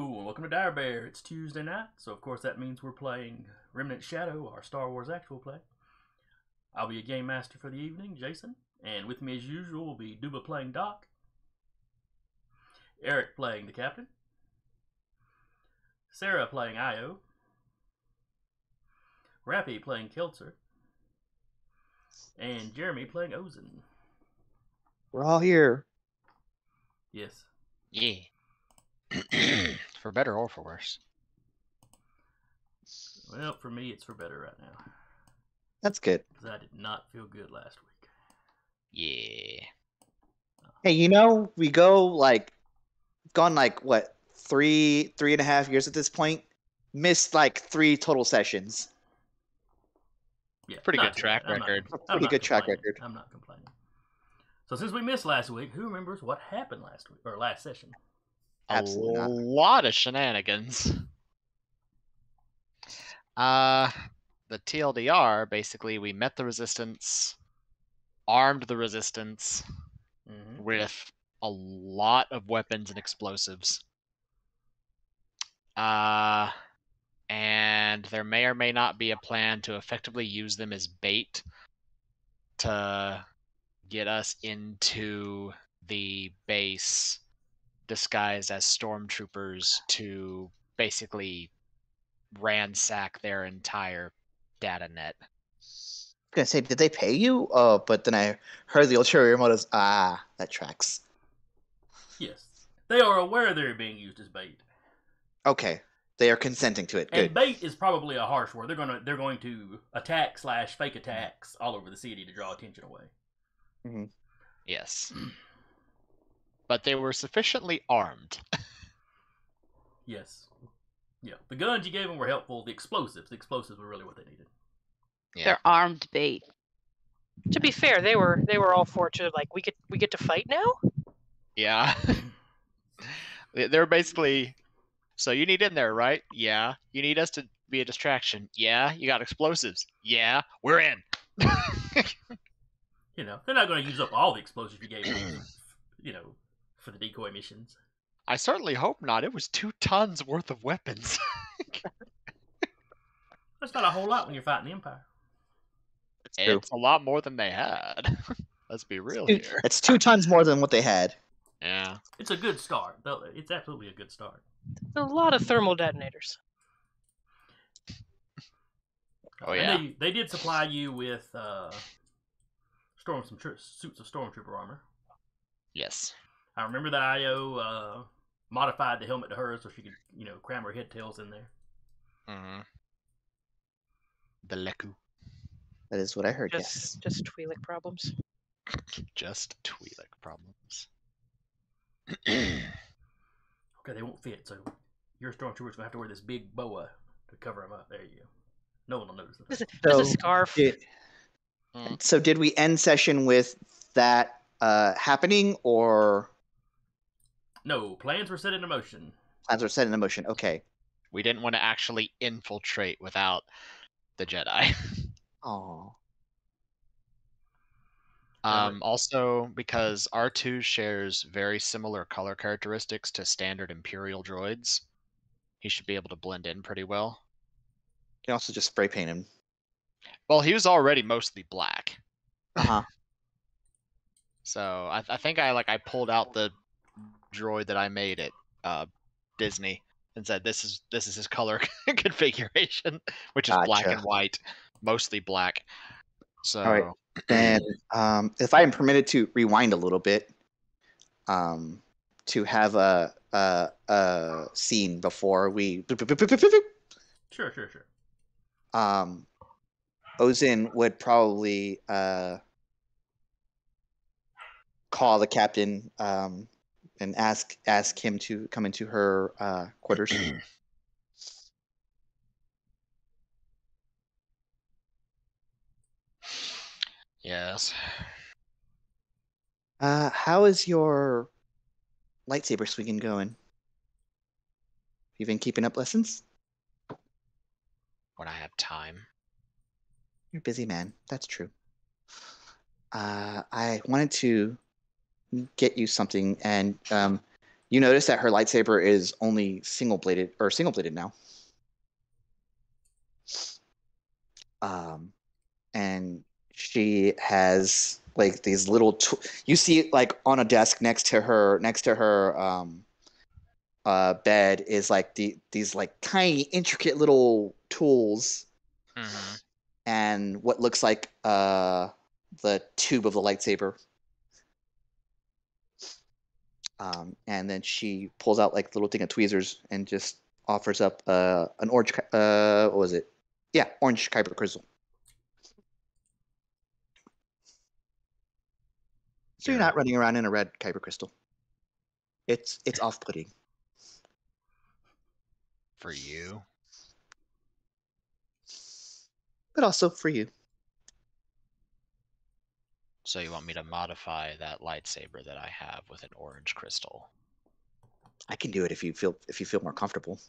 Hello, and welcome to Dire Bear. It's Tuesday night, so of course that means we're playing Remnant Shadow, our Star Wars actual play. I'll be a game master for the evening, Jason, and with me as usual will be Duba playing Doc, Eric playing the Captain, Sarah playing Io, Rappy playing Keltzer, and Jeremy playing Ozen. We're all here. Yes. Yeah. For better or for worse. Well, for me, it's for better right now. That's good. Because I did not feel good last week. Yeah. Hey, we gone what, 3.5 years at this point? Missed like 3 total sessions. Yeah, Pretty good track record. Pretty good track record. I'm not complaining. So since we missed last week, who remembers what happened last week or last session? Absolutely a not. lot of shenanigans. The TLDR, basically, we met the resistance, armed the resistance with a lot of weapons and explosives. And there may or may not be a plan to effectively use them as bait to get us into the base disguised as stormtroopers to basically ransack their entire data net. I was gonna say, did they pay you? But then I heard the ulterior motives. That tracks. Yes. They are aware they're being used as bait. Okay. They are consenting to it. Good. And bait is probably a harsh word. They're going to attack / fake attacks all over the city to draw attention away. Mm-hmm. Yes. But they were sufficiently armed. Yes. Yeah. The guns you gave them were helpful. The explosives were really what they needed. Yeah. They're armed bait. To be fair, they were all for to like we get to fight now. Yeah. They're basically, so you need in there, right? Yeah. You need us to be a distraction. Yeah. You got explosives. Yeah. We're in. They're not going to use up all the explosives you gave them, for the decoy missions. I certainly hope not. It was 2 tons worth of weapons. That's not a whole lot when you're fighting the Empire. It's a lot more than they had. Let's be real here. It's 2 tons more than what they had. Yeah. It's a good start. It's absolutely a good start. A lot of thermal detonators. Oh yeah. And they did supply you with suits of stormtrooper armor. Yes. I remember that Io modified the helmet to hers so she could, cram her head tails in there. Mm-hmm. The Leku. That is what I heard, yes. Just Twi'lek problems. Just Twi'lek problems. Okay, they won't fit, so your stormtrooper's going to have to wear this big boa to cover them up. There you go. No one will notice the There's a scarf. So did we end session with that happening, or? No, plans were set into motion. Plans were set into motion, okay. We didn't want to actually infiltrate without the Jedi. Oh. Also, because R2 shares very similar color characteristics to standard Imperial droids, he should be able to blend in pretty well. You can also just spray paint him. Well, he was already mostly black. Uh-huh. So I think I pulled out the droid that I made at Disney and said this is his color configuration, which is black and white, mostly black. So. All right. Then, if I am permitted to rewind a little bit, to have a scene before we. Sure. Ozen would probably call the captain and ask him to come into her quarters. Yes. How is your lightsaber swinging going? You been keeping up lessons? When I have time. You're a busy man. That's true. I wanted to get you something, and You notice that her lightsaber is only single bladed now. And she has like these little. You see it like on a desk next to her bed is like these like tiny intricate little tools, and what looks like the tube of the lightsaber. And then she pulls out like a little thing of tweezers and just offers up an orange. What was it? Yeah, orange kyber crystal. So you're not running around in a red kyber crystal. It's off-putting. For you? But also for you. So you want me to modify that lightsaber that I have with an orange crystal? I can do it if you feel more comfortable.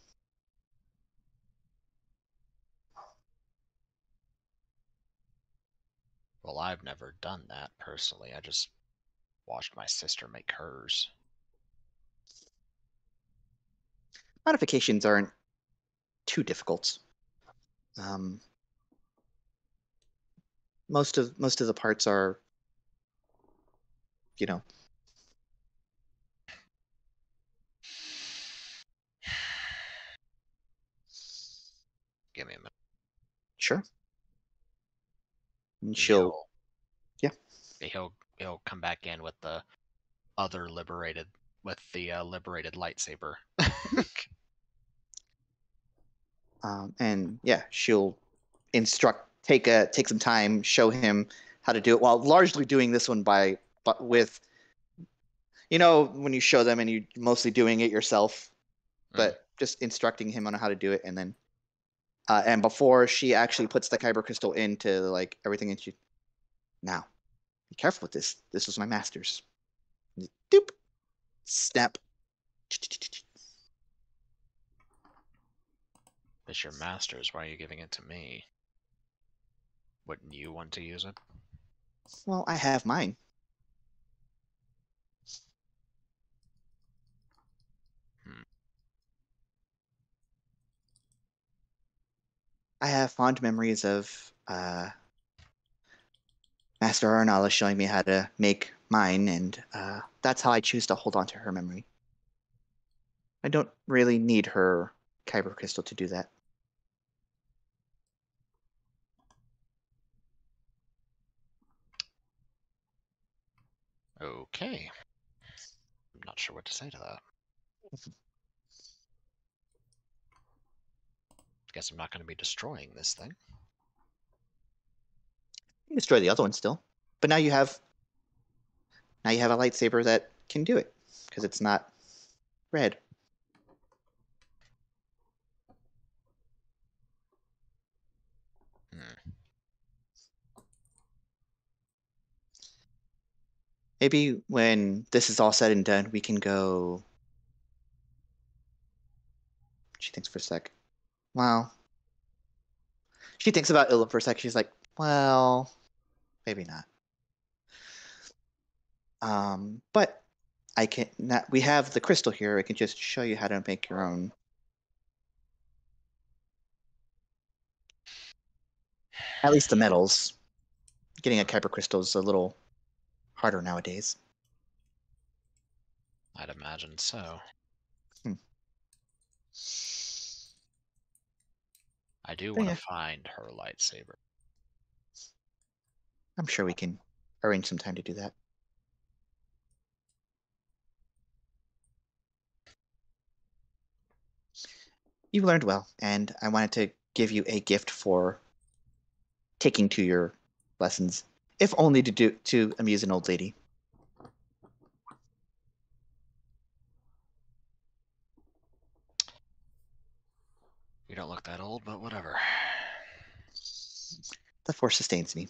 Well, I've never done that personally. I just watched my sister make hers. Modifications aren't too difficult. Most of the parts are, you know. Give me a minute. Sure. And He'll come back in with the liberated lightsaber. And yeah, she'll take some time, show him how to do it, while largely doing this one with, when you show them and you're mostly doing it yourself, but just instructing him on how to do it, and then and before she actually puts the kyber crystal into like everything, and now be careful with this. This was my master's. Doop, snap. It's your master's. Why are you giving it to me? Wouldn't you want to use it? Well, I have mine. I have fond memories of Master Arnala showing me how to make mine, and that's how I choose to hold on to her memory. I don't really need her kyber crystal to do that. Okay. I'm not sure what to say to that. Guess I'm not going to be destroying this thing. You can destroy the other one still, but now you have a lightsaber that can do it because it's not red. Maybe when this is all said and done, we can go. She thinks for a sec. Well, she thinks about Ilum for a sec. She's like, well, maybe not. But I can. We have the crystal here. I can just show you how to make your own. At least the metals. Getting a kyber crystal is a little harder nowadays. I'd imagine so. I do want to find her lightsaber. I'm sure we can arrange some time to do that. You learned well, and I wanted to give you a gift for taking to your lessons, if only to amuse an old lady. You don't look that old, but whatever. The Force sustains me.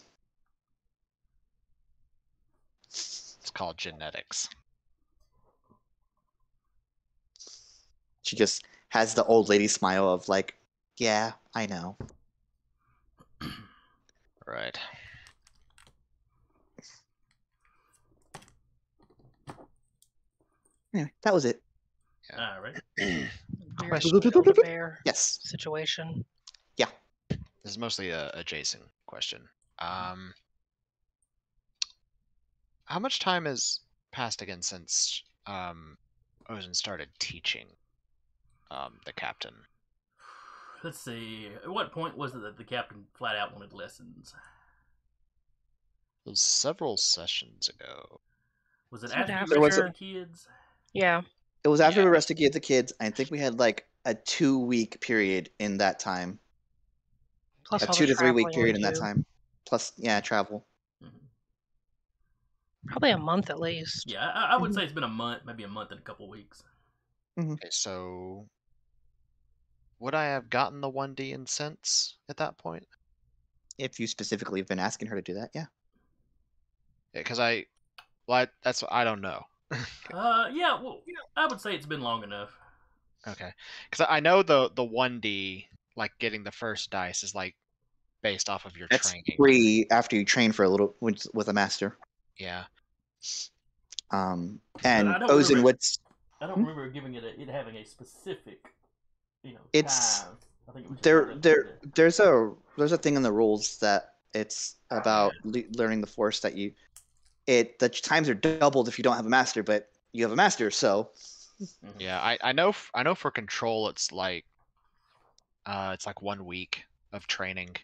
It's called genetics. She just has the old lady smile of like, yeah, I know. Right. Anyway, that was it. All right. Very Question. Build-A-Bear Yes. situation. This is mostly a Jason question. How much time has passed again since Ozen started teaching the captain? Let's see. At what point was it that the captain flat out wanted lessons? It was several sessions ago. Was it Wasn't after it you rescued after- the kids? Yeah. It was after Yeah. we rescued the kids. I think we had like a 2-week period in that time. Plus A all 2 the to 3 week traveling period we in that do. time. Plus, yeah, travel. Mhm. Probably a month at least. Yeah, I would say it's been a month, maybe a month and a couple weeks. Okay, so would I have gotten the 1D in sense at that point? If you specifically have been asking her to do that, yeah. Because I don't know. Yeah, well, I would say it's been long enough. Okay, because I know the 1D, like getting the first dice, is like based off of your That's training. free after you train for a little with a master. Yeah. And I don't Ozen, remember- what's I don't remember giving it having a specific, It's- time. I think it was just there kind of there there's a thing in the rules that it's about learning the force that the times are doubled if you don't have a master, but you have a master, so Mhm. Yeah, I know for control it's like 1 week of training.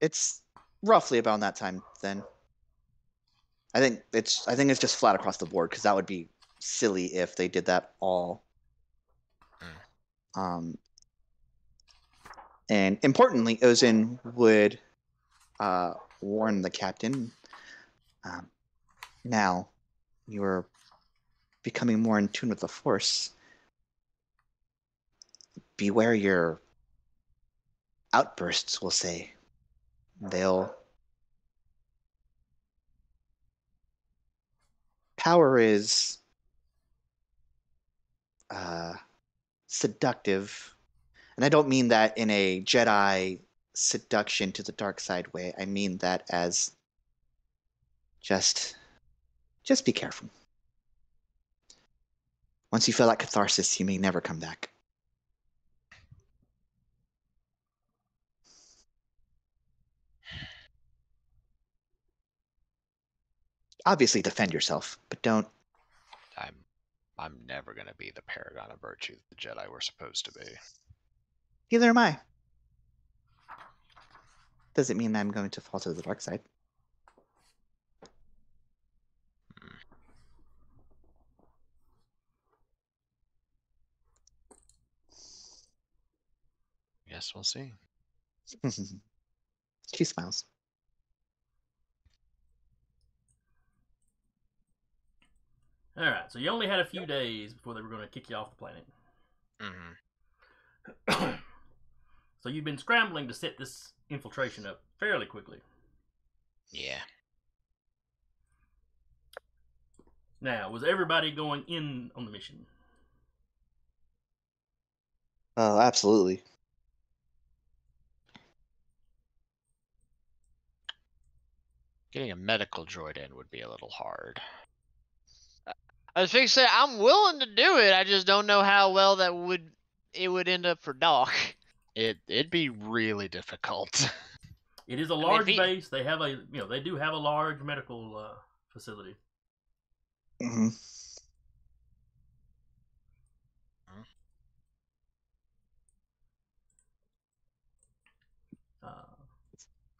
it's roughly about that time then. I think it's just flat across the board because that would be silly if they did that all. And importantly, Ozen would warn the captain. Now, you're becoming more in tune with the Force. Beware your outbursts, we'll say. Power is seductive. And I don't mean that in a Jedi seduction to the dark side way. I mean that as just be careful. Once you feel that catharsis, you may never come back. Obviously defend yourself, but don't. I'm never gonna be the paragon of virtue the Jedi were supposed to be. Neither am I. Doesn't mean I'm going to fall to the dark side. Guess we'll see. She smiles. All right, so you only had a few days before they were going to kick you off the planet. Mm-hmm. So you've been scrambling to set this infiltration up fairly quickly. Yeah. Now, was everybody going in on the mission? Oh, absolutely. Getting a medical droid in would be a little hard. I was fixing to say I'm willing to do it. I just don't know how well it would end up for Doc. It'd be really difficult. It is a mean, large if he- base. They have they do have a large medical facility. Mm-hmm.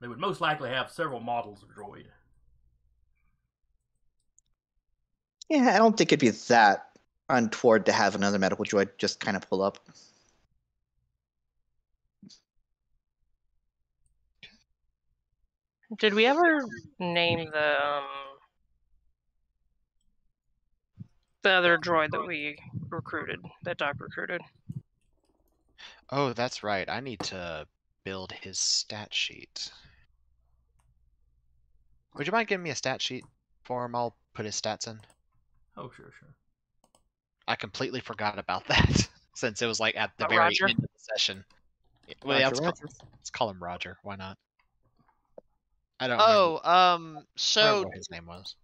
They would most likely have several models of droid. Yeah, I don't think it'd be that untoward to have another medical droid just kind of pull up. Did we ever name the other droid that we recruited, that Doc recruited? Oh, that's right. I need to build his stat sheet. Would you mind giving me a stat sheet for him? I'll put his stats in. Oh, sure. I completely forgot about that since it was like at the very Roger? end of the session. Well, yeah, Roger, let's call him Roger. Why not? I don't Oh, remember so what his name was.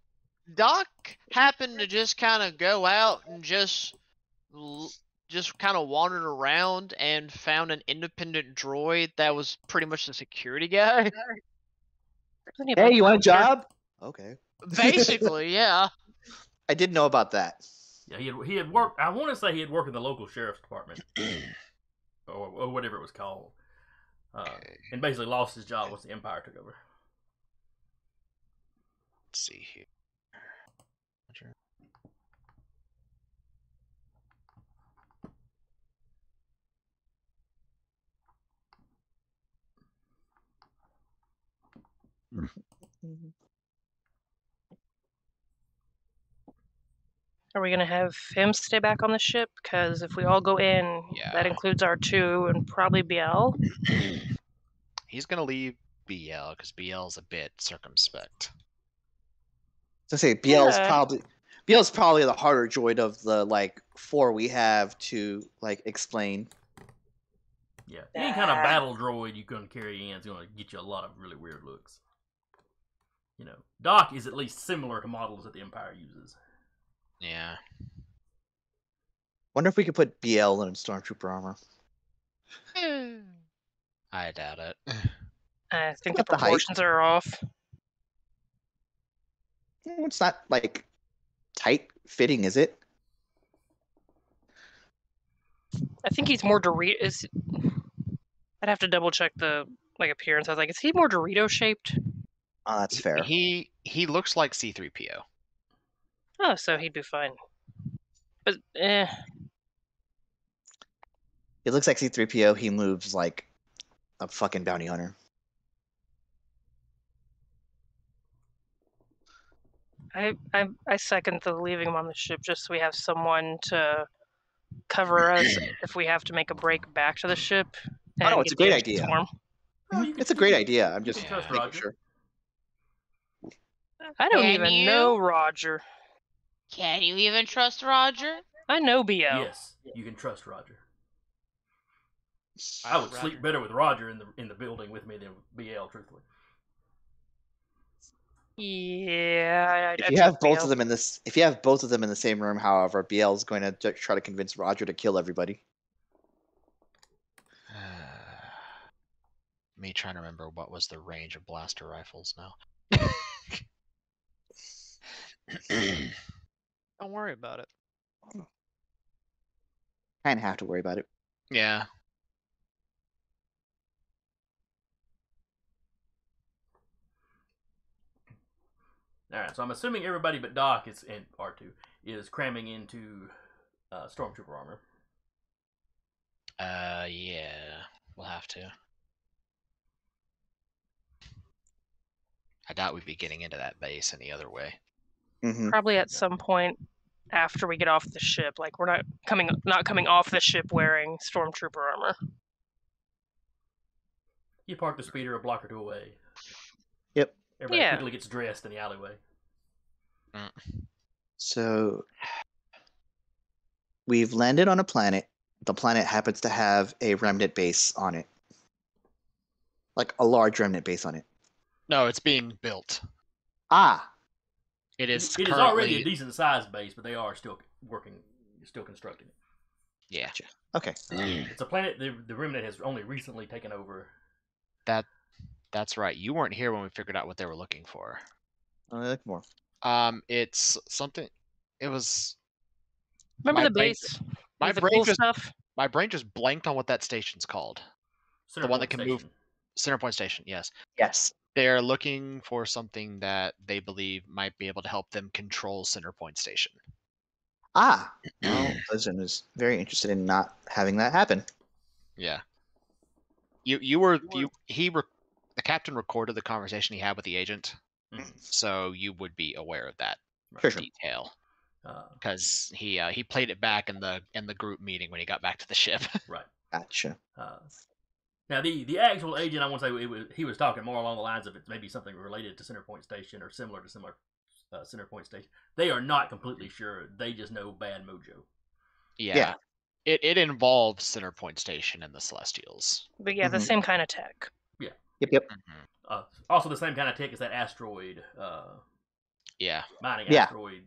Doc happened to just kind of go out and just kind of wandered around and found an independent droid that was pretty much the security guy? Hey, you want a job? Okay. Basically, yeah. I didn't know about that. Yeah, he had worked. I want to say he had worked in the local sheriff's department, or whatever it was called, and basically lost his job once the Empire took over. Let's see here. Are we gonna have him stay back on the ship? Because if we all go in, Yeah. that includes R2 and probably BL. He's gonna leave BL because BL's a bit circumspect. So say BL's Yeah. probably the harder droid of the like 4 we have to like explain. Yeah, any kind of battle droid you can carry in is going to get you a lot of really weird looks. You know, Doc is at least similar to models that the Empire uses. Yeah. Wonder if we could put BL in stormtrooper armor. I doubt it. I think Not the the height. proportions are off. It's not like tight fitting, is it? I think he's more Dorito. I'd have to double check the appearance. I was like, is he more Dorito shaped? Oh, that's fair. He looks like C-3PO. Oh, so he'd be fine. But It looks like C-3PO. He moves like a fucking bounty hunter. I second the leaving him on the ship just so we have someone to cover us if we have to make a break back to the ship. And no, it's a get the great engines idea. warm. It's a great idea. I'm just You can trust making Roger. sure. I don't Can even you? know Roger. Can you even trust Roger? I know BO. Yes, you can trust Roger. I would sleep better with Roger in the building with me than with BL, truthfully. Yeah. If you have both of them in the same room, however, BL is going to try to convince Roger to kill everybody. Me trying to remember what was the range of blaster rifles now. Don't worry about it. Kind of have to worry about it. Yeah. All right, so I'm assuming everybody but Doc and R2 is cramming into stormtrooper armor. Yeah. We'll have to. I doubt we'd be getting into that base any other way. Mm-hmm. Probably at some point after we get off the ship. Like we're not coming off the ship wearing stormtrooper armor. You park the speeder a block or two away. Yep. Everybody Yeah. quickly gets dressed in the alleyway. So we've landed on a planet. The planet happens to have a remnant base on it. Like a large remnant base on it. No, it's being built. Ah, It is It is currently... already a decent sized base, but they are still constructing it. Yeah. gotcha. Okay. It's a planet the Remnant has only recently taken over. That's right. You weren't here when we figured out what they were looking for. I like more. It's something... It was... Remember My the brain- base? My with the brain cool just stuff? my brain just blanked on what that station's called. Center one that Point can move- Station. Centerpoint Station, yes. Yes. They're looking for something that they believe might be able to help them control Centerpoint Station. Ah. Well, Blizzard is very interested in not having that happen. Yeah. The captain recorded the conversation he had with the agent, Mhm. so you would be aware of that Sure. detail Uh, because he played it back in the group meeting when he got back to the ship. right. Gotcha. Now the actual agent, I want to say he was talking more along the lines of it's maybe something related to Centerpoint Station or similar to Centerpoint Station. They are not completely sure. They just know bad mojo. Yeah. It involves Centerpoint Station and the Celestials. But yeah, the Mhm. same kind of tech. Yep. Mhm. Also the same kind of tech as that asteroid. Yeah, mining Yeah. asteroid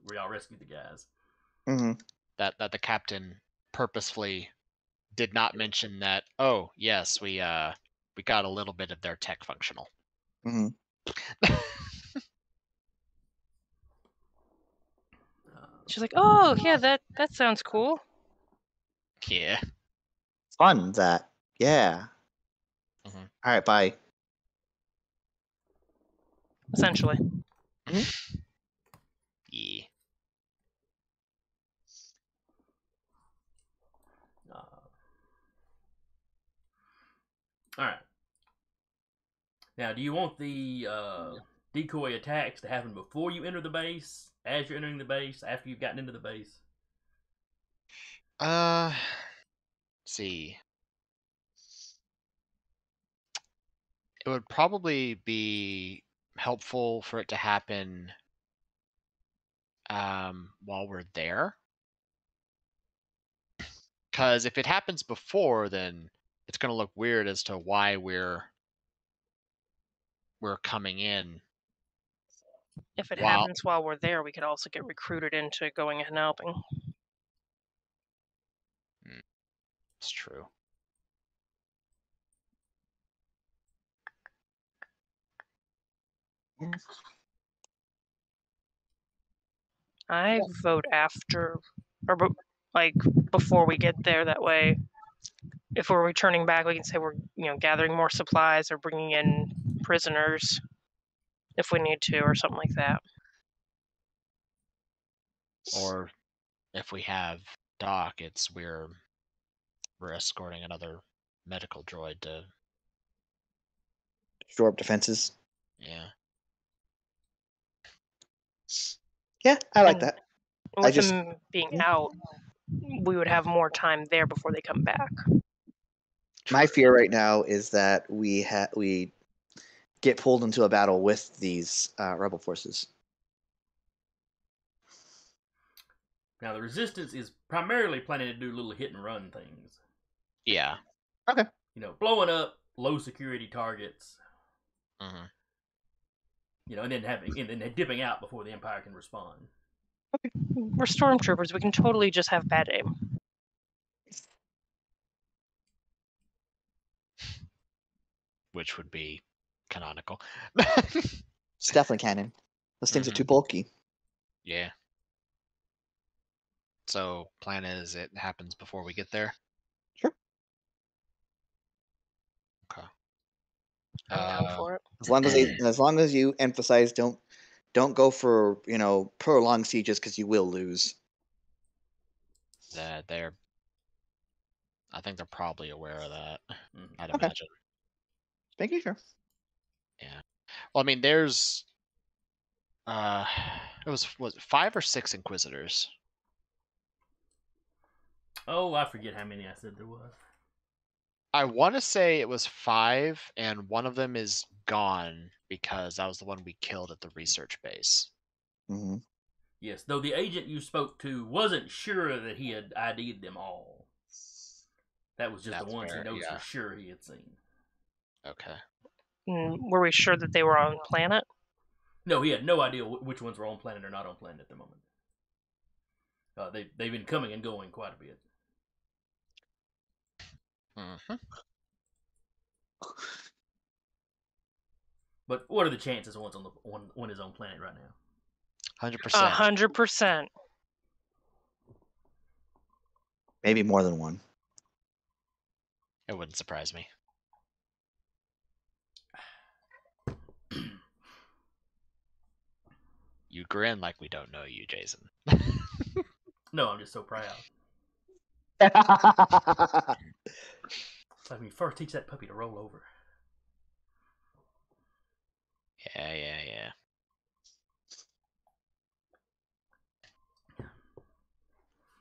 where y'all rescued the guys. Mm-hmm. that the captain purposefully did not mention that. Oh yes, we got a little bit of their tech functional. Mm-hmm. She's like, oh yeah, that sounds cool. Yeah. Fun that. Yeah. Mhm. All right. Bye. Essentially. Yeah. All right. Now, do you want the decoy attacks to happen before you enter the base, as you're entering the base, after you've gotten into the base? Let's see. It would probably be helpful for it to happen while we're there. Because if it happens before, then it's going to look weird as to why we're coming in. If it Wow. happens while we're there, we could also get recruited into going and helping. It's true. I vote after, or like before we get there. That way, if we're returning back, we can say we're gathering more supplies or bringing in prisoners if we need to, or something like that. Or if we have Doc, it's we're escorting another medical droid to. Shore up defenses. Yeah. Yeah, I like And that. with just- them being out, we would have more time there before they come back. My fear right now is that we get pulled into a battle with these rebel forces. Now, the Resistance is primarily planning to do little hit and run things. Yeah. Okay. Blowing up low security targets. Mm-hmm. And then dipping out before the Empire can respond. We're stormtroopers. We can totally just have bad aim. Which would be canonical. It's definitely canon. Those things are too bulky. Yeah. So plan is it happens before we get there. Sure. Okay. I'm down for it. As long as you emphasize don't go for prolonged sieges because you will lose. I think they're probably aware of that. I'd Okay. imagine. Just making sure. Yeah. Well, I mean, there's it was 5 or 6 Inquisitors. Oh, I forget how many I said there was. I want to say it was 5, and one of them is gone because that was the one we killed at the research base. Mm-hmm. Yes, though the agent you spoke to wasn't sure that he had ID'd them all. That was just the ones he knows for sure he had seen. Okay. Were we sure that they were on planet? No, he had no idea which ones were on planet or not on planet at the moment. They've been coming and going quite a bit. Mm-hmm. But what are the chances one's on his own planet right now? 100%. 100%. Maybe more than one. It wouldn't surprise me. You grin like we don't know you, Jason. No, I'm just so proud. Like when you first teach that puppy to roll over. Yeah.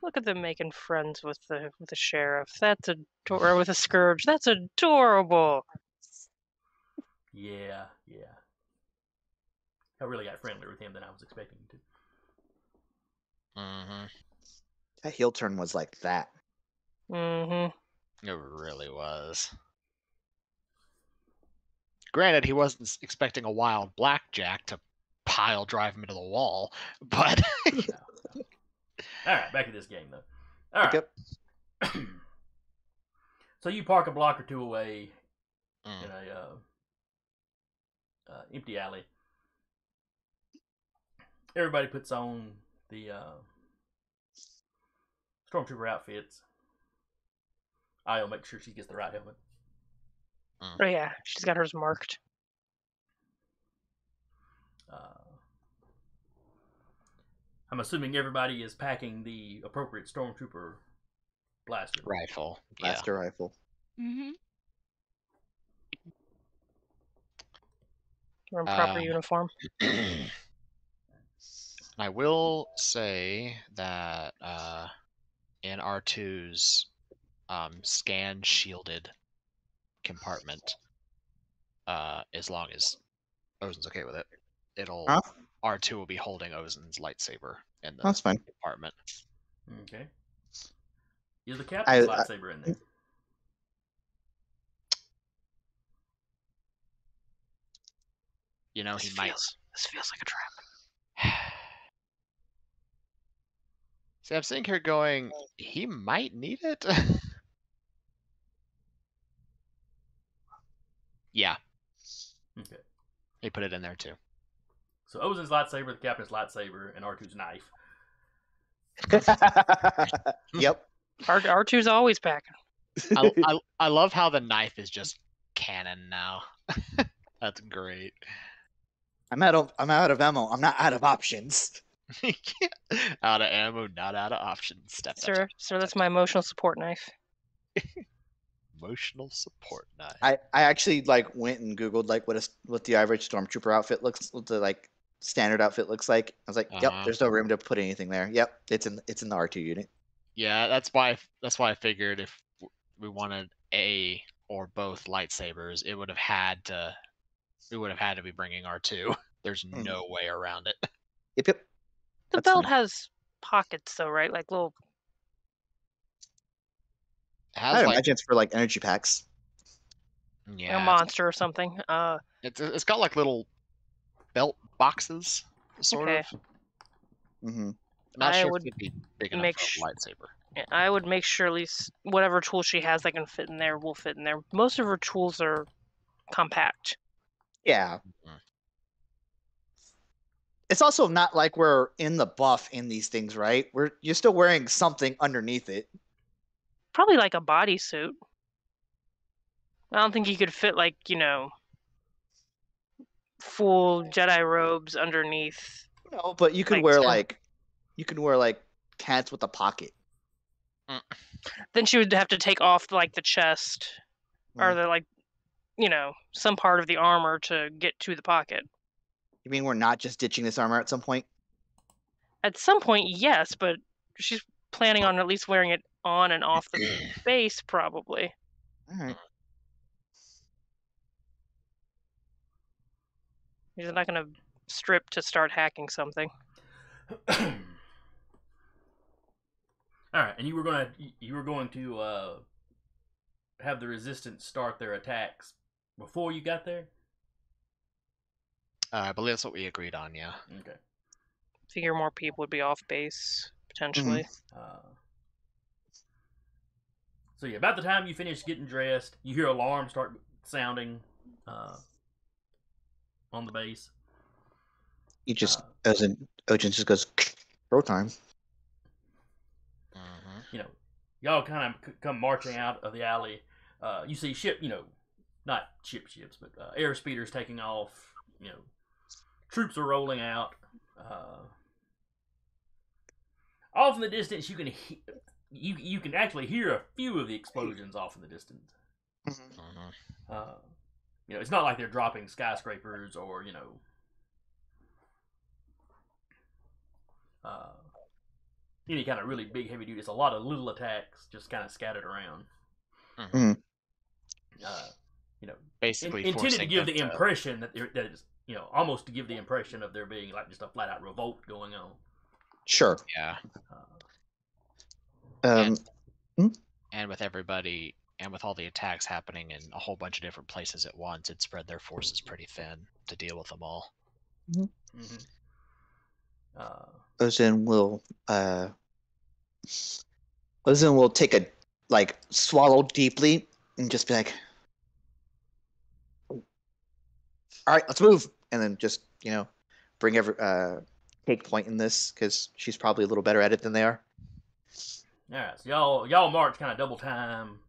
Look at them making friends with the sheriff. That's or with a scourge. That's adorable. Yeah. I really got friendlier with him than I was expecting to. Mm-hmm. That heel turn was like that. Mm-hmm. It really was. Granted, he wasn't expecting a wild blackjack to pile drive him into the wall. But All right, back to this game though. All right. Yep. So you park a block or two away Mm. in a empty alley. Everybody puts on the stormtrooper outfits. I'll make sure she gets the right helmet. Oh yeah, she's got hers marked. I'm assuming everybody is packing the appropriate stormtrooper blaster. Rifle. Blaster rifle. Mm-hmm. We're in proper uniform. I will say that in R2's scan shielded compartment, as long as Ozen's okay with it, it'll Huh? R2 will be holding Ozen's lightsaber in the That's fine. compartment. Okay. Is the captain's lightsaber in there? You know, he might. This feels like a trap. See, I'm sitting here going, he might need it. Yeah, Okay. he put it in there too. So Ozen's lightsaber, the captain's lightsaber, and R2's knife. Yep. R2's always packing. I love how the knife is just canon now. That's great. I'm out of ammo. I'm not out of options. Out of ammo, not out of options. Sir, that's my emotional support knife. Emotional support knife. I actually went and Googled what the average stormtrooper outfit looks, what the standard outfit looks like. I was like, yep, there's no room to put anything there. Yep, it's in the R2 unit. Yeah, that's why I figured if we wanted a or both lightsabers, it would have had to be bringing R2. There's no way around it. Yep. The That's belt fine. has pockets though, right? Like little. It has I'd imagine it's for energy packs. yeah, A monster or something. it's got little belt boxes, sort Okay. of. Mm-hmm. Not I sure would if it'd be big enough make for a lightsaber. Yeah, I would make sure at least whatever tool she has that can fit in there will fit in there. Most of her tools are compact. Yeah. Mhm. It's also not like we're in the buff in these things, right? You're still wearing something underneath it. Probably like a bodysuit. I don't think you could fit full Jedi robes underneath. No, but you could Like wear some- pants with a pocket. Then she would have to take off the chest or the some part of the armor to get to the pocket. You mean we're not just ditching this armor at some point? At some point, yes, but she's planning on at least wearing it on and off the base, probably. All right. He's not going to strip to start hacking something. All right, and you were going to have the resistance start their attacks before you got there. I believe that's what we agreed on. Yeah. Okay. Figure more people would be off base potentially. So yeah, about the time you finish getting dressed, you hear alarms start sounding on the base. You just Ojen just goes throw time. Y'all kind of come marching out of the alley. You see not ships, but air speeders taking off. Troops are rolling out. Off in the distance, you can you can actually hear a few of the explosions off in the distance. It's not like they're dropping skyscrapers or any kind of really big heavy duty. It's a lot of little attacks just kind of scattered around. Basically intended to give the impression that it's almost to give the impression of there being just a flat out revolt going on. Sure. Yeah. And with everybody and with all the attacks happening in a whole bunch of different places at once, it spread their forces pretty thin to deal with them all. Mm-hmm. Ozin will take a swallow deeply and just be like, "All right, let's move," and then just bring take point in this because she's probably a little better at it than they are. All right, so y'all march kind of double time,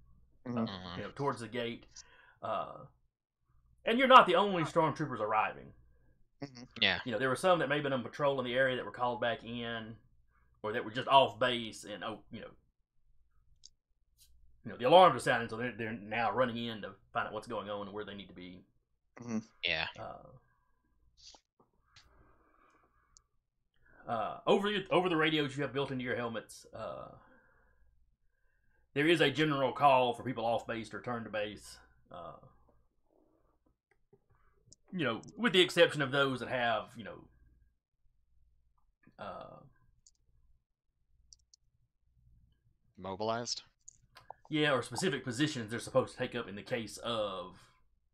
Mhm. towards the gate, and you're not the only stormtroopers arriving. Yeah. There were some that may have been on patrol in the area that were called back in, or that were just off base, and the alarms are sounding, so they're now running in to find out what's going on and where they need to be. Yeah. Over the radios you have built into your helmets, there is a general call for people off base to return to base. With the exception of those that have, Mobilized. yeah, or specific positions they're supposed to take up in the case of,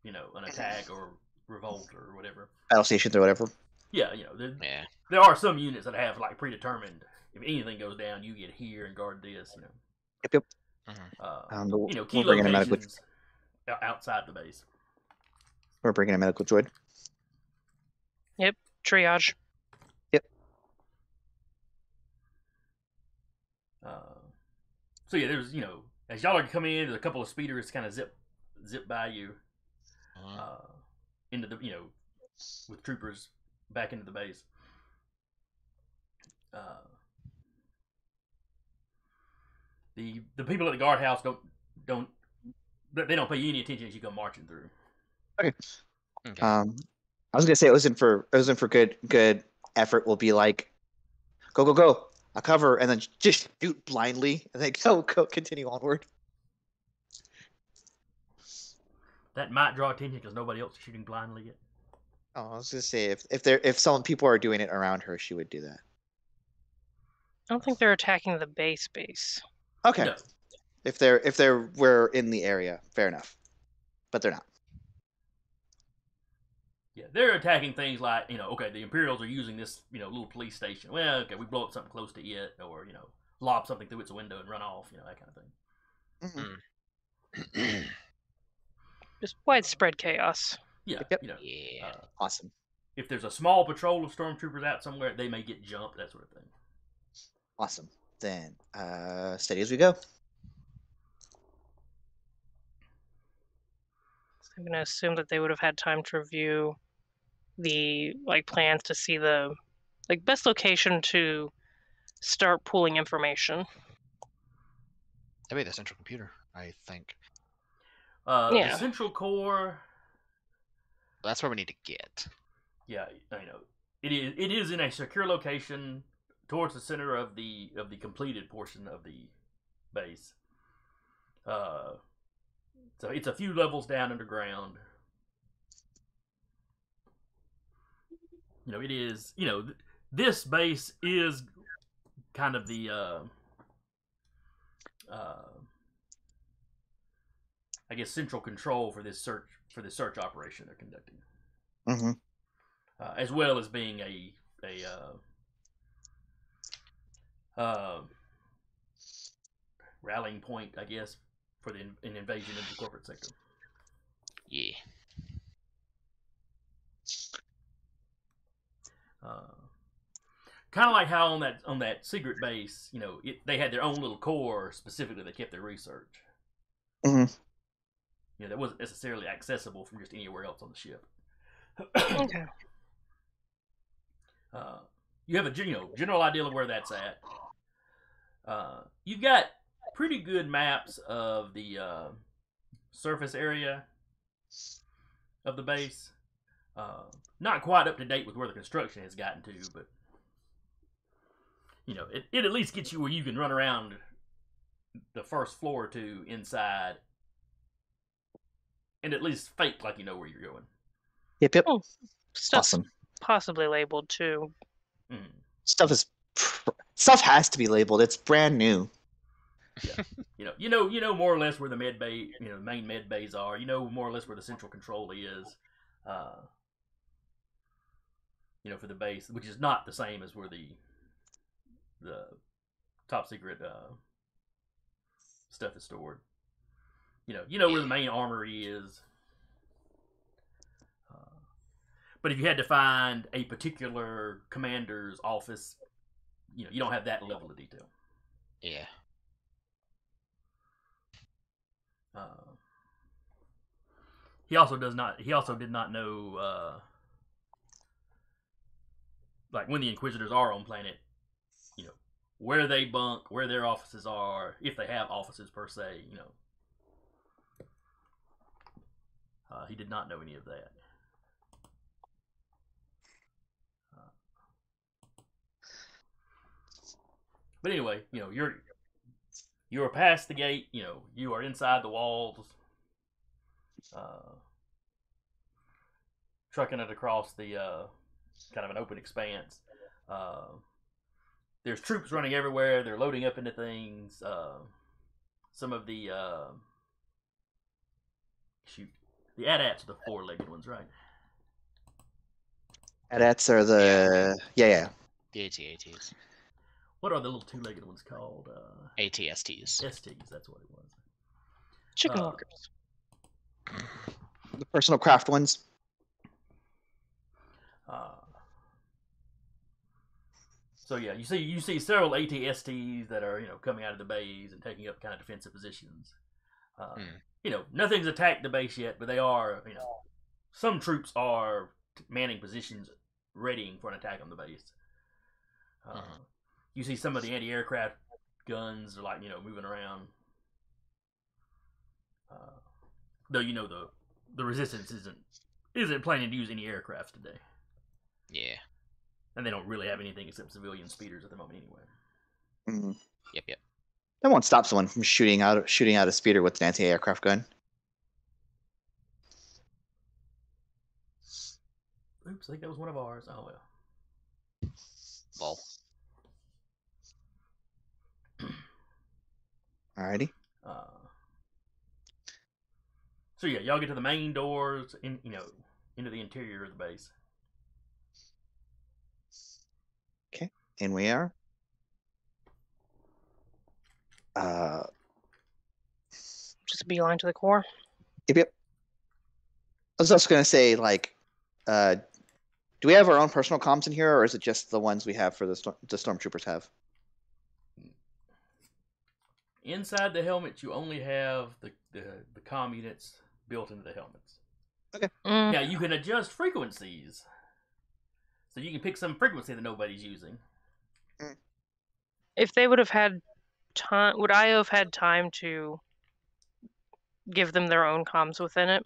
an attack or revolt or whatever. Battle stations or whatever. Yeah, Yeah. there are some units that have predetermined. If anything goes down, you get here and guard this. Yep. Key we're bringing a medical. locations outside the base. We're bringing a medical droid. Yep. Triage. Yep. So yeah, there's as y'all are coming in, there's a couple of speeders kind of zip by you into the with troopers back into the base. The people at the guardhouse don't pay you any attention as you come marching through. Okay. Okay. I was gonna say Ozin for good effort will be like, go, I'll cover, and then just shoot blindly, and then go continue onward. That might draw attention because nobody else is shooting blindly yet. Oh, I was gonna say if some people are doing it around her, she would do that. I don't think they're attacking the base. Okay. No. If we're in the area, fair enough. But they're not. Yeah, they're attacking things like, okay, the Imperials are using this, little police station. Well, okay, we blow up something close to it, or, lob something through its window and run off, that kind of thing. Just widespread chaos. Yeah, Yep. Yeah. Awesome. If there's a small patrol of stormtroopers out somewhere, they may get jumped, that sort of thing. Awesome. Then, steady as we go. I'm going to assume that they would have had time to review the plans to see the best location to start pooling information. That'd be the central computer, I think. The central core. That's where we need to get. Yeah, it is in a secure location towards the center of the completed portion of the base. So it's a few levels down underground. It is. This base is kind of the I guess central control for this search operation they're conducting. Mm-hmm. As well as being a rallying point, I guess, for an invasion of the corporate sector. Yeah. Kind of like how on that secret base, they had their own little core specifically that kept their research. Mm-hmm. That wasn't necessarily accessible from just anywhere else on the ship. Okay. You have a general idea of where that's at. You've got pretty good maps of the surface area of the base. Not quite up to date with where the construction has gotten to, but it at least gets you where you can run around the first floor or two inside and at least fake like you know where you're going. Yep. Oh, stuff's Awesome. possibly labeled too. Stuff has to be labeled. It's brand new. Yeah. You know more or less where the med bay, the main med bays are. You know more or less where the central control is. for the base, which is not the same as where the top secret stuff is stored. Where the main armory is. But if you had to find a particular commander's office, you don't have that level of detail. Yeah. He also did not know, like when the Inquisitors are on planet, where they bunk, where their offices are, if they have offices per se. He did not know any of that. But anyway, you're past the gate. You are inside the walls. Trucking it across the kind of an open expanse. There's troops running everywhere. They're loading up into things. Some of the the AT-ATs are the four-legged ones, right? AT-ATs are the yeah. The AT-ATs. What are the little two-legged ones called? AT-STs. STs, that's what it was. Chicken walkers. The personal craft ones. So yeah, you see several AT-STs that are coming out of the base and taking up kind of defensive positions. Nothing's attacked the base yet, but they are. Some troops are manning positions, readying for an attack on the base. You see some of the anti-aircraft guns are moving around. Though the resistance isn't planning to use any aircrafts today. Yeah. And they don't really have anything except civilian speeders at the moment anyway. Mm-hmm. Yep. That won't stop someone from shooting out a speeder with an anti-aircraft gun. Oops, I think that was one of ours. Oh well. Lol. Alrighty. So yeah, y'all get to the main doors into the interior of the base. Okay, and we are. Just a beeline to the core. Yep. I was also going to say, do we have our own personal comms in here, or is it just the ones we have for the stormtroopers have? Inside the helmet, you only have the comm units built into the helmets. Okay. Mm. Now you can adjust frequencies, so you can pick some frequency that nobody's using. If they would have had time, would I have had time to give them their own comms within it?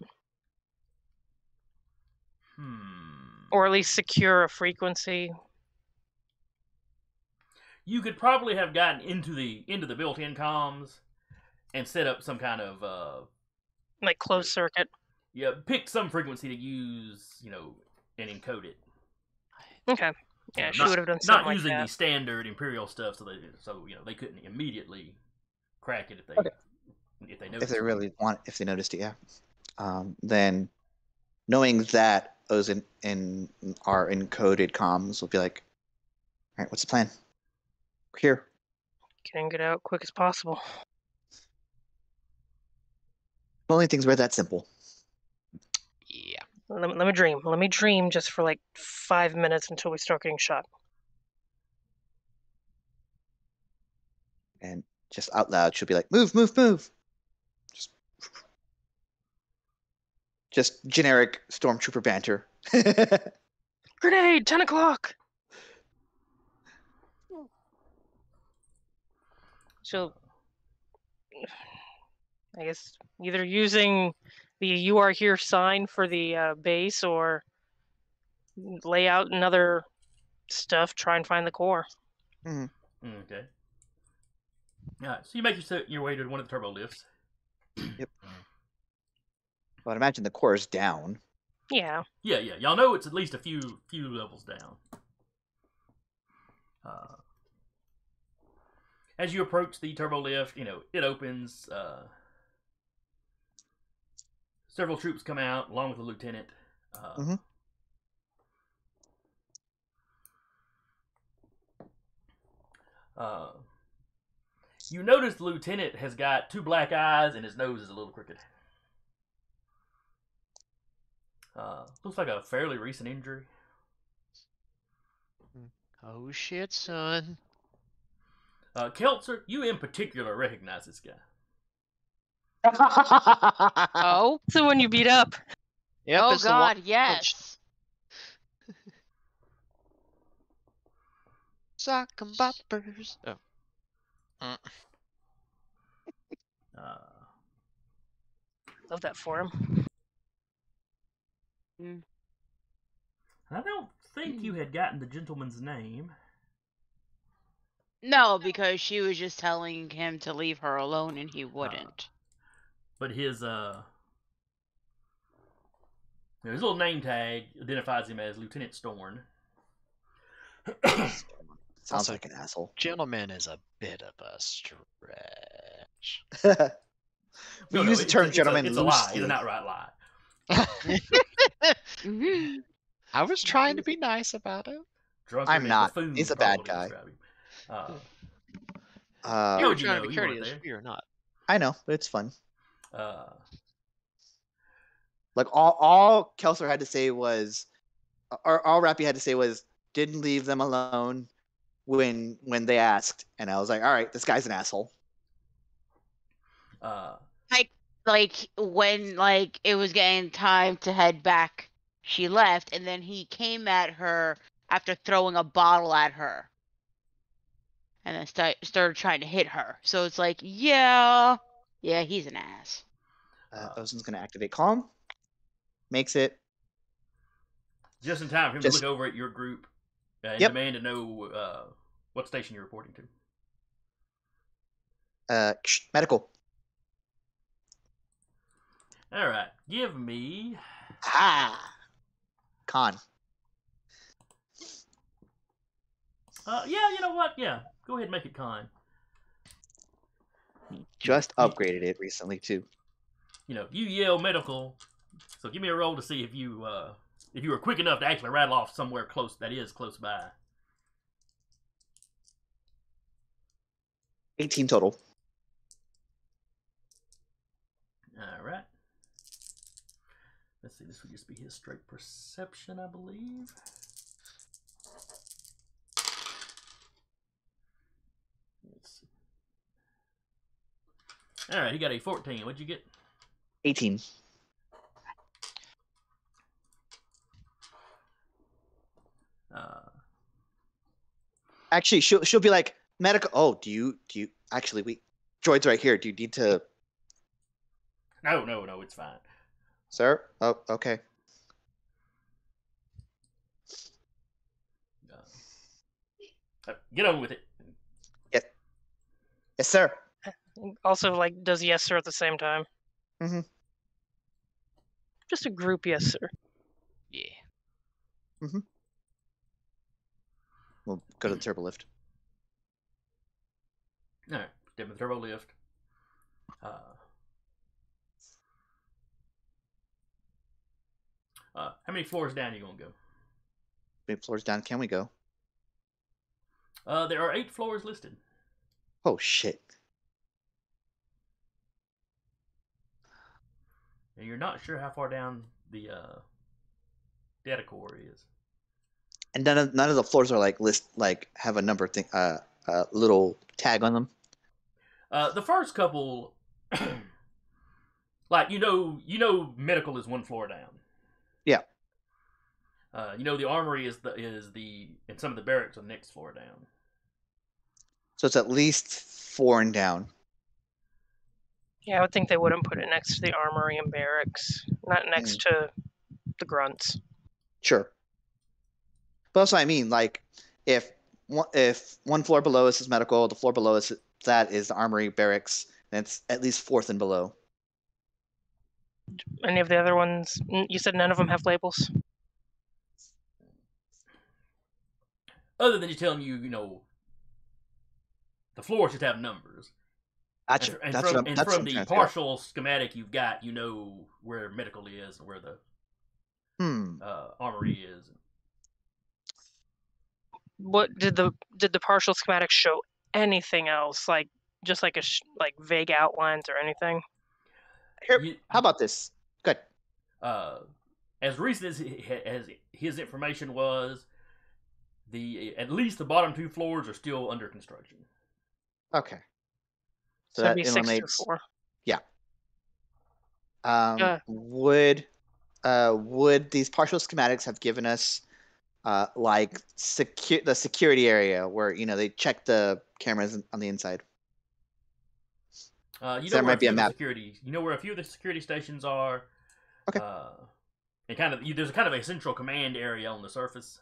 Or at least secure a frequency? You could probably have gotten into the built-in comms and set up some kind of Like closed circuit? Yeah, pick some frequency to use, and encode it. Okay. Yeah, she would have done something not using like that. the standard Imperial stuff, so they couldn't immediately crack it if they noticed. If they noticed it, yeah. Then knowing that those in our encoded comms will be like, all right, what's the plan? We're here. Get out quick as possible. The only things were that simple. Yeah. Let me dream. Let me dream just for 5 minutes until we start getting shot. And just out loud, she'll be like, move, move, move. Just generic stormtrooper banter. Grenade! 10 o'clock! She'll, I guess, either using the "you are here" sign for the base or lay out another stuff, try and find the core. Mm-hmm. Okay. Alright, so you make your way to one of the turbo lifts. Yep. Well, I'd imagine the core is down. Yeah. Yeah. Y'all know it's at least a few levels down. As you approach the turbo lift, it opens. Several troops come out along with the lieutenant. Mm-hmm. You notice the lieutenant has got 2 black eyes and his nose is a little crooked. Looks like a fairly recent injury. Oh shit, son. Keltzer, you in particular recognize this guy. Oh? It's the one you beat up. Yep, Oh it's the one- God, yes. Sock and boppers. Oh. Love that for him. I don't think you had gotten the gentleman's name. No, because she was just telling him to leave her alone and he wouldn't. But his little name tag identifies him as Lieutenant Storn. Sounds Also, like an asshole. Gentleman is a bit of a stretch. We use the term gentleman It's a lie. loosely. It's an outright lie. I was trying to be nice about it. Drunken I'm and not. buffoon He's a probably bad guy. describe him. You How were would you trying know? to be You weren't courteous. there. You're not. I know, but it's fun. Uh, Like all Kelser had to say was, or all Rappy had to say was, didn't leave them alone when they asked, and I was like, all right, this guy's an asshole. Like when it was getting time to head back, she left, and then he came at her after throwing a bottle at her, and then started trying to hit her. So it's like, yeah, he's an ass. Ozen's gonna activate calm. Makes it. just in time for him Just- to look over at your group and Yep. demand to know what station you're reporting to. Medical. All right, give me. Con. Yeah, you know what? Yeah, go ahead and make it con. Just upgraded it recently too. You yell medical, so give me a roll to see if you were quick enough to actually rattle off somewhere close that is close by. 18 total. All right. Let's see. This would just be his straight perception, I believe. Let's see. All right, he got a 14. What'd you get? 18. Actually, she'll be like, medical. Oh, do you actually droid's right here. Do you need to, No, it's fine. sir? Oh, okay. Get on with it. Yes, sir. Also, does yes sir at the same time. Mhm. Just a group yes sir. Yeah. We'll go to the turbo lift. All right, step in the turbo lift. How many floors down are you gonna go? How many floors down can we go? There are 8 floors listed. Oh shit. And you're not sure how far down the data core is. And none of the floors are have a number thing, little tag on them. The first couple, medical is 1 floor down. Yeah. The armory is and some of the barracks are the next floor down. So it's at least 4 and down. Yeah, I would think they wouldn't put it next to the armory and barracks, not next to the grunts. Sure. But also, I mean, if one floor below us is medical, the floor below us that is the armory, barracks, then it's at least 4th and below. Any of the other ones? You said none of them have labels. Other than just telling you, the floors should have numbers. Gotcha. And That's what from I'm the trying to figure out. partial schematic you've got, where medical is and where the armory is. What did the partial schematic show? anything else, like just like like vague outlines or anything? Here, You, how about this? Good. as recent as his information was, at least the bottom 2 floors are still under construction. Okay. So So it'd that be 6 through eliminates. 4. Yeah. Uh, Would these partial schematics have given us like the security area where they check the cameras on the inside? You So know there where a might be few a of the map. security. You know where a few of the security stations are. Okay. And kind of there's kind of a central command area on the surface.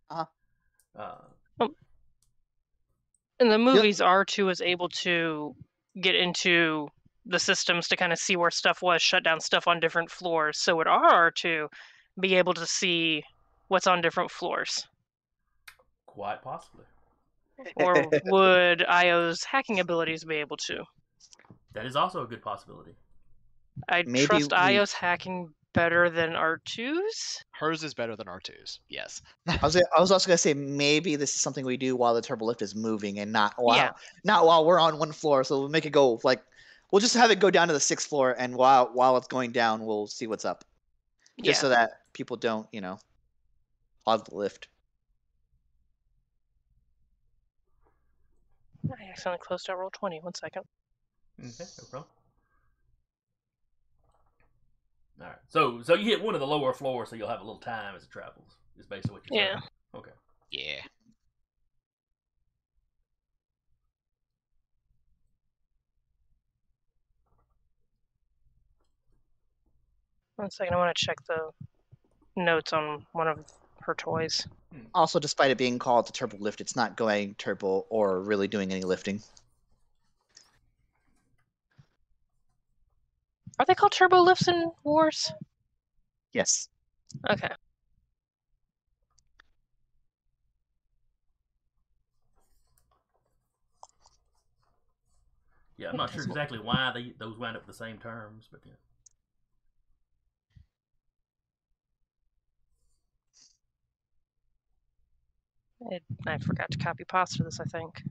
Uh-huh. in the movies, R2 is able to get into the systems to kind of see where stuff was, shut down stuff on different floors. So would our R2 be able to see what's on different floors? Quite possibly. Or would IO's hacking abilities be able to? That is also a good possibility. I Maybe trust we- IO's hacking better than R2's. Hers is better than R2's. Yes. I was also gonna say maybe this is something we do while the turbo lift is moving and not while we're on one floor. So we'll make it go we'll just have it go down to the 6th floor, and while it's going down, we'll see what's up, just so that people don't hog the lift. I accidentally closed out roll 20. 1 second. Okay, no problem. All right. So you hit one of the lower floors, so you'll have a little time as it travels. Is basically what you're saying. Okay. Yeah. One second, I want to check the notes on one of her toys. Also, despite it being called the turbo lift, it's not going turbo or really doing any lifting. Are they called turbo lifts in Wars? Yes. Okay. Yeah, I'm not sure exactly why those wind up the same terms, but yeah. I forgot to copy pasta this, I think.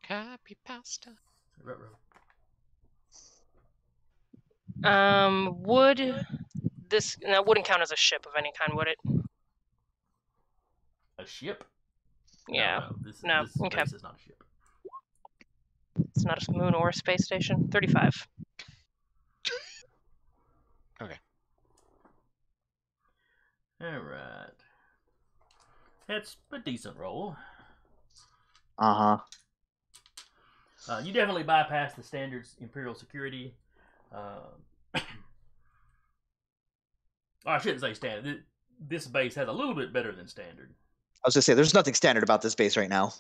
Copy pasta. Would this... That wouldn't count as a ship of any kind, would it? A ship? Yeah. No. This Okay. base is not a ship. It's not a moon or a space station. 35. Okay. Alright. That's a decent roll. Uh-huh. You definitely bypass the standards Imperial security. I shouldn't say standard. This base has a little bit better than standard. I was gonna say there's nothing standard about this base right now.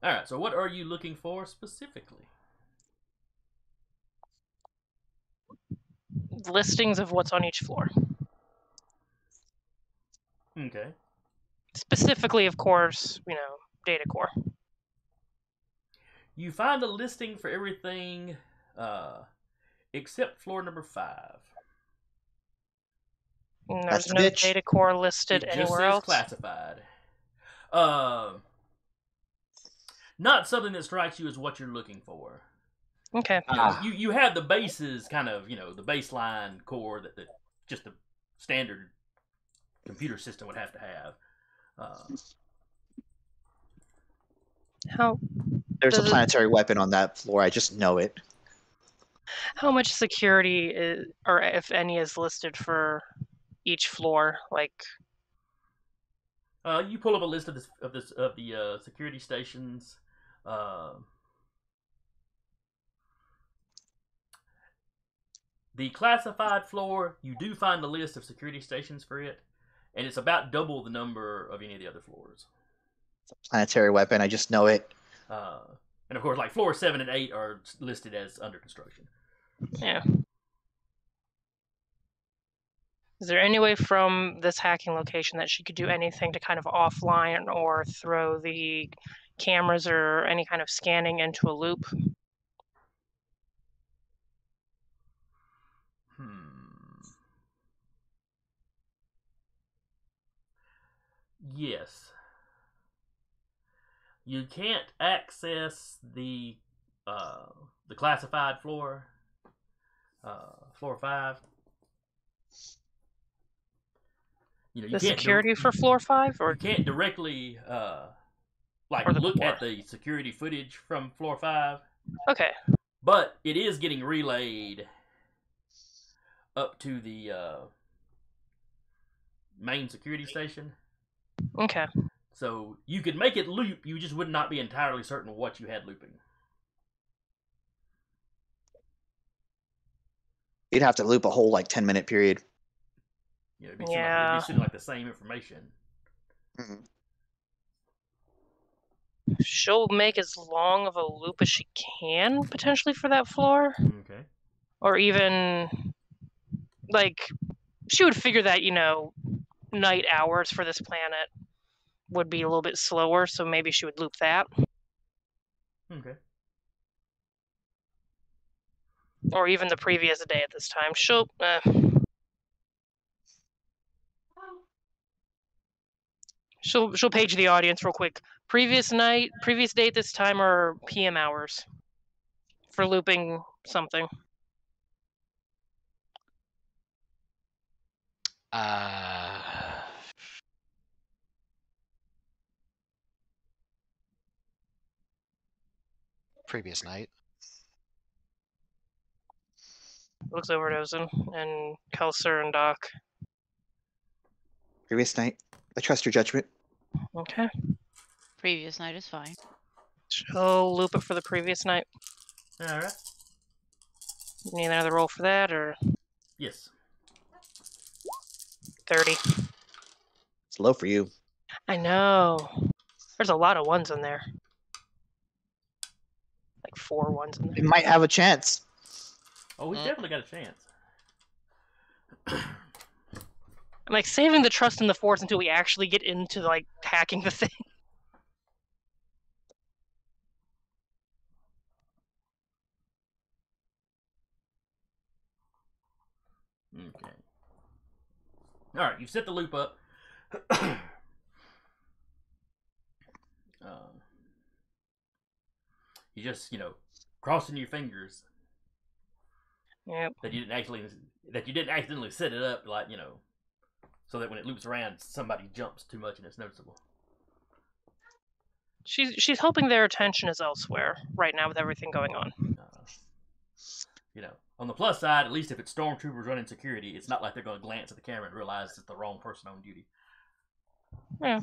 Alright, so what are you looking for specifically? Listings of what's on each floor. Okay. Specifically, of course, data core. You find a listing for everything except floor number 5. And That's there's the no bitch. data core listed It just anywhere says else. classified. Not something that strikes you as what you're looking for. Okay. You have the bases, kind of, the baseline core that just the standard computer system would have to have. How There's a does planetary weapon on that floor. I just know it. how much security is, or if any, is listed for each floor? Like, You pull up a list of the security stations. The classified floor, you do find a list of security stations for it, and it's about double the number of any of the other floors. Planetary weapon. I just know it. And of course, like floors 7 and 8 are listed as under construction. yeah. Is there any way from this hacking location that she could do anything to kind of offline or throw the cameras or any kind of scanning into a loop? Yes. You can't access the classified floor, floor 5. You know, you The can't security for floor 5, you or can't directly like Or the look core. at the security footage from floor 5, okay. but it is getting relayed up to the main security station. Okay. So you could make it loop, you just would not be entirely certain what you had looping. You'd have to loop a whole like 10-minute period. You know, it'd be Yeah. sending like the same information. Mhm. She'll make as long of a loop as she can, potentially, for that floor. Okay. Or even, like, she would figure that, night hours for this planet would be a little bit slower, so maybe she would loop that. Okay. Or even the previous day at this time. She'll page the audience real quick. Previous day at this time, or PM hours for looping something. Previous night. Looks over at Ozen and Kelser and Doc. Previous night. I trust your judgment. Okay. Previous night is fine. She'll loop it for the previous night. All right. Need another roll for that, or Yes. 30. It's low for you. I know. There's a lot of ones in there. Like 4 ones in It there. might have a chance. Oh, we definitely got a chance. I'm like saving the trust in the Force until we actually get into like hacking the thing. Okay. All right, you've set the loop up. You just, crossing your fingers Yep. that you didn't accidentally set it up, like, so that when it loops around, somebody jumps too much and it's noticeable. She's hoping their attention is elsewhere right now with everything going on. On the plus side, at least if it's stormtroopers running security, it's not like they're going to glance at the camera and realize it's the wrong person on duty. Yeah.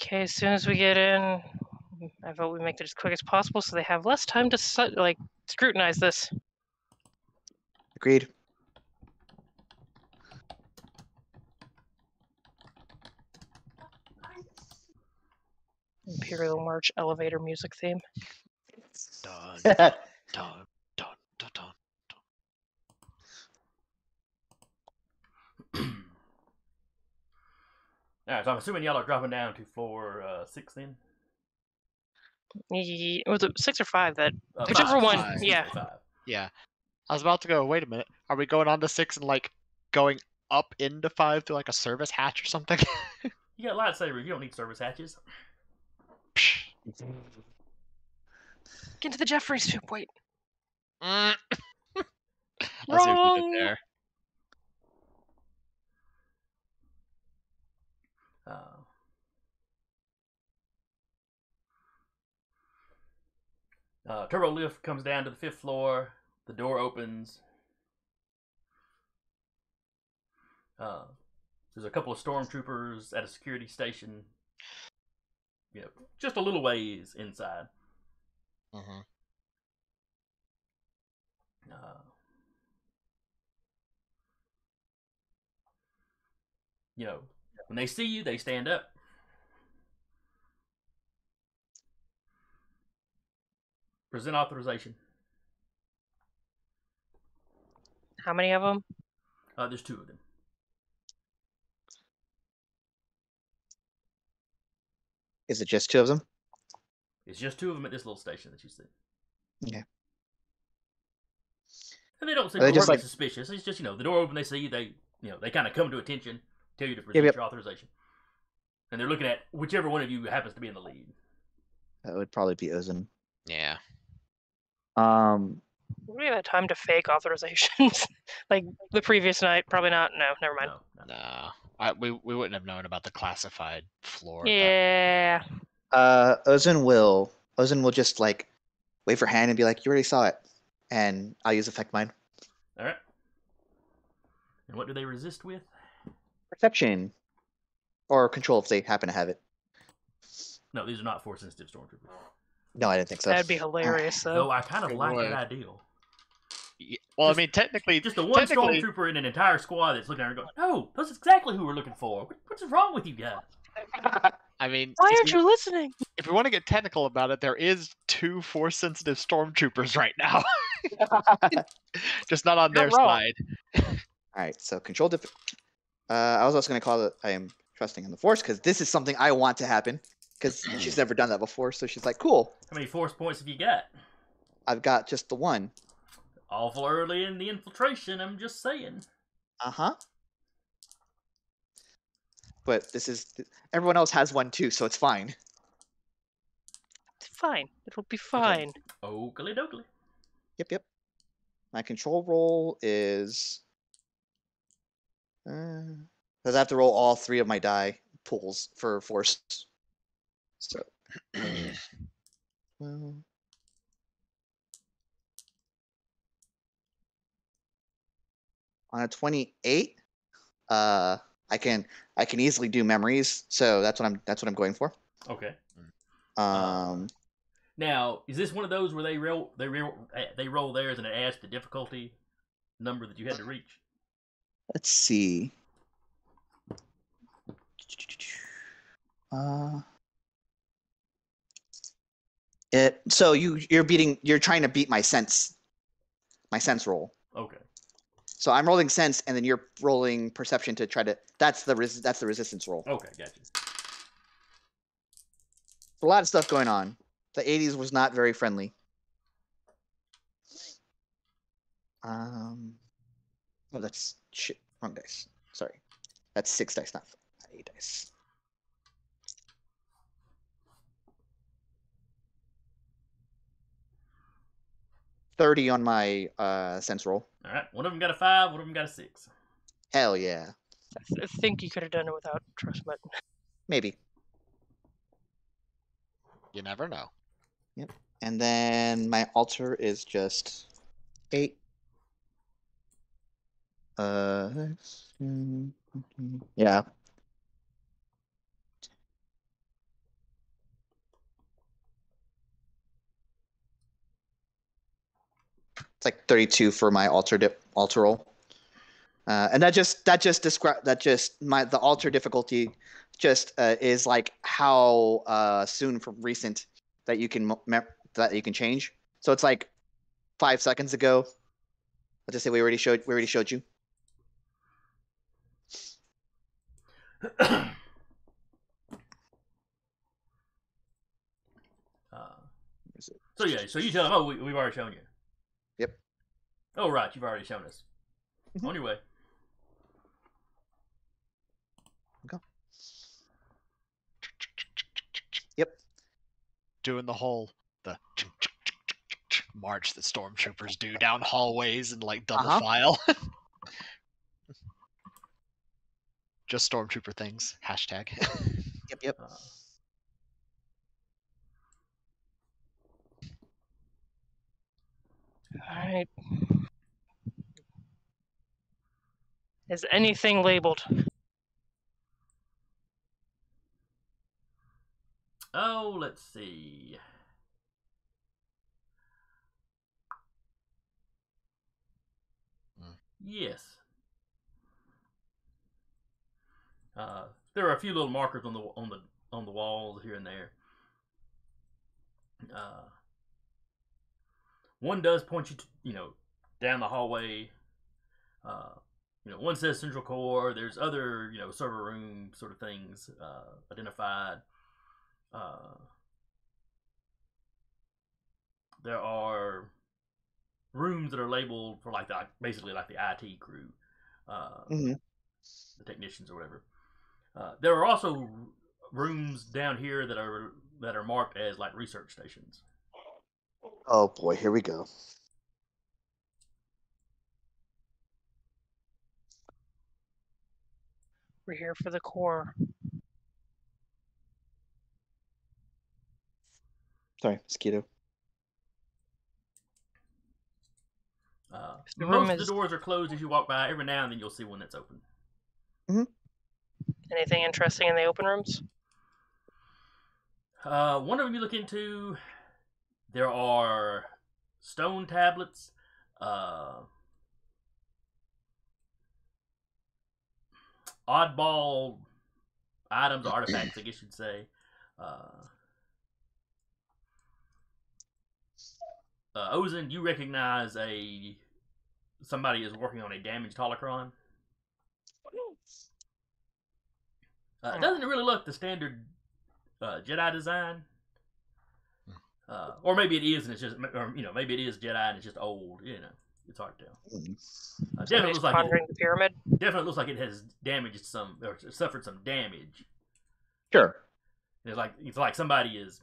Okay, as soon as we get in, I vote we make it as quick as possible so they have less time to scrutinize this. Agreed. Imperial March elevator music theme. Dun, dun, dun, dun, dun. Alright, so I'm assuming y'all are dropping down to floor 6 then? Was it 6 or 5? That Five. whichever one. Five. Yeah. 5. Yeah. I was about to go, wait a minute. Are we going on to 6 and like going up into 5 through like a service hatch or something? You got lightsabers, you don't need service hatches. Get into the Jeffries tube. Wait. Let's see what we Wrong. did there. Turbo lift comes down to the 5th floor. The door opens. There's a couple of stormtroopers at a security station. Just a little ways inside. Mm-hmm. When they see you, they stand up. Present authorization. How many of them? There's 2 of them. Is it just 2 of them? It's just 2 of them at this little station that you see. Okay. And they don't seem Are they overly just like- suspicious. It's just, the door open, they see you, they kind of come to attention, tell you to Yep, present yep. your authorization. And they're looking at whichever one of you happens to be in the lead. That would probably be Ozin. Yeah. We have had time to fake authorizations. Like the previous night. Probably not. No, never mind. No. We wouldn't have known about the classified floor. Yeah. Ozin will just like wave her hand and be like, "You already saw it," and I'll use effect mine. All right. And what do they resist with? Perception, or control if they happen to have it. No, these are not force sensitive stormtroopers. No, I didn't think so. That'd be hilarious, Though though. I kind of It like would. that ideal. Well, Just- I mean, technically, Just the one technically, stormtrooper in an entire squad that's looking at her going, "No, that's exactly who we're looking for. What's wrong with you guys?" I mean, Why aren't you listening? if we want to get technical about it, there is 2 force-sensitive stormtroopers right now, just not on You're their wrong. side. All right, so control I was also going to call it I am trusting in the Force because this is something I want to happen because she's never done that before. So she's like, cool. How many force points have you got? I've got just the one. Awful early in the infiltration, I'm just saying. Uh-huh. But this is everyone else has one too, so it's fine. It's fine. It'll be fine. Oakley dokley. Yep. My control roll is because I have to roll all 3 of my die pools for Force. So well, on a 28, I can easily do memories, so that's what I'm going for. Okay. Now, is this one of those where they roll theirs and it adds the difficulty number that you had to reach? let's see. So you're trying to beat my sense roll. Okay. So I'm rolling sense, and then you're rolling perception to try to. That's the resistance roll. Okay, gotcha. A lot of stuff going on. The 80s was not very friendly. Oh, that's shit. Wrong dice. Sorry. That's 6 dice, not 8 dice. $30 on my sense roll. All right. One of them got a 5. One of them got a 6. Hell yeah. I think you could have done it without trust button. Maybe. You never know. Yep. And then my altar is just 8. Yeah. It's like 32 for my altar roll. And the altar difficulty just is like how soon from recent that you can change. So it's like 5 seconds ago. Let's just say we already showed you. So you tell them, oh, we've already shown you. Yep. Oh, right, you've already shown us. Mhm. On your way. Go. Yep. Doing the march that stormtroopers do down hallways and like double file. Just stormtrooper things. Hashtag. Yep. Alright. Is anything labeled? Oh, let's see. Yes. There are a few little markers on the walls here and there. One does point you to, down the hallway. One says central core. There's other, server room sort of things identified. There are rooms that are labeled for basically like the IT crew, the technicians or whatever. There are also rooms down here that are marked as like research stations. Oh boy, here we go. We're here for the core. Sorry, mosquito. The room Most of the is- doors are closed as you walk by. Every now and then you'll see one that's open. Anything interesting in the open rooms? One of them you look into, there are stone tablets, oddball items, artifacts, I guess you'd say. Ozen, you recognize somebody is working on a damaged holocron. It doesn't really look the standard Jedi design. Or maybe it is, and it's just, or maybe it is Jedi and it's just old. It's hard to tell. Definitely looks like pondering the pyramid. definitely looks like it has damaged some or suffered some damage. Sure. It's like somebody is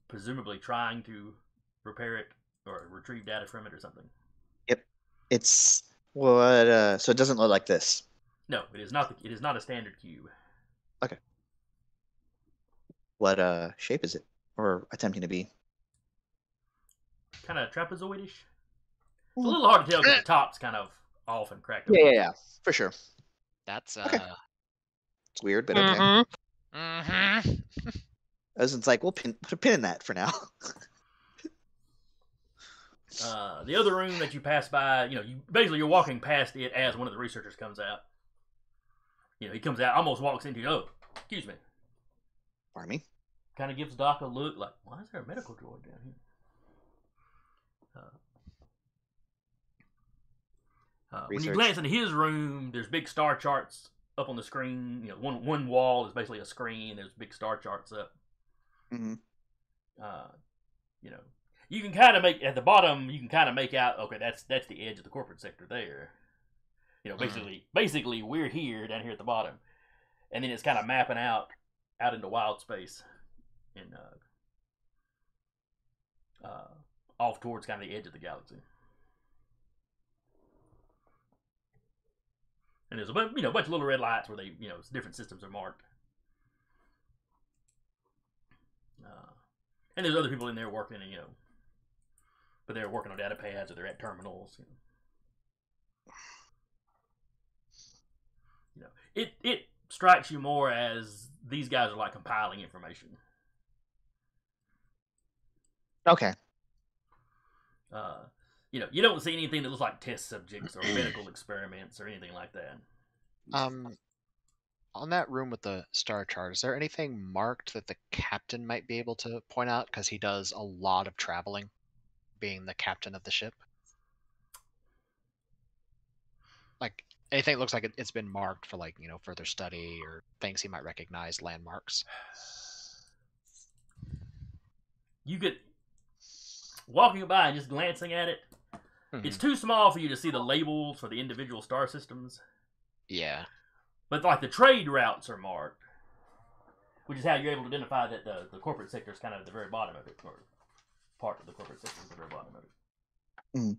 presumably trying to repair it or retrieve data from it or something. It's what. So it doesn't look like this. No, it is not. It is not a standard cube. What shape is it, or attempting to be? Kind of trapezoidish. It's a little hard to tell because the top's kind of off and cracked. Yeah, for sure. That's Okay. It's weird, but okay. Mm-hmm. Mm-hmm. Ozen's like, we'll put a pin in that for now. The other room that you pass by, you're walking past it as one of the researchers comes out. He comes out, almost walks into you. Oh, excuse me. Army. Kind of gives Doc a look like, why is there a medical droid down here? When you Research. glance into his room, there's big star charts up on the screen. One wall is basically a screen. There's big star charts up. Mm-hmm. You can kind of make at the bottom. You can kind of make out. Okay, that's the edge of the corporate sector there. Basically, we're here down here at the bottom, and then it's kind of mapping out into wild space, and off towards kind of the edge of the galaxy. And there's a bunch of little red lights where they, different systems are marked. And there's other people in there working, but they're working on data pads or they're at terminals. It strikes you more as these guys are like compiling information. Okay. You don't see anything that looks like test subjects or medical experiments or anything like that. On that room with the star chart, is there anything marked that the captain might be able to point out? Because he does a lot of traveling, being the captain of the ship. Like, anything that looks like it's been marked for, like, further study or things he might recognize, landmarks. You could, walking by and just glancing at it, it's too small for you to see the labels for the individual star systems. Yeah. But like the trade routes are marked, which is how you're able to identify that the corporate sector is kind of at the very bottom of it, or part of the corporate sector is at the very bottom of it. Mm.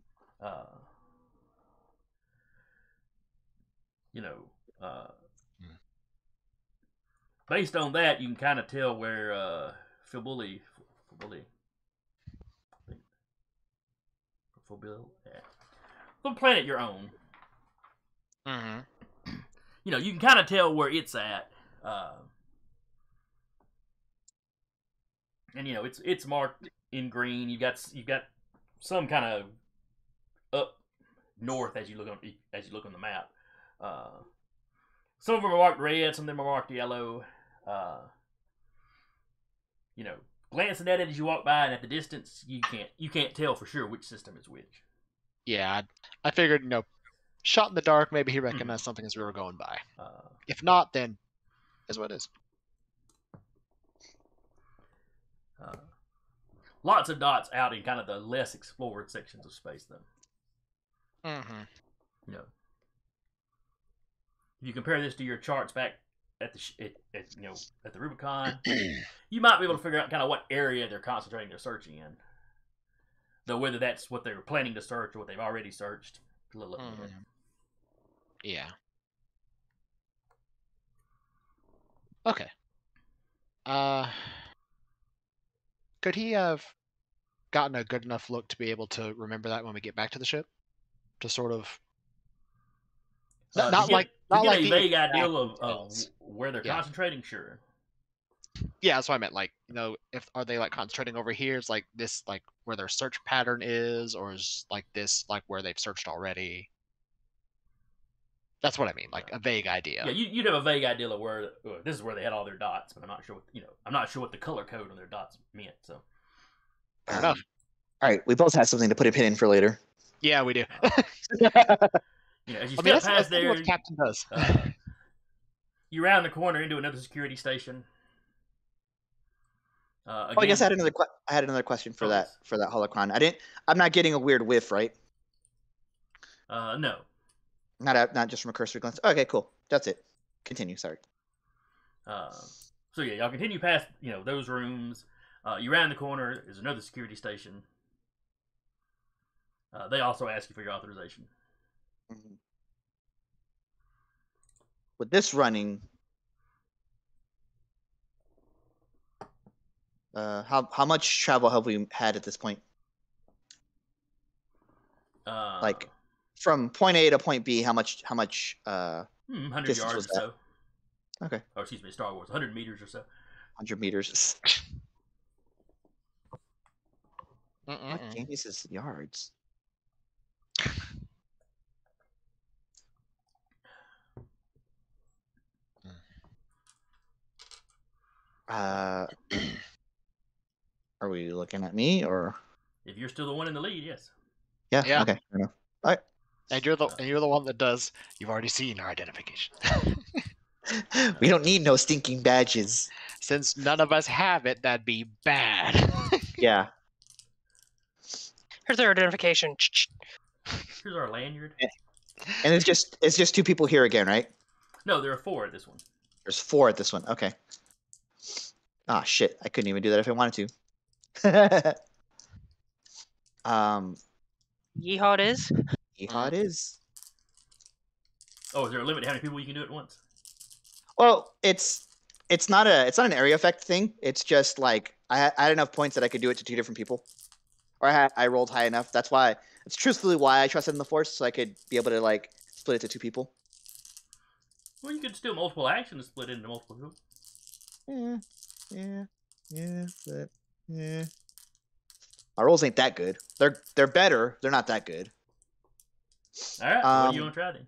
Based on that, you can kind of tell where Phobuli, the planet you're on. Mm-hmm. You can kind of tell where it's at, and it's marked in green. You've got some kind of up north as you look on the map. Some of them are marked red, some of them are marked yellow. Glancing at it as you walk by, and at the distance, you can't tell for sure which system is which. Yeah, I figured, shot in the dark, maybe he recognized something as we were going by. If not, then is what it is. Lots of dots out in kind of the less explored sections of space, though. Mm-hmm. If you compare this to your charts back at the Rubicon, you might be able to figure out kind of what area they're concentrating their searching in. Though whether that's what they were planning to search or what they've already searched, a little up in the air. Yeah. Okay. Could he have gotten a good enough look to be able to remember that when we get back to the ship? To sort of not to like get a the vague exact idea of details. where they're Yeah. concentrating. Sure. Yeah, that's what I meant. Like, if are they like concentrating over here? Is like this like where their search pattern is, or is like this like where they've searched already? That's what I mean. Like a vague idea. Yeah, you'd have a vague idea of where this is where they had all their dots, but I'm not sure what I'm not sure what the color code on their dots meant. So. Fair enough. All right, we both have something to put a pin in for later. Yeah, we do. As you I mean, step past there, what the captain does. you round the corner into another security station. Again, I guess I had another question for that holocron. I'm not getting a weird whiff, right? No. Not just from a cursory glance. Okay, cool. That's it. Continue. Sorry. So yeah, y'all continue past those rooms. You round the corner is another security station. They also ask you for your authorization. Mm-hmm. With this running, how much travel have we had at this point? Like from point A to point B, how much 100 distance yards was or that? so. Okay. Or excuse me, Star Wars, 100 meters or so. 100 meters. What game is this? Yards. Are we looking at me or? If you're still the one in the lead, yes. Yeah. Yeah. Okay. Fair enough. All right. And you're the one that does. You've already seen our identification. We don't need no stinking badges. Since none of us have it, that'd be bad. Yeah. Here's their identification. Here's our lanyard. And it's just two people here again, right? No, there are 4 at this one. There's 4 at this one. Okay. Ah, shit. I couldn't even do that if I wanted to. Yeehaw it is. Yeehaw it is. Oh, is there a limit to how many people you can do at once? Well, it's not an area effect thing. It's just like I had enough points that I could do it to 2 different people, or I rolled high enough. That's why it's truthfully why I trusted in the Force, so I could be able to like split it to 2 people. Well, you could still multiple actions split into multiple people. Yeah. My rolls ain't that good. They're better. They're not that good. All right. So what do you want to try then?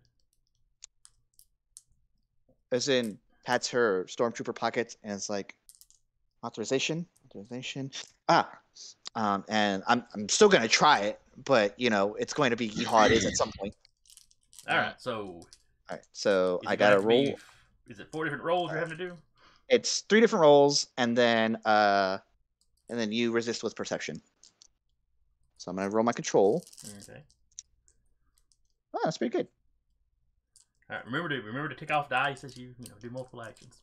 As in, pats her stormtrooper pocket and it's like authorization. And I'm still gonna try it, but it's going to be yeehaw it is at some point. All right. So I got to roll. Is it 4 different rolls you're having to do? It's 3 different rolls, and then you resist with perception. So I'm gonna roll my control. Okay. Oh, that's pretty good. All right. Remember to tick off dice as you do multiple actions.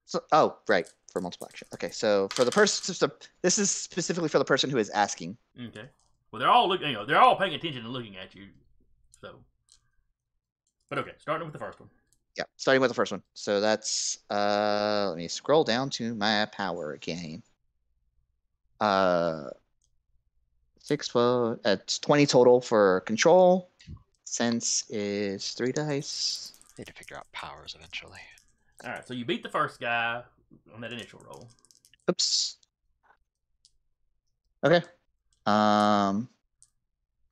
So right, for multiple action. Okay, so for the person, this is specifically for the person who is asking. Okay. Well, they're all looking. They're all paying attention and looking at you. So. But okay, starting with the first one. Yeah, starting with the first one. So that's let me scroll down to my power again. 6, 12. It's 20 total for control. Sense is 3 dice. Need to figure out powers eventually. All right, so you beat the first guy on that initial roll. Oops. Okay. Oh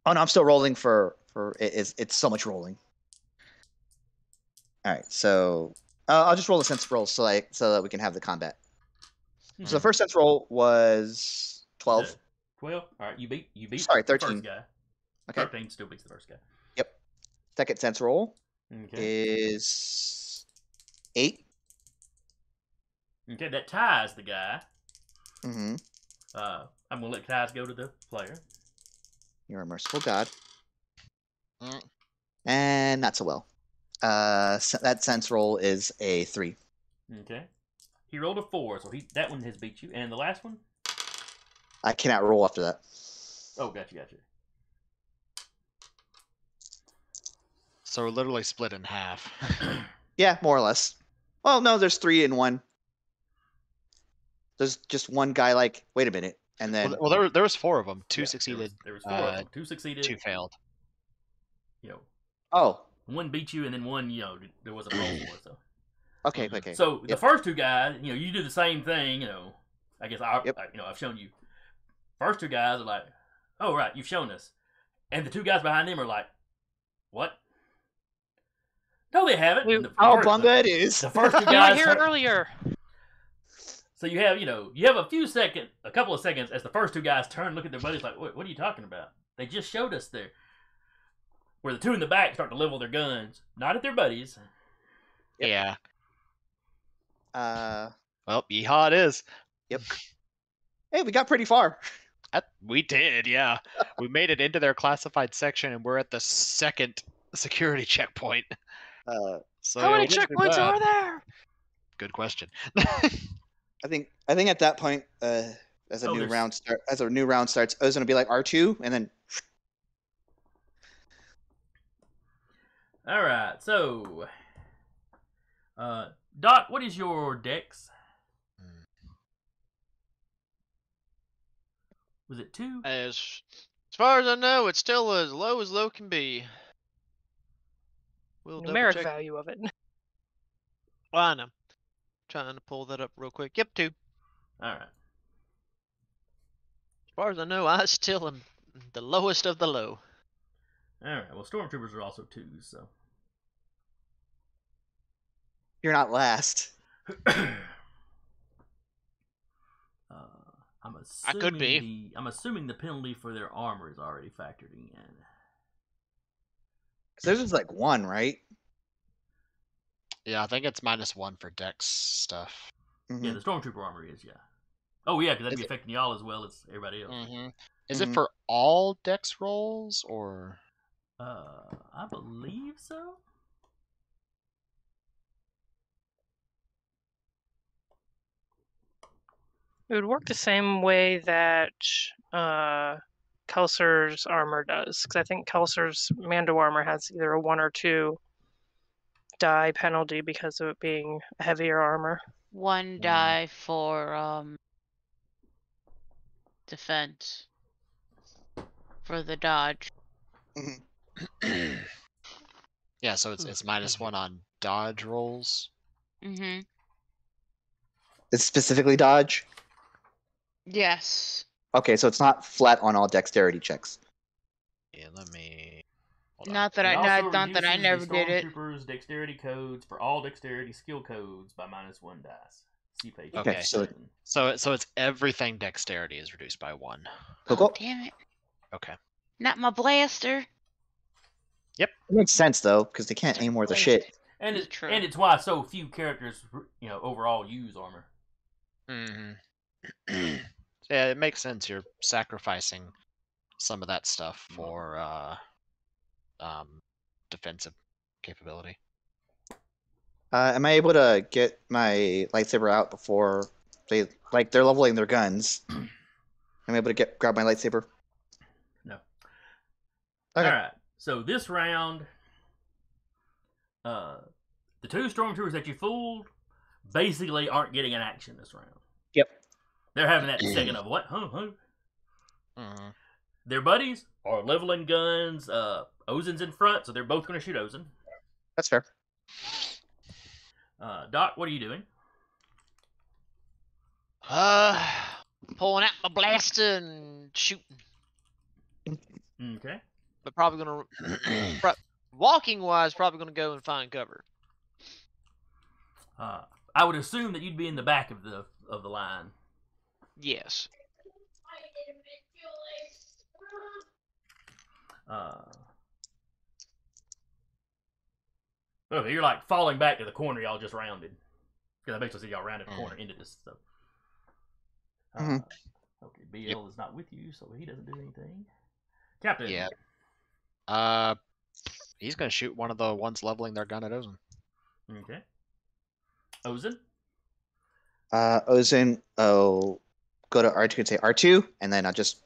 no, I'm still rolling for it's so much rolling. All right, so I'll just roll the sense roll so that we can have the combat. So the first sense roll was 12. 12. All right, you beat. Sorry, 13. The first guy. Okay. 13 still beats the first guy. Yep. Second sense roll Okay. is 8. Okay, that ties the guy. Mm-hmm. I'm gonna let ties go to the player. You're a merciful god. Mm. And not so well. That sense roll is a 3. Okay. He rolled a 4, so that one has beat you. And the last one? I cannot roll after that. Oh, gotcha. So we're literally split in half. Yeah, more or less. Well, no, there's 3 in 1. There's just one guy like, wait a minute, and then well, there was 4 of them. 2 Yeah, succeeded. There was 4 of them. 2 succeeded. 2 failed. You know, oh, one beat you, and then one, there wasn't a roll for it. So, okay. so the Yep. first 2 guys, you do the same thing. I guess Yep. I've shown you. First 2 guys are like, oh right, you've shown us, and the 2 guys behind them are like, what? No, they haven't. And How bunga it is. The first 2 You were guys here earlier. So you have a couple of seconds as the first 2 guys turn, look at their buddies like, what are you talking about? They just showed us there. Where the 2 in the back start to level their guns, not at their buddies. Yep. Yeah. Well, yeehaw it is. Yep. Hey, we got pretty far. We did, yeah. We made it into their classified section, and we're at the second security checkpoint. So How yeah, many we didn't do checkpoints bad. are there? Good question. I think at that point, as a new round starts, I was gonna be like R2, and then All right, so Doc, what is your dex? Was it 2? As far as I know, it's still as low can be. We'll double Numeric check. value of it. Well, I know. Trying to pull that up real quick. Yep, 2. All right. As far as I know, I still am the lowest of the low. All right. Well, stormtroopers are also 2s, so. you're not last. I'm assuming I could be. I'm assuming the penalty for their armor is already factored in. So there's just like 1, right? Yeah, I think it's -1 for dex stuff. Mm-hmm. Yeah, the stormtrooper armor is, yeah. Oh yeah, because that'd Is be it- affecting y'all as well as everybody else. Is it for all dex rolls, or? I believe so. It would work the same way that Kelser's armor does, because I think Kelser's Mando armor has either a 1 or 2 die penalty because of it being a heavier armor. 1 die for defense for the dodge. Yeah, so it's -1 on dodge rolls. Mm-hmm. It's specifically dodge. Yes. Okay, so it's not flat on all dexterity checks. Yeah, let me. Hold on. Not that It I also not that I reduces never the did it. stormtroopers' dexterity codes for all dexterity skill codes by -1 dice. See page. Okay. So- 7. So it's everything dexterity is reduced by 1. Cool. Damn it. Okay. Not my blaster. It makes sense though, because they can't aim worth a shit. And That's true. it's why so few characters, overall use armor. Mm-hmm. So yeah, it makes sense. You're sacrificing some of that stuff for defensive capability. Am I able to get my lightsaber out before they're leveling their guns? Am I able to grab my lightsaber? No. Okay. All right. So this round, the 2 stormtroopers that you fooled basically aren't getting an action this round. Yep. They're having that second of what? Huh? Mm-hmm. Their buddies are leveling guns. Ozen's in front, so they're both going to shoot Ozen. That's fair. Doc, what are you doing? Pulling out my blaster and shooting. Okay. But probably gonna, walking wise, probably gonna go and find cover. I would assume that you'd be in the back of the line. Yes. Okay, you're like falling back to the corner y'all just rounded. Because I basically said y'all rounded the corner into this stuff. Okay, BL is not with you, so he doesn't do anything. Captain. Yeah. He's gonna shoot one of the ones leveling their gun at Ozen. Okay. Ozen? Ozen, go to R2 and say R2, and then I'll just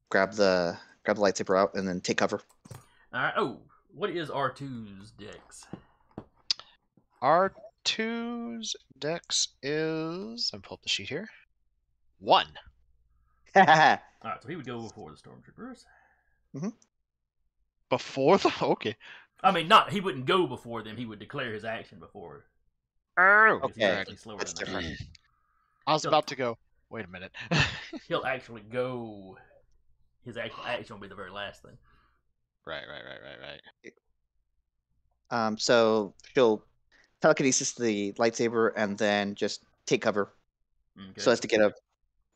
grab the lightsaber out and then take cover. Alright. Oh, what is R2's dex? R2's dex is. I'm pull up the sheet here. 1. Alright, so he would go before the stormtroopers. Before the okay. I mean, not he wouldn't go before them. He would declare his action before. Oh, Because he's Okay. actually slower That's than them. different. I was about to go. Wait a minute. He'll actually go. His actual action will be the very last thing. Right. So she'll telekinesis the lightsaber and then just take cover Okay. so as to get a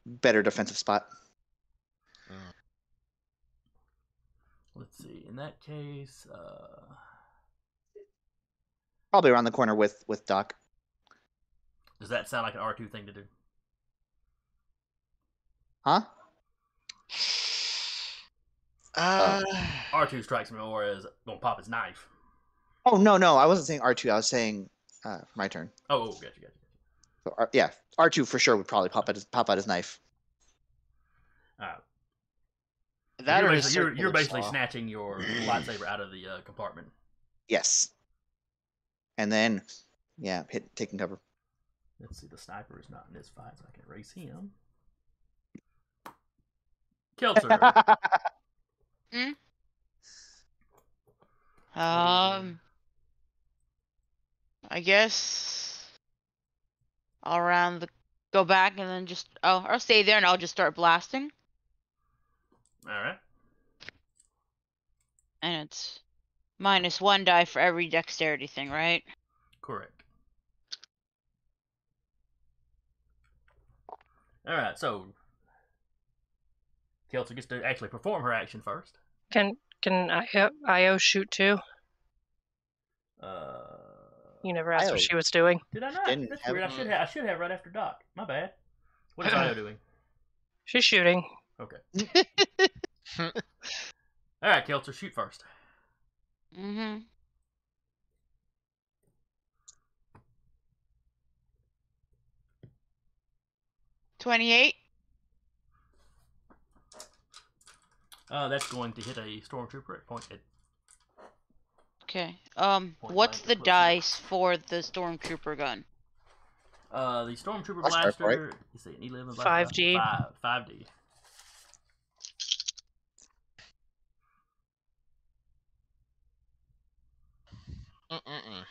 better defensive spot. Let's see. In that case, Probably around the corner with Doc. does that sound like an R2 thing to do? Huh? R2 strikes me more as gonna pop his knife. Oh no, I wasn't saying R2. I was saying my turn. Oh, gotcha. So, yeah, R2 for sure would probably pop out his knife. that you're or basically, you're basically saw. snatching your lightsaber out of the compartment. Yes. And then, taking cover. Let's see. The sniper is not in this fight, so I can erase him. Kelter. I guess I'll go back and then I'll stay there and I'll just start blasting. All right. And it's -1 die for every dexterity thing, right? Correct. All right. So Kelter gets to actually perform her action first. Can Io shoot too? You never asked Io. what she was doing. Did I not? Didn't That's have weird. it. I should have right after Doc. My bad. What is Io doing? She's shooting. Okay. All right, Kelter, shoot first. Mm-hmm. $28. That's going to hit a stormtrooper at point. Okay. Point What's blank the plus dice for the stormtrooper gun? The stormtrooper Blaster, blaster. You see, an 11 blaster. 5D. 5D. Mm-mm-mm.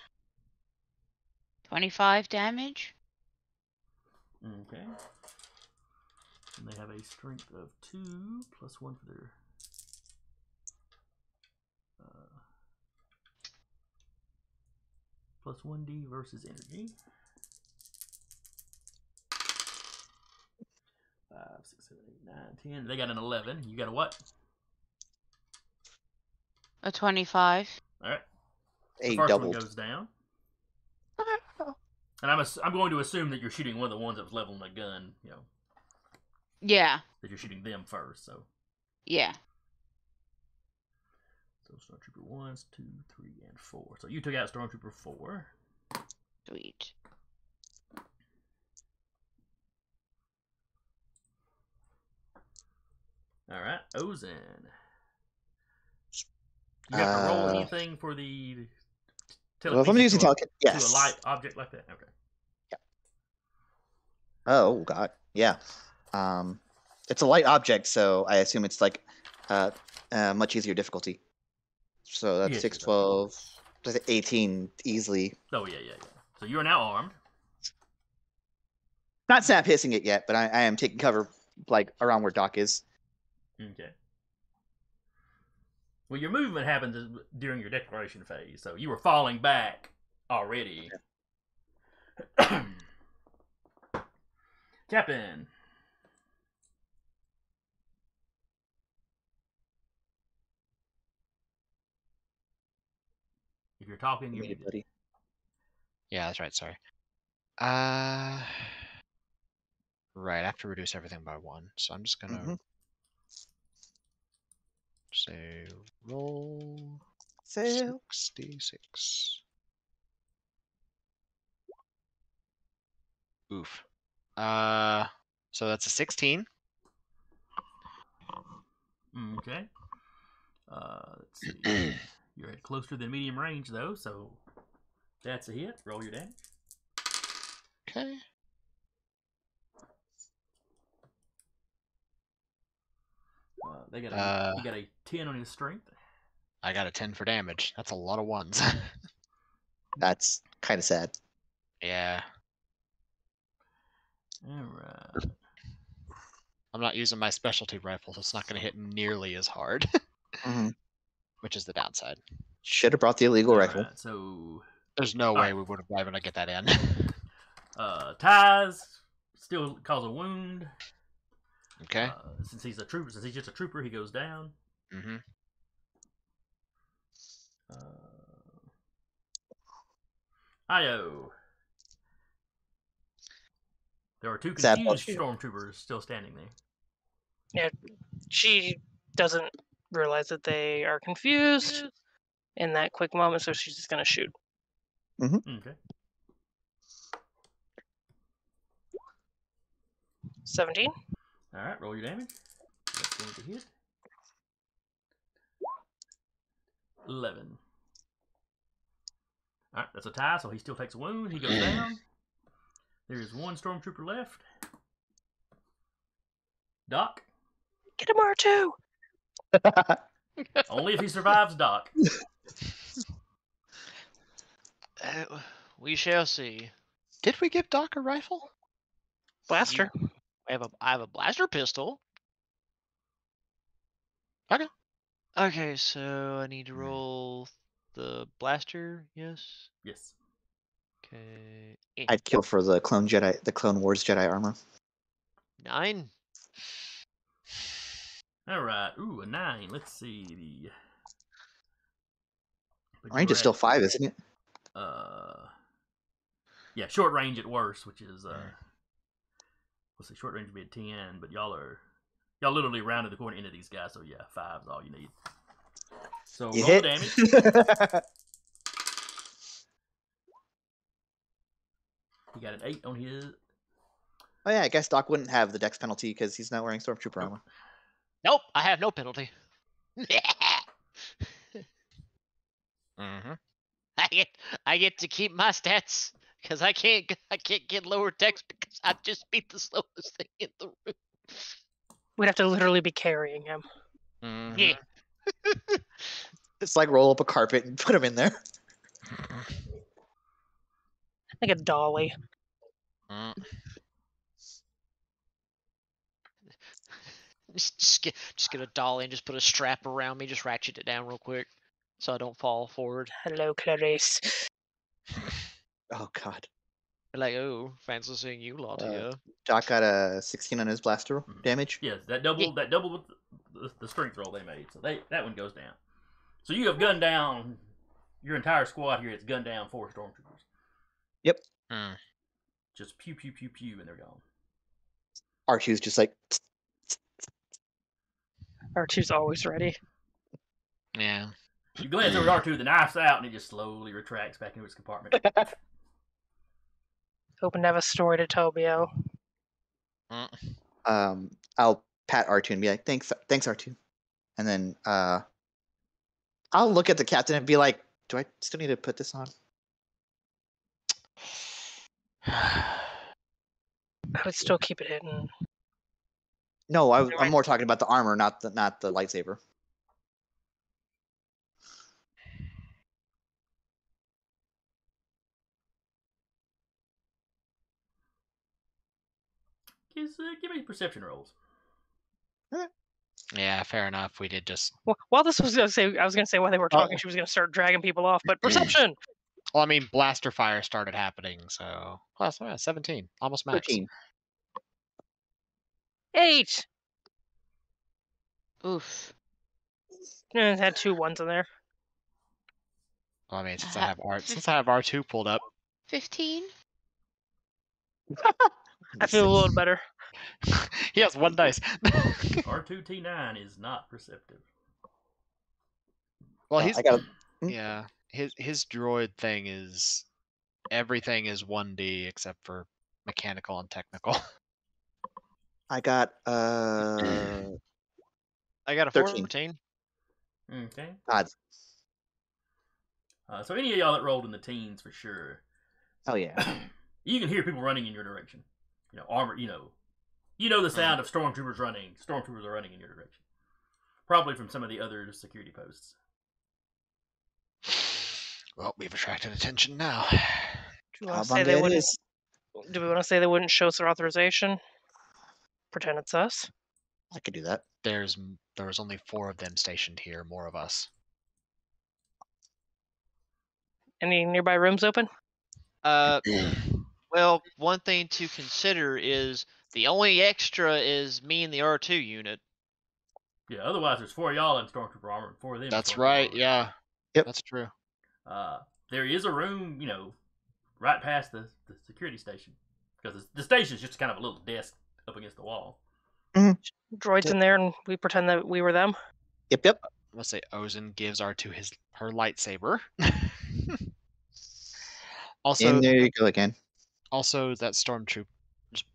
25 damage. Okay. And they have a strength of 2 plus 1 for their. Plus 1D versus energy. 5, 6, 7, 8, 9, 10. They got an 11. You got a what? A 25. All right. A The first doubled. one goes down. And I'm going to assume that you're shooting one of the ones that was leveling the gun. You know, Yeah. that you're shooting them first. So Yeah. Stormtrooper 1, 2, 3, and 4. So you took out Stormtrooper 4. Sweet. All right, Ozen. You have to roll Uh, anything for the Well, if I'm using telekinesis telekinesis, yes. to a light object like that. Okay. Oh God, yeah. It's a light object, so I assume it's like much easier difficulty. So that's Yes, 6, yes, 12, 18 easily. Oh yeah. So you are now armed. Not snap hissing it yet, but I am taking cover like around where Doc is. Okay. Well, your movement happened during your declaration phase, so you were falling back already. Captain. If you're talking, you're muted. Buddy. Yeah, that's right. Sorry. Right. I have to reduce everything by 1, so I'm just gonna Mhm. say roll. Sail. 66. Oof. So that's a 16. Okay. Let's see. You're at closer than medium range though, so that's a hit. Roll your damage. Okay. They got he got a 10 on his strength. I got a 10 for damage. That's a lot of ones. That's kind of sad. Yeah. All right. I'm not using my specialty rifle, so it's not going to hit nearly as hard, hmm which is the downside. Should have brought the illegal rifle. Right, so There's no way Alright. we would have been able to get that in. Ties still cause a wound. Okay. Since he's a trooper, since he's just a trooper, he goes down. Mm-hmm. Io. There are two Sad confused bullshit. stormtroopers still standing there. Yeah, she doesn't realize that they are confused in that quick moment, so she's just gonna shoot. Okay. 17. All right, roll your damage. That's going to hit. 11. All right, that's a tie, so he still takes a wound. He goes down. There is one stormtrooper left. Doc. Get him, R2. Only if he survives, Doc. We shall see. Did we give Doc a rifle? Blaster. I have a blaster pistol. Okay. Okay, so I need to roll the blaster. Yes. Yes. Okay. I'd kill for the Clone Wars Jedi armor. 9. All right. Ooh, a 9. Let's see. Range is still 5, isn't it? Yeah, short range at worst, which is let's see, short range would be a 10, but y'all literally rounded the corner into these guys, so yeah, 5 is all you need. So You roll hit. damage. He got an 8 on his. Oh yeah, I guess Doc wouldn't have the dex penalty because he's not wearing stormtrooper armor. Nope, I have no penalty. Mm-hmm. I get to keep my stats because I can't get lower dex because I just beat the slowest thing in the room. We'd have to literally be carrying him. Mm-hmm. Yeah. It's like roll up a carpet and put him in there. Like a dolly. Just get a dolly and just put a strap around me, just ratchet it down real quick so I don't fall forward. Hello, Clarice. Oh god. Like, oh, fancy seeing you lot here. Doc got a 16 on his blaster damage. Yes, that doubled with the strength roll they made, so that one goes down. So you have gunned down your entire squad here. It's gunned down 4 stormtroopers. Yep. Just pew pew pew pew, and they're gone. R2's just like R2's always ready. Yeah. You glance over at R2, the knife's out, and it just slowly retracts back into its compartment. Hoping to have a story to Tobio. I'll pat R2 and be like, thanks R2. And then I'll look at the captain and be like, do I still need to put this on? I would still keep it hidden. No, I'm more talking about the armor, not the lightsaber. Give me perception rolls. Yeah, fair enough. We did just. Well, while this was gonna say, I was gonna say while they were talking, she was gonna start dragging people off. But perception. Well, I mean, blaster fire started happening, so plus 17, almost max. 13. 8. Oof. It had 2 1s in there. Well, I mean, since I have R2 pulled up, 15. I feel a little better. he has 1 dice. R2T9 is not perceptive. Well, Oh, he's I got Yeah, his droid thing is everything is 1D except for mechanical and technical. I got I got a 13. 14. Okay. odds. So any of y'all that rolled in the teens for sure. Oh yeah. You can hear people running in your direction. Armor. The sound of stormtroopers running. Stormtroopers are running in your direction. Probably from some of the other security posts. Well, we've attracted attention now. Do we want to say they it wouldn't? is. Do we want to say they wouldn't show us their authorization? Pretend it's us. I could do that. There was only 4 of them stationed here, more of us. Any nearby rooms open? Well, one thing to consider is the only extra is me and the R2 unit. Yeah. Otherwise, there's 4 of y'all in stormtrooper armor and 4 of them. in That's stormtrooper right, armor. yeah. Yep. That's true. There is a room, right past the security station, because the station's just kind of a little desk up against the wall. Droids in there, and we pretend that we were them. Yep. Let's say Ozen gives R2 her lightsaber. Also, And there you go again. also that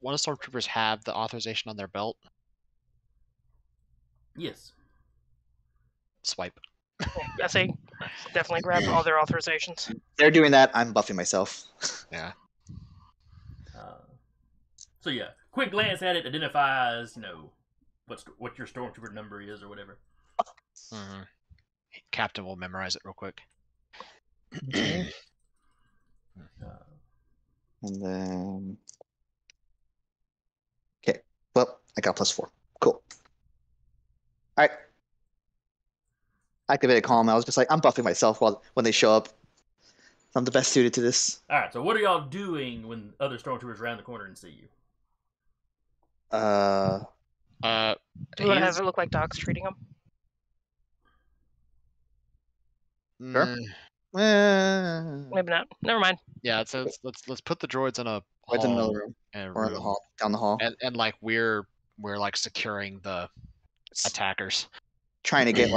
one of stormtroopers have the authorization on their belt. Yes. Swipe. I say definitely grab all their authorizations. They're doing that. I'm buffing myself. Yeah. So yeah, quick glance at it identifies, what your stormtrooper number is or whatever. Mm-hmm. Captain will memorize it real quick. And then. Okay. Well, I got +4. Cool. All right. Activated calm. I was just like, I'm buffing myself when they show up. I'm the best suited to this. All right. So what are y'all doing when other stormtroopers round the corner and see you? Do we want to have it look like Doc's treating them? Sure. Maybe not. Never mind. Yeah, so let's put the droids in a What's in hall, another room? in a Or in the room, hall, down the hall. and like we're like securing the attackers, Trying to get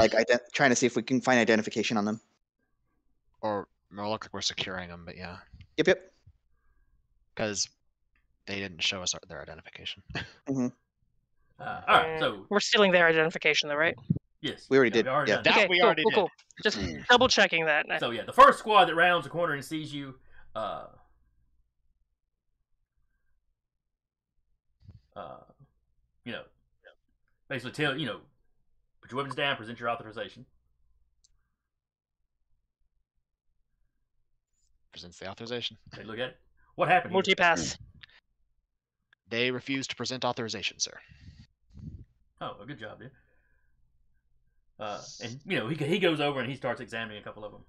trying to see if we can find identification on them. or more look like we're securing them, but yeah, Yep. because they didn't show us their identification. All right. So We're stealing their identification, though, right? yes, We already did, done yeah. that. That Okay, we cool, already cool, did. cool. Just double checking that. So yeah, the first squad that rounds the corner and sees you, basically tell put your weapons down, present your authorization. Presents the authorization. They look at it. What happened? Multi-pass. They refuse to present authorization, sir. Oh, well, good job, dude. And he goes over and he starts examining a couple of them.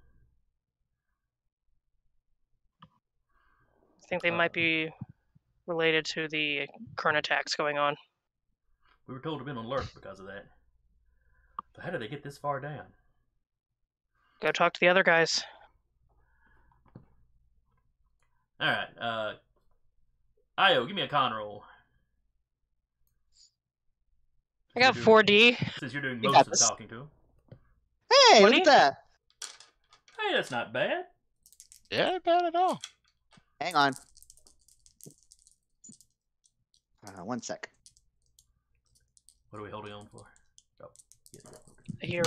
I think they might be related to the current attacks going on. We were told to be on alert because of that. So how did they get this far down? Go talk to the other guys. All right, Io, give me a con roll. I got 4D. Since you're doing You most got of the this. talking to him. Hey, look 20? at that. Hey, that's not bad. Yeah, not bad at all. Hang on. 1 sec. What are we holding on for? Oh, yeah, okay. A hero.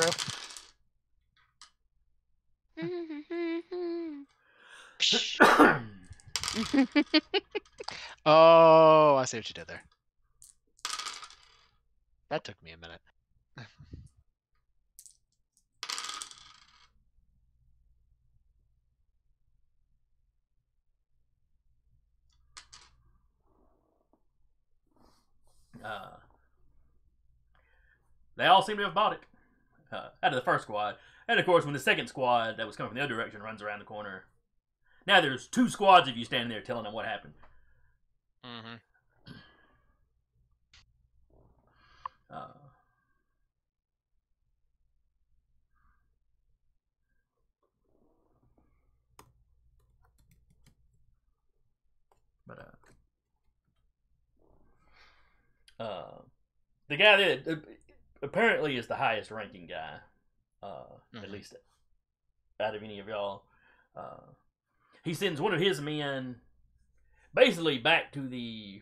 Oh, I see what you did there. That took me a minute. They all seem to have bought it. Out of the first squad. And of course, when the second squad that was coming from the other direction runs around the corner, now there's 2 squads of you standing there telling them what happened. Mm-hmm. The guy that apparently is the highest ranking guy, at least out of any of y'all. He sends one of his men basically back to the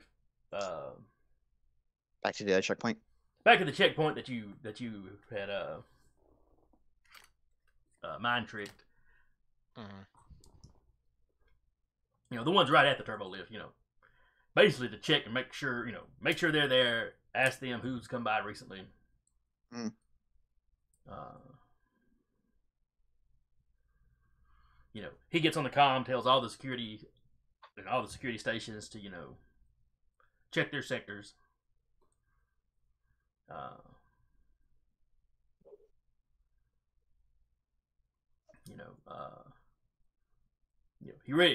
Back to the other checkpoint. checkpoint that you had mind tricked. You know, the ones right at the turbo lift. You know, basically to check and make sure they're there. Ask them who's come by recently. Mm. You know, he gets on the comm, tells all the security stations to, you know, check their sectors.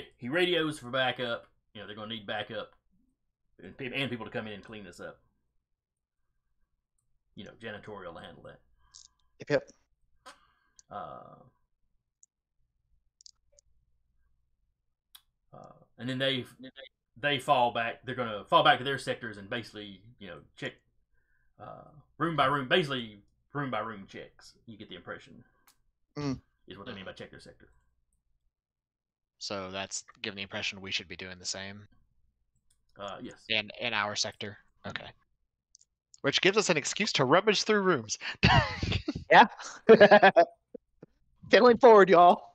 He radios for backup. You know, they're gonna need backup and people to come in and clean this up. You know, janitorial to handle that. Yep. And then they fall back. They're gonna fall back to their sectors and basically, you know, check room by room, basically room by room checks. You get the impression is what they mean by check their sector. So that's giving the impression we should be doing the same. Yes. In our sector. Okay. Which gives us an excuse to rummage through rooms. Yeah. Failing forward, y'all.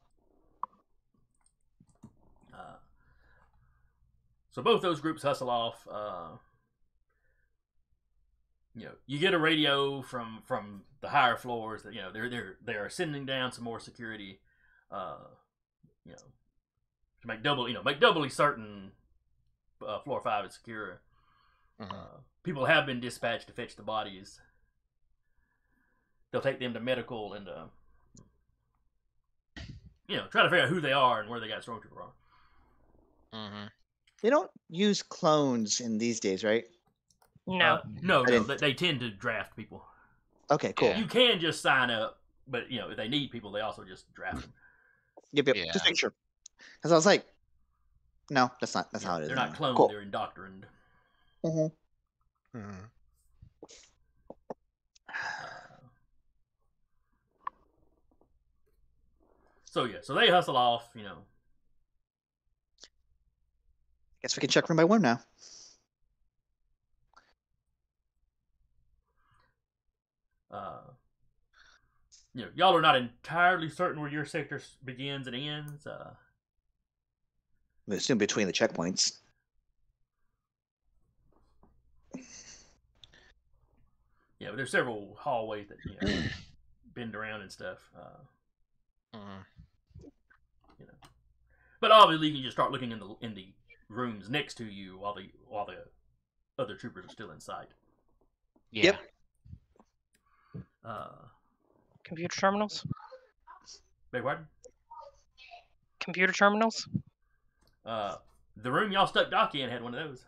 So both those groups hustle off. You know, you get a radio from the higher floors that, you know, they're sending down some more security. You know, to make doubly certain floor 5 is secure. People have been dispatched to fetch the bodies. They'll take them to medical and you know, try to figure out who they are and where they got stormtrooper on. They don't use clones in these days, right? No. No. They tend to draft people. Okay, cool. Yeah. You can just sign up, but, you know, if they need people, they also just draft them. Yep. Yeah. Just make sure. Because I was like, no, that's not how it is. They're not cloned. Cool. They're indoctrined. So they hustle off, you know. Guess we can check room by one now. You know, y'all are not entirely certain where your sector begins and ends. We assume between the checkpoints. Yeah, but there's several hallways that, you know, bend around and stuff. You know, but obviously you can just start looking in the rooms next to you while the other troopers are still in sight. Yeah. Yep. Computer terminals? Beg pardon? Computer terminals? The room y'all stuck Doc in had one of those.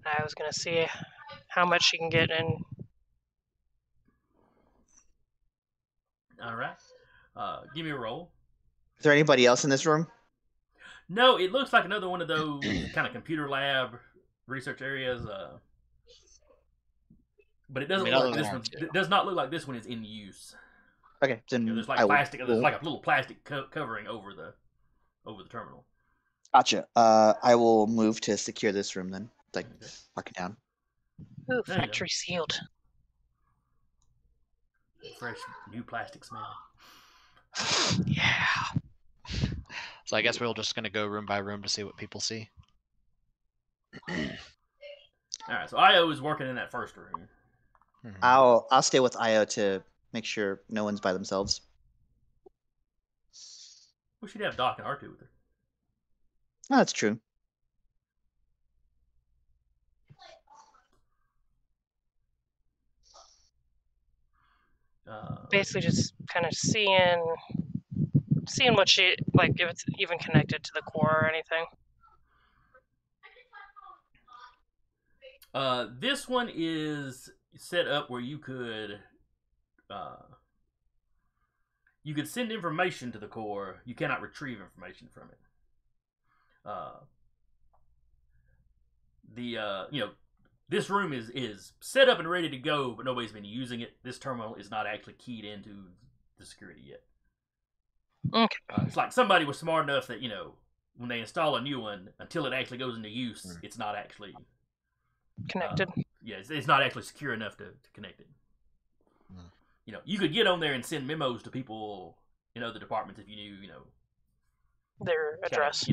I was going to see how much she can get in. All right. Give me a roll. Is there anybody else in this room? No, it looks like another one of those kind of computer lab research areas. But it doesn't look like this one. It does not look like this one is in use. Okay, then You know, there's like plastic. There's like a little plastic covering over the terminal. Gotcha. I will move to secure this room then. Like, lock it down. Ooh, There you go. factory sealed. Fresh new plastic smell. Yeah. So I guess we're just gonna go room by room to see what people see. All right, so Io is working in that first room. I'll stay with Io to make sure no one's by themselves. We should have Doc and R2 with her. Oh, that's true. Basically just kind of seeing what she, like, if it's even connected to the core or anything. This one is set up where you could send information to the core. You cannot retrieve information from it. You know, this room is set up and ready to go, but nobody's been using it. This terminal is not actually keyed into the security yet. Okay. It's like somebody was smart enough that, when they install a new one, until it actually goes into use, it's not actually Connected. It's not actually secure enough to connect it. You could get on there and send memos to people in other departments if you knew, Their address.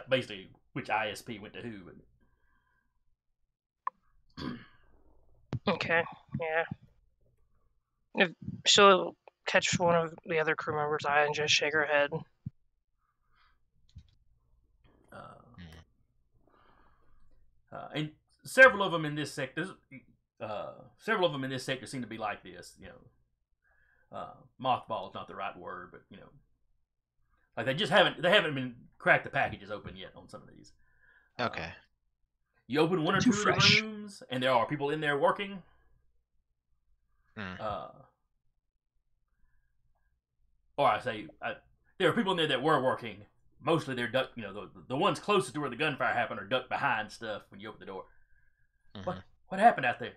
Basically which ISP went to who. But... Okay, yeah. If she'll catch one of the other crew members' eye and just shake her head. And several of them in this sector, seem to be like this. Mothball is not the right word, but like they haven't been cracked the packages open yet on some of these. Okay. You open one or Too two fresh. of the rooms, and there are people in there working. There are people in there that were working. Mostly they're ducked. The ones closest to where the gunfire happened are ducked behind stuff when you open the door. Mhm. What happened out there?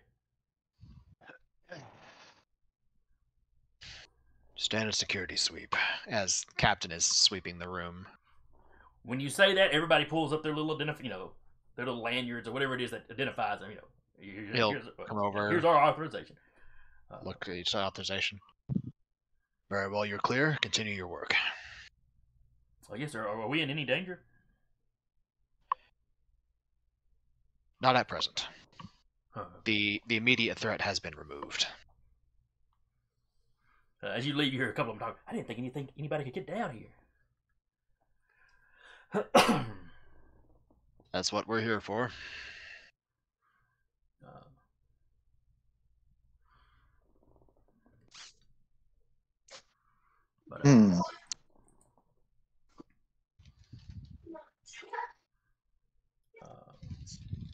Standard security sweep, as Captain is sweeping the room. When you say that, everybody pulls up their little their little lanyards or whatever it is that identifies them. He'll come over. Here's our authorization. Look at each authorization. Very well, you're clear. Continue your work. Well, yes, sir. Are we in any danger? Not at present. Huh. The immediate threat has been removed. As you leave, you hear a couple of them talk. I didn't think anybody could get down here. That's what we're here for.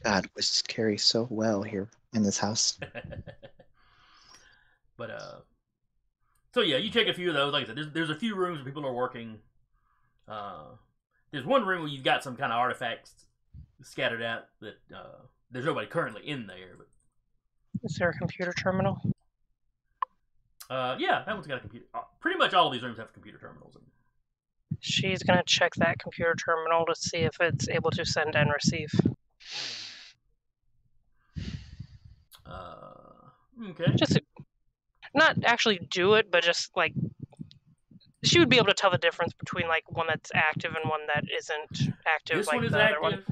God, whisks carry so well here in this house. But so yeah, you check a few of those. Like I said, there's a few rooms where people are working. There's one room where you've got some kind of artifacts scattered out that there's nobody currently in there. But Is there a computer terminal? yeah, that one's got a computer. Pretty much all of these rooms have computer terminals in them. She's gonna check that computer terminal to see if it's able to send and receive. Okay. Just not actually do it, but just like she would be able to tell the difference between like one that's active and one that isn't active. This like one is the other one.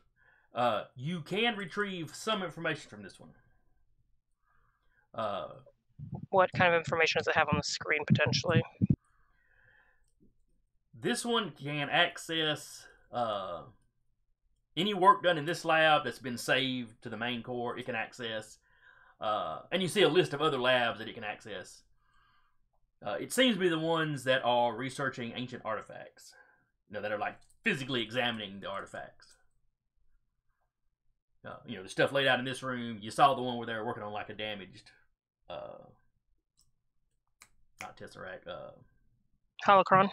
active. You can retrieve some information from this one. What kind of information does it have on the screen potentially? This one can access any work done in this lab that's been saved to the main core. It can access, and you see a list of other labs that it can access. It seems to be the ones that are researching ancient artifacts, that are like physically examining the artifacts. The stuff laid out in this room. You saw the one where they were working on like a damaged, not tesseract, Holocron.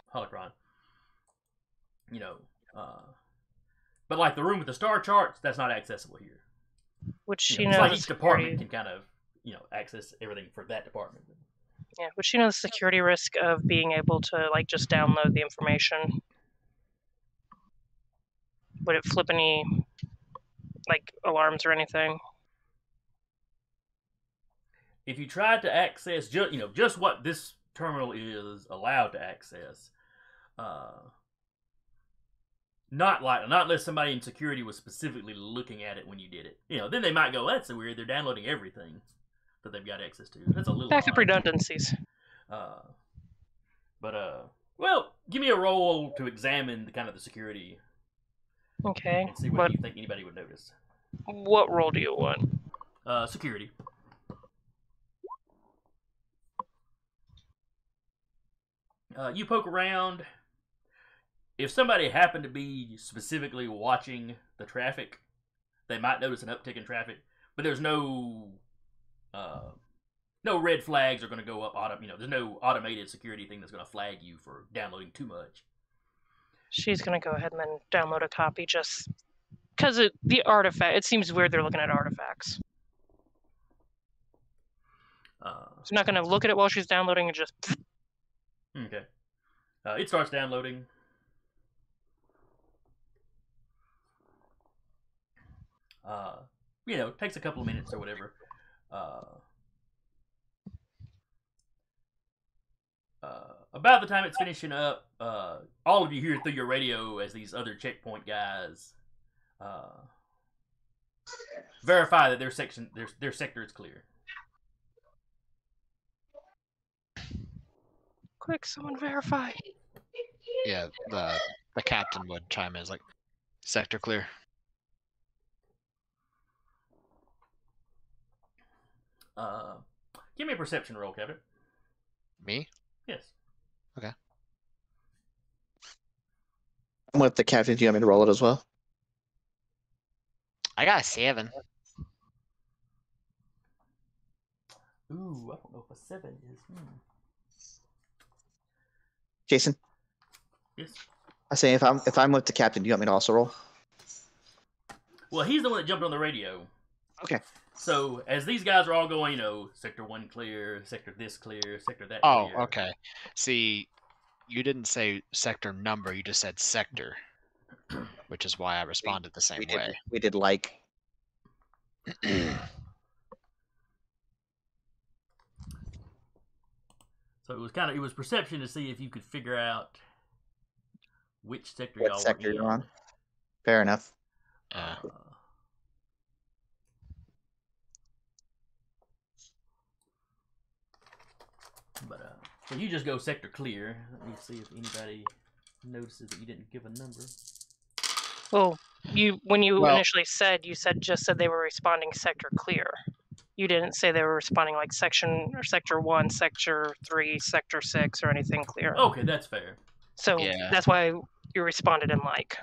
But like the room with the star charts, that's not accessible here. Which she It's knows. like each department can kind of, access everything for that department. Yeah, would she know the security risk of being able to like just download the information? Would it flip any like alarms or anything? If you tried to access just what this terminal is allowed to access, not unless somebody in security was specifically looking at it when you did it. Then they might go, "That's so weird. They're downloading everything that they've got access to." That's a little Backup odd. redundancies. Well, give me a roll to examine the security Okay. and see what you think anybody would notice. What role do you want? Security. You poke around. If somebody happened to be specifically watching the traffic, they might notice an uptick in traffic. But there's no red flags are going to go up. There's no automated security thing that's going to flag you for downloading too much. She's gonna go ahead and then download a copy just because the artifact. It seems weird they're looking at artifacts. She's not going to look at it while she's downloading and just. Okay. It starts downloading. Takes a couple of minutes or whatever. About the time it's finishing up, all of you hear through your radio as these other checkpoint guys verify that their sector is clear. Quick, someone verify. Yeah, the captain would chime in. Is like, sector clear. Give me a perception roll, Kevin. Me? Yes. Okay. I'm with the captain. Do you want me to roll it as well? I got a 7. Ooh, I don't know if a 7 is. Jason, Yes. I say if I'm with the captain, do you want me to also roll? Well, he's the one that jumped on the radio. Okay. So as these guys are all going, sector 1 clear, sector this clear, sector that Oh, clear. okay. See, you didn't say sector number. You just said sector, which is why I responded the same way. We did like. So it was perception to see if you could figure out which sector What y'all sector were you're in. on. Fair enough. So you just go sector clear. Let me see if anybody notices that you didn't give a number. Well, when you initially said, just said they were responding sector clear. You didn't say they were responding like section or sector 1, sector 3, sector 6, or anything clear. Okay, that's fair. So that's why you responded in like.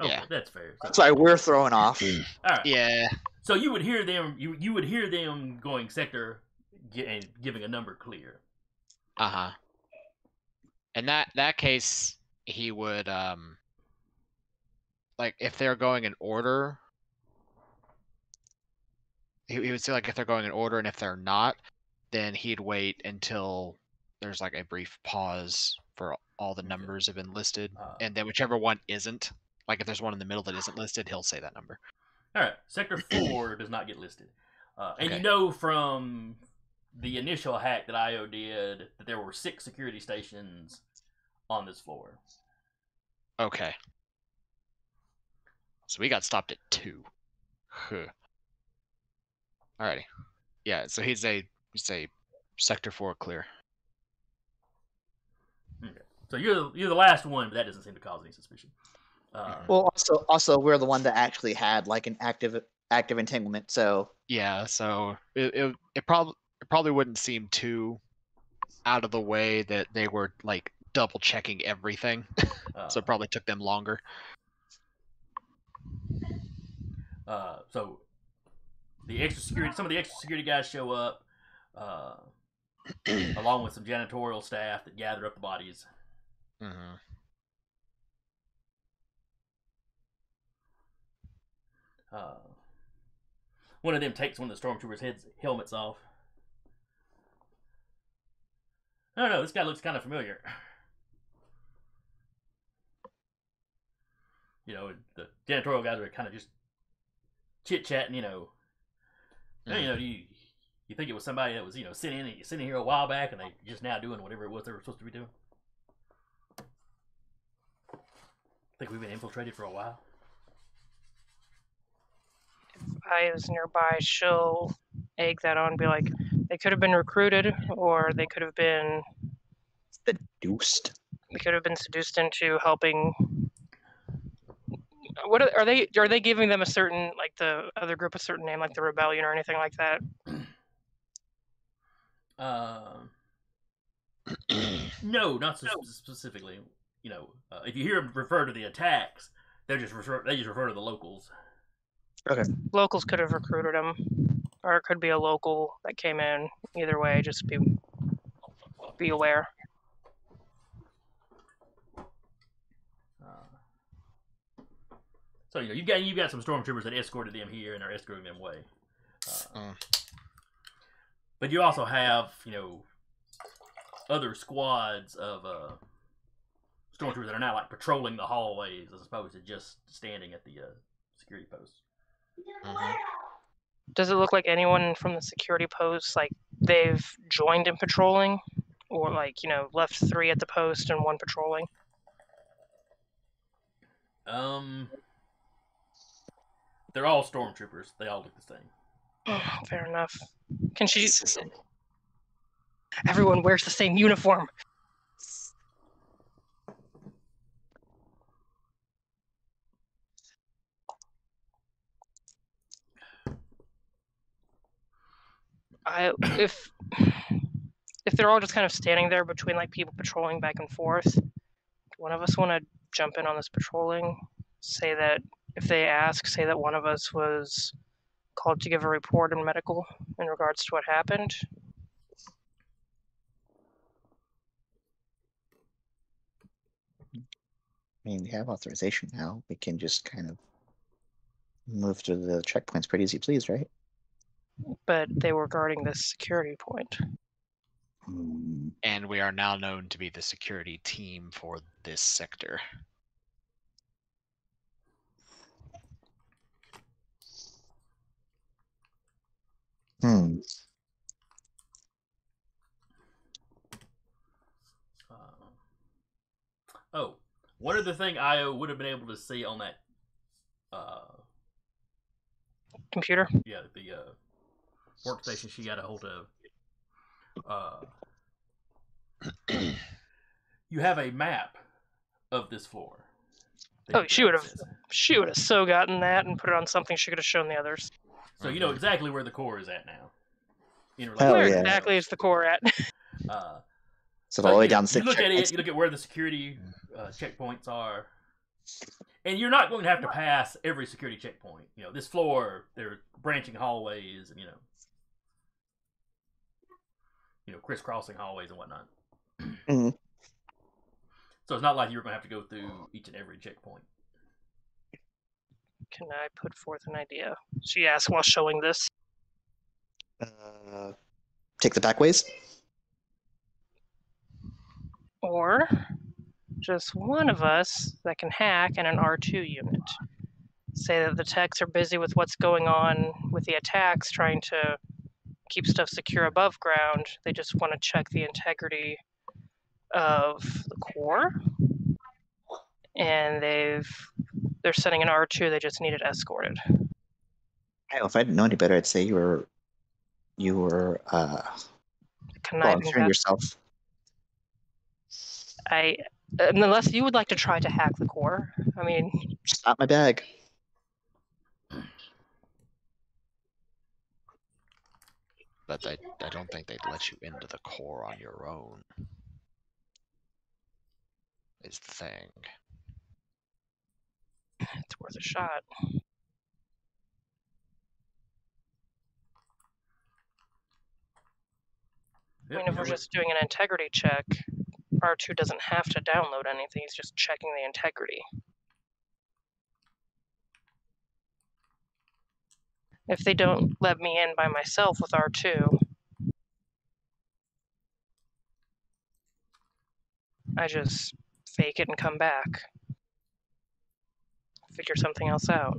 Okay, Yeah. that's fair. So, That's why we're throwing off. all right. Yeah. So you would hear them. You would hear them going sector and giving a number clear. Uh-huh. In that case, he would like if they're going in order, he would say like if they're going in order, and if they're not, then he'd wait until there's like a brief pause for all the numbers have been listed, and then whichever one isn't, like if there's one in the middle that isn't listed, he'll say that number. All right, sector 4 does not get listed, and Okay. you know from the initial hack that IO did that there were 6 security stations on this floor. Okay. So we got stopped at 2. Huh. Alrighty. Yeah, so he'd say sector 4 clear. Okay. So you're the last one, but that doesn't seem to cause any suspicion. Well, also we're the one that actually had like an active entanglement. So Yeah, so it probably wouldn't seem too out of the way that they were like double checking everything. So it probably took them longer. So some of the extra security guys show up, along with some janitorial staff that gather up the bodies. Mm-hmm. One of them takes one of the stormtroopers' helmets off. I don't know, this guy looks kind of familiar. The janitorial guys are kind of just chit-chatting, You think it was somebody that was, sitting here a while back and they just now doing whatever it was they were supposed to be doing? I think we've been infiltrated for a while. If I was nearby, she'll egg that on and be like, they could have been recruited, or they could have been seduced. They could have been seduced into helping. What are they? Are they giving them a certain, like the other group, a certain name, like the rebellion or anything like that? No, not specifically. If you hear them refer to the attacks, they just refer to the locals. Okay. Locals could have recruited them, or it could be a local that came in. Either way, just be aware. So you've got some stormtroopers that escorted them here and are escorting them away. But you also have, other squads of stormtroopers that are now like patrolling the hallways as opposed to just standing at the security posts. Mhm. Does it look like anyone from the security posts, like, they've joined in patrolling? Or, like, left 3 at the post and 1 patrolling? They're all stormtroopers. They all look the same. Fair enough. Can she... Racism. Everyone wears the same uniform. If they're all just kind of standing there between like people patrolling back and forth, do one of us want to jump in on this patrolling? Say that if they ask, say that one of us was called to give a report in medical in regards to what happened. I mean, we have authorization now. We can just kind of move to the checkpoints pretty as you please, right? But they were guarding this security point. And we are now known to be the security team for this sector. Hmm. One other thing Io would have been able to see on that Computer? the workstation she got a hold of. You have a map of this floor. Oh, she would have so gotten that and put it on something she could have shown the others. So you know exactly where the core is at now. Where exactly is the core at? So all the way down you 6 look at it, checkpoints. you look at where the security checkpoints are, and you're not going to have to pass every security checkpoint. This floor, there are branching hallways, and crisscrossing hallways and whatnot. Mhm. So it's not like you're going to have to go through each and every checkpoint. Can I put forth an idea? She asked while showing this. Take the back ways. Or just one of us that can hack in an R2 unit. Say that the techs are busy with what's going on with the attacks, trying to keep stuff secure above ground. They just want to check the integrity of the core. And they're sending an R2, they just need it escorted. If I didn't know any better, I'd say you were volunteering yourself. Unless you would like to try to hack the core. I mean, Just not my bag. But I don't think they'd let you into the core on your own. Is the thing. it's worth a shot. I mean, if we're just doing an integrity check, R2 doesn't have to download anything, he's just checking the integrity. If they don't let me in by myself with R2, I just fake it and come back. Figure something else out.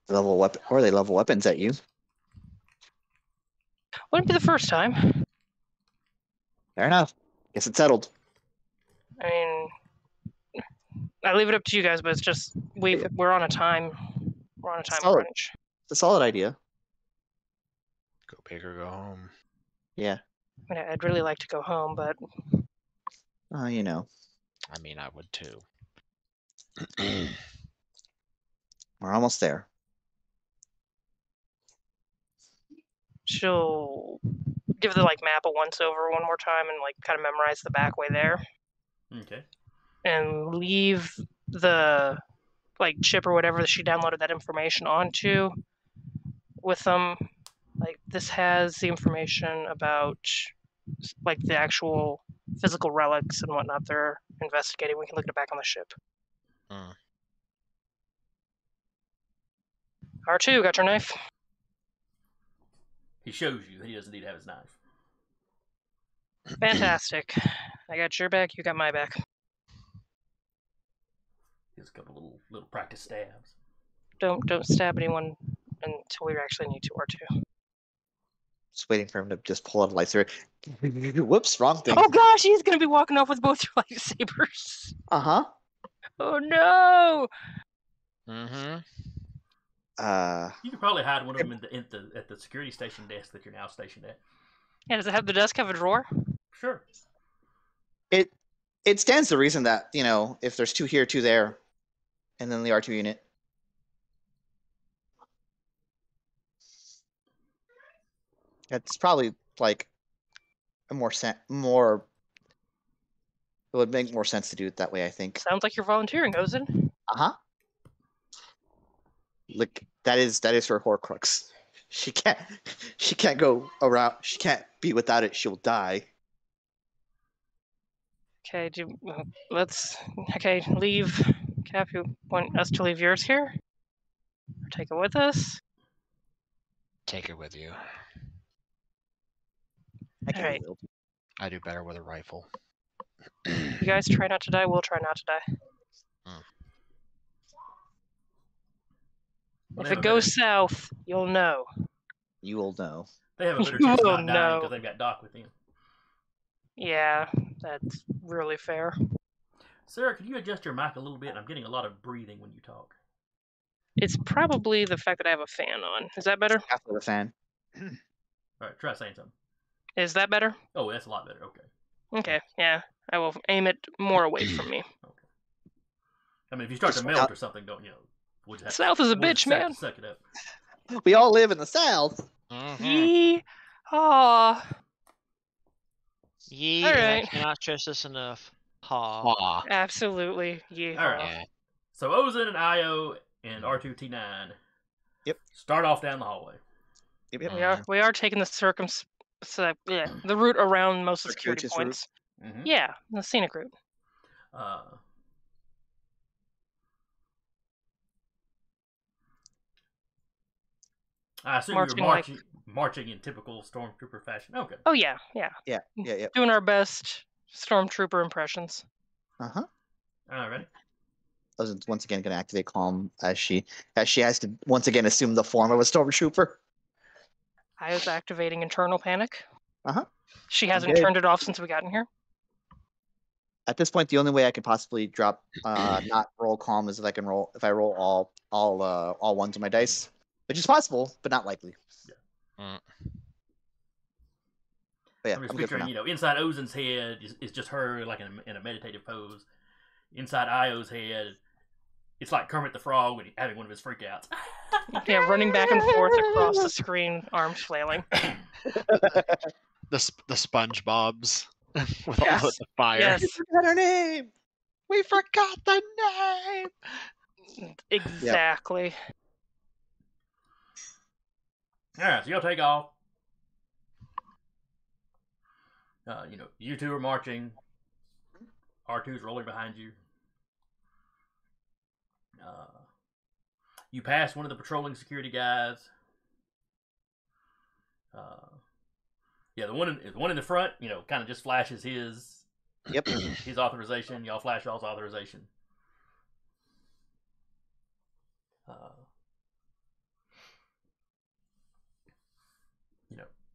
Level weapon, or they level weapons at you. Wouldn't be the first time. Fair enough. Guess it's settled. I mean, I leave it up to you guys, but it's just we're on a time. We're on a time Solid. crunch. It's a solid idea. Go big or go home. Yeah. I mean, I'd really like to go home, but I mean, I would too. We're almost there. she'll give the map a once over one more time and kind of memorize the back way there. Okay. And leave the chip or whatever that she downloaded that information onto with them. This has the information about the actual physical relics and whatnot they're investigating. We can look at it back on the ship. R2, got your knife? he shows you that he doesn't need to have his knife. Fantastic. I got your back. You got my back. Gives a couple little practice stabs. Don't stab anyone until we actually need to, R2. Just waiting for him to just pull out a lightsaber. Whoops, wrong thing. Oh gosh, he's gonna be walking off with both your lightsabers. Uh-huh. Oh no! Mm-hmm. You could probably hide one of them at the security station desk that you're now stationed at. Yeah, does it have the desk have a drawer? Sure. It stands to reason that, if there's 2 here, 2 there, and then the R2 unit. It's probably like a more it would make more sense to do it that way, I think. Sounds like you're volunteering, Ozin. Uh-huh. Look, that is her Horcrux. She can't go around. She can't be without it. She'll die. Okay, leave. Cap, you want us to leave yours here? Or take it with us? Take it with you. I can't Alright. wield. I do better with a rifle. You guys try not to die, we'll try not to die. If it goes south, you'll know. You will know. They have a better You chance of will not dying know. because they've got Doc with them. Yeah, that's really fair. Sarah, could you adjust your mic a little bit? I'm getting a lot of breathing when you talk. It's probably the fact that I have a fan on. Is that better? After the fan. All right, try saying something. Is that better? Oh, that's a lot better. Okay. Okay, yeah. I will aim it more away from me. Okay. I mean, if you start to melt or something, don't we'll just have South is a we'll bitch, just have man. to suck it up. We all live in the South. Mm-hmm. Yee. Aw. Yee, All and I right. cannot stress this enough. Ha. Aw. Absolutely. Yee. All right. Yeah. So Ozin and Io and R2T9. Yep. Start off down the hallway. Yep. We are taking the the route around most of the security Circuitous route. points. Mm-hmm. Yeah, the scenic route. I assume Marching you're like- marching in typical stormtrooper fashion. Okay. Oh yeah. Yeah. Doing our best stormtrooper impressions. Uh-huh. All right, ready? Ozin's once again going to activate calm as she has to once again assume the form of a stormtrooper. I was activating internal panic. Uh-huh. She hasn't Good. turned it off since we got in here. At this point, the only way I could possibly drop not roll calm is if I roll all ones on my dice, which is possible, but not likely. Mm. But yeah, I'm just I'm good for picturing, now. inside Ozin's head is just her like in a meditative pose. Inside Io's head, it's like Kermit the Frog when he's having one of his freakouts. Yeah, running back and forth across the screen, arms flailing. The SpongeBob's with Yes. all the fire. Yes, We forgot her name. We forgot the name. exactly. All right, so you'll take off. You two are marching. R2's rolling behind you. You pass one of the patrolling security guys. The one in the front, kind of just flashes his his authorization. Y'all flash y'all's authorization.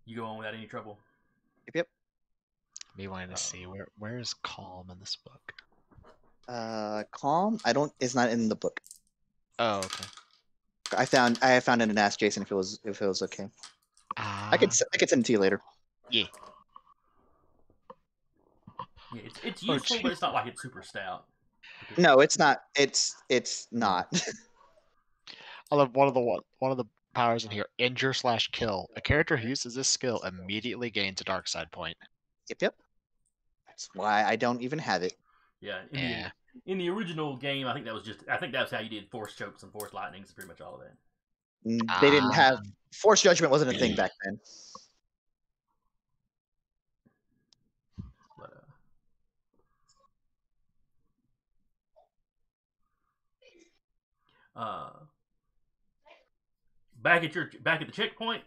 You go on without any trouble. Yep. Me wanting to see where is calm in this book. Calm. It's not in the book. Oh, okay. I found it and asked Jason if it was okay. I could send it to you later. Yeah. Yeah, it's useful, but it's not like it's super stout. No, it's not. It's not. I love one of the powers in here. Injure/kill. A character who uses this skill immediately gains a dark side point. Yep. That's why I don't even have it. Yeah. Yeah. In the original game, I think that's how you did force chokes and force lightnings. Pretty much all of that. They didn't have force judgment wasn't a thing back then. But back at the checkpoint,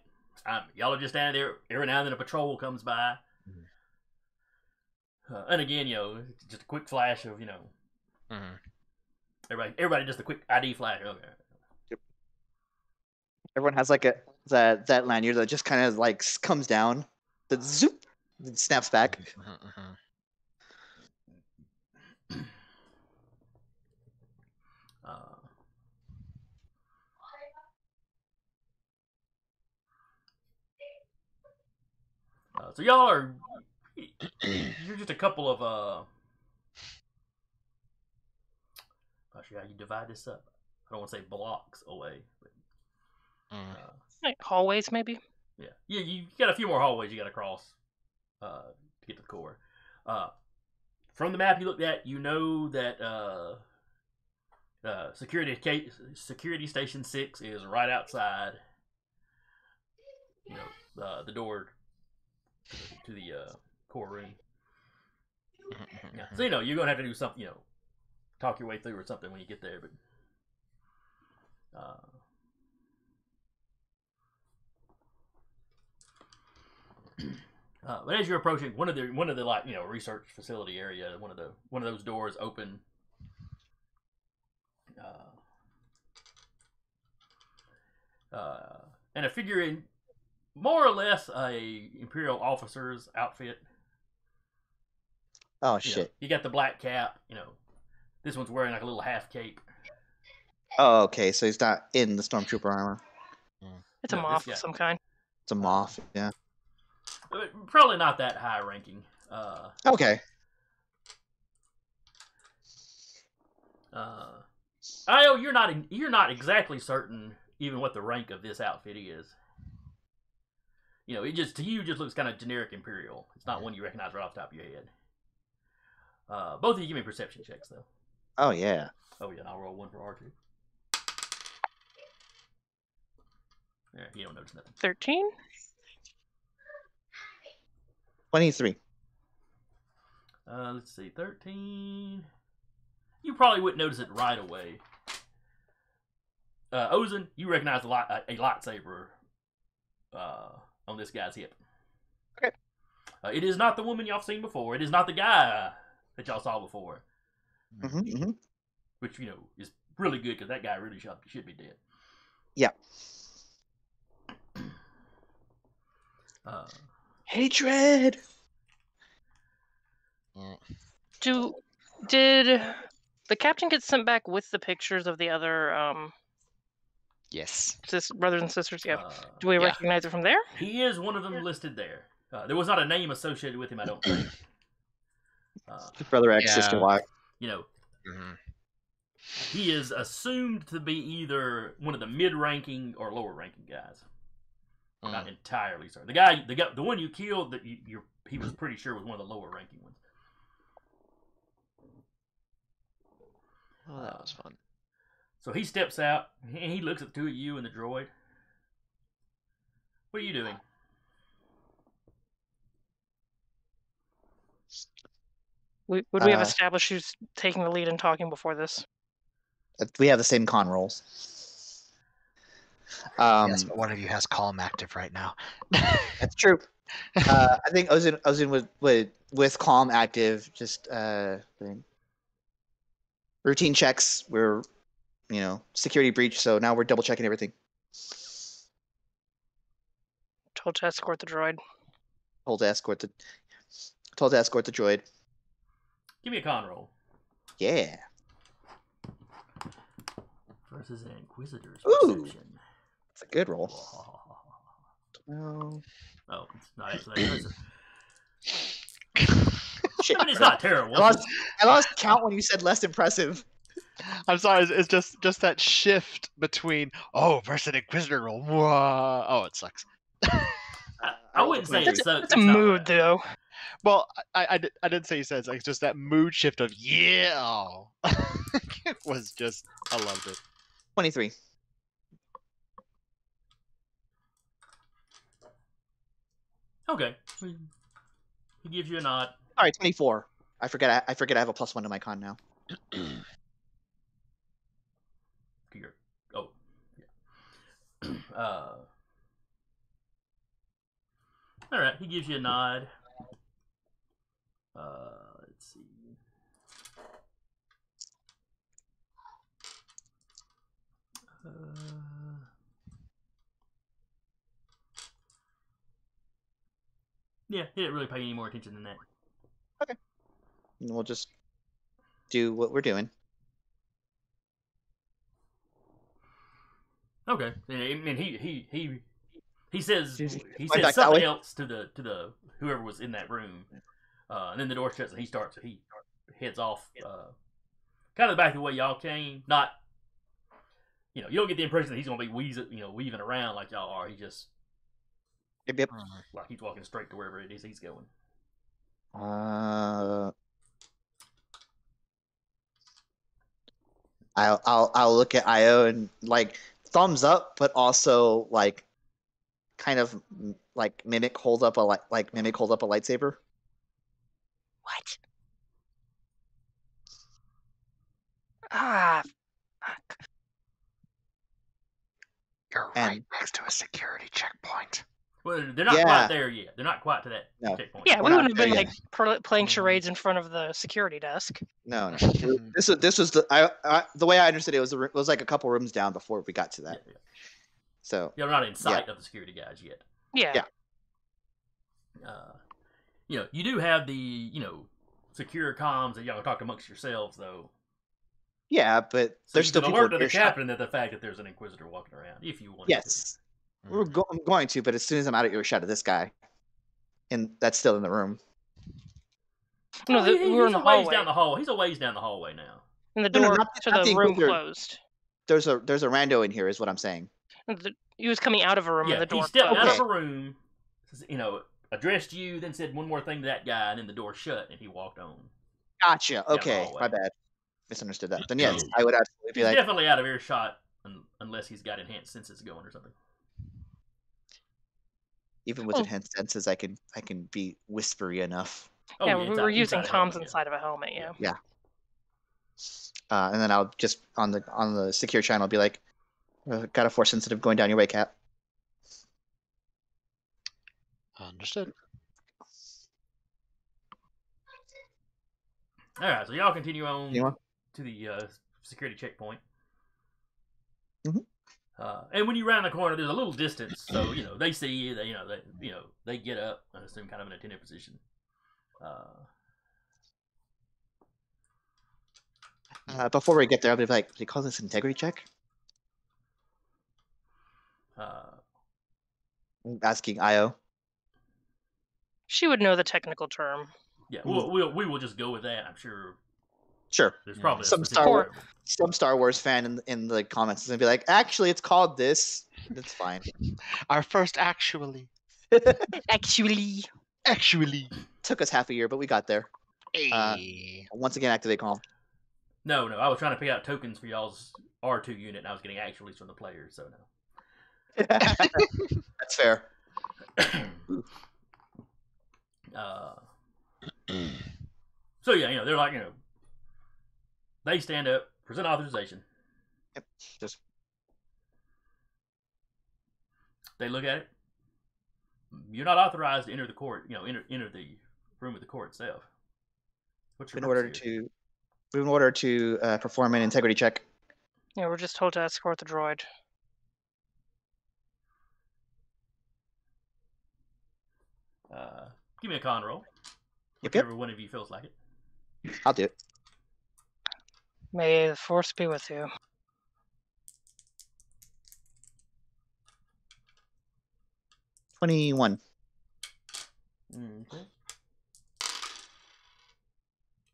Y'all are just standing there. Every now and then a patrol comes by. And again, just a quick flash of, everybody just a quick ID flash. Okay. Yep. Everyone has like that lanyard that just kind of like comes down, the zoop, and snaps back. So y'all are, you're just a couple of, not sure how you divide this up. I don't want to say blocks away, but, Like hallways, maybe. yeah, you got a few more hallways you got to cross to get to the core. From the map you looked at, you know that security station 6 is right outside. The door to the core room. Yeah. So you're gonna have to do something. Talk your way through or something when you get there, but as you're approaching one of the like research facility area, one of those doors open. And a figure in more or less a Imperial officer's outfit. Oh shit! You got the black cap. This one's wearing like a little half cape. Oh, okay. So he's not in the stormtrooper armor. It's a moth of some kind. It's a moth. Yeah. Probably not that high ranking. Okay. You're not exactly certain even what the rank of this outfit is. It just looks kind of generic Imperial. It's not one you recognize right off the top of your head. Both of you give me perception checks though. Oh yeah. Oh yeah, and I'll roll one for R2. Yeah, you don't notice nothing. 13. 23. Let's see, 13. You probably wouldn't notice it right away. Ozen, you recognize a lightsaber on this guy's hip. Okay. It is not the woman y'all seen before. It is not the guy that y'all saw before. Mm-hmm. Which, is really good because that guy really should be dead. Yeah. Hatred! Did the captain get sent back with the pictures of the other Yes. brothers and sisters? Yeah. Do we recognize it from there? He is one of them listed there. There was not a name associated with him, I don't think. Brother X, sister Y. He is assumed to be either one of the mid-ranking or lower-ranking guys. We're not entirely certain. The one you killed, that he was pretty sure was one of the lower-ranking ones. Oh, that was fun. So he steps out, and he looks at the two of you and the droid. What are you doing? Would we have established who's taking the lead and talking before this? We have the same con rolls. Yes, but one of you has calm active right now. That's true. I think Ozin would with calm active, just routine checks. We're security breach, so now we're double checking everything. Told to escort the droid. Told to escort the droid. Give me a con roll. Yeah. Versus an Inquisitor's perception. That's a good roll. 12. Oh, it's not actually that impressive. Shit. I mean, it's not terrible. I lost count when you said less impressive. I'm sorry. It's just that shift between versus an Inquisitor roll. Whoa. Oh, it sucks. I wouldn't say it sucks. It's a mood, though. Well, I didn't say you said it. It's just that mood shift of it was just, I loved it. 23. Okay. He gives you a nod. All right, 24. I forget I have a +1 to my con now. Oh, yeah. All right, he gives you a nod. Let's see. Yeah, he didn't really pay any more attention than that. And we'll just do what we're doing. Okay, and he says Went he back says that something way? else to the whoever was in that room, and then the door shuts and he heads off, kind of the back of the way y'all came. Not, you don't get the impression that he's gonna be weaving around like y'all are. He just Yep. like he's walking straight to wherever it is he's going. I'll look at Io and like thumbs up, but also like kind of like mimic hold up a lightsaber. What? Ah, fuck. You're And- right next to a security checkpoint. Well, they're not Yeah. quite there yet. They're not quite to that No. checkpoint. Yeah, We're we not wouldn't have been there like playing charades in front of the security desk. No. This was the way I understood it was like a couple rooms down before we got to that. Yeah. So You're not in sight of the security guys yet. Yeah. You do have the secure comms that y'all talk amongst yourselves though. yeah, but So there's you still can people alert in the earshot. captain of the fact that there's an Inquisitor walking around if you want. Yes, I'm going to, but as soon as I'm out of earshot of this guy, and that's still in the room. No, we were in the He's a ways hallway, down the hall. He's a ways down the hallway now. and the No, door not to the the room Inquisitor. closed. There's a rando in here, is what I'm saying. He was coming out of a room, and Yeah, the door he stepped closed. out Okay. of a room, addressed you, then said one more thing to that guy, and then the door shut, and he walked on. Gotcha. the Okay, hallway. my bad. Misunderstood that. Then yes, I would absolutely be He's like, definitely out of earshot unless he's got enhanced senses going or something. even with Oh. enhanced senses, I can be whispery enough. Oh, Yeah, yeah, we were using inside a comms helmet, inside of a helmet. Yeah. And then I'll just on the secure channel be like, got a force sensitive going down your way, Cap. Understood. All right, so y'all continue on You want? to the security checkpoint. Mhm. And when you round the corner, there's a little distance, so they see you. They get up and assume kind of an attentive position. Before we get there, I'll be like, do you call this integrity check? Asking Io. She would know the technical term. Yeah, we will just go with that. I'm sure Sure. there's probably a Some specific Star Wars- term. Some Star Wars fan in the comments is gonna be like, actually, it's called this. That's fine. Our first actually. Actually, Took us half a year, but we got there. Hey. Once again, activate calm. No, I was trying to pick out tokens for y'all's R2 unit, and I was getting actualies from the players, so no. That's fair. So yeah, they're like, they stand up, present authorization. Yep. Just They look at it. You're not authorized to enter the court. Enter the room of the court itself. What's your in order to perform an integrity check. yeah, we're just told to escort the droid. Give me a con roll. Yep. Whichever one of you feels like it. I'll do it. May the force be with you. 21. Okay.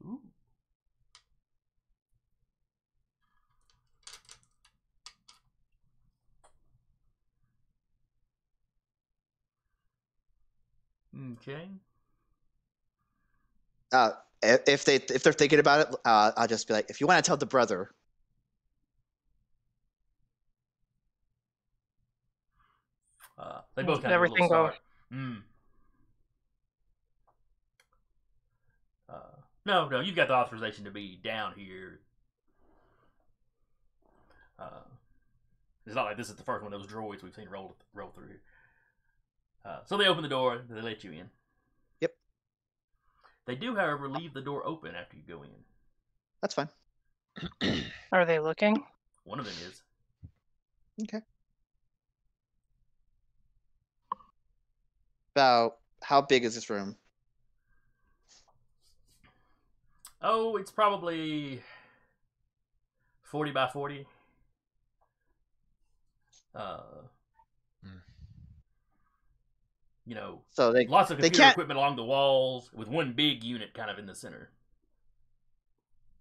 Ooh. Okay. If they're thinking about it, I'll just be like, if you want to tell the brother, They both kind of Everything go. go. No, you've got the authorization to be down here. It's not like this is the first one of those droids we've seen roll through here. So they open the door. They let you in. Yep. They do, however, leave the door open after you go in. That's fine. Are they looking? One of them is. Okay. About how big is this room? Oh, it's probably 40 by 40. You know, So they lots of they computer can't. equipment along the walls with one big unit kind of in the center.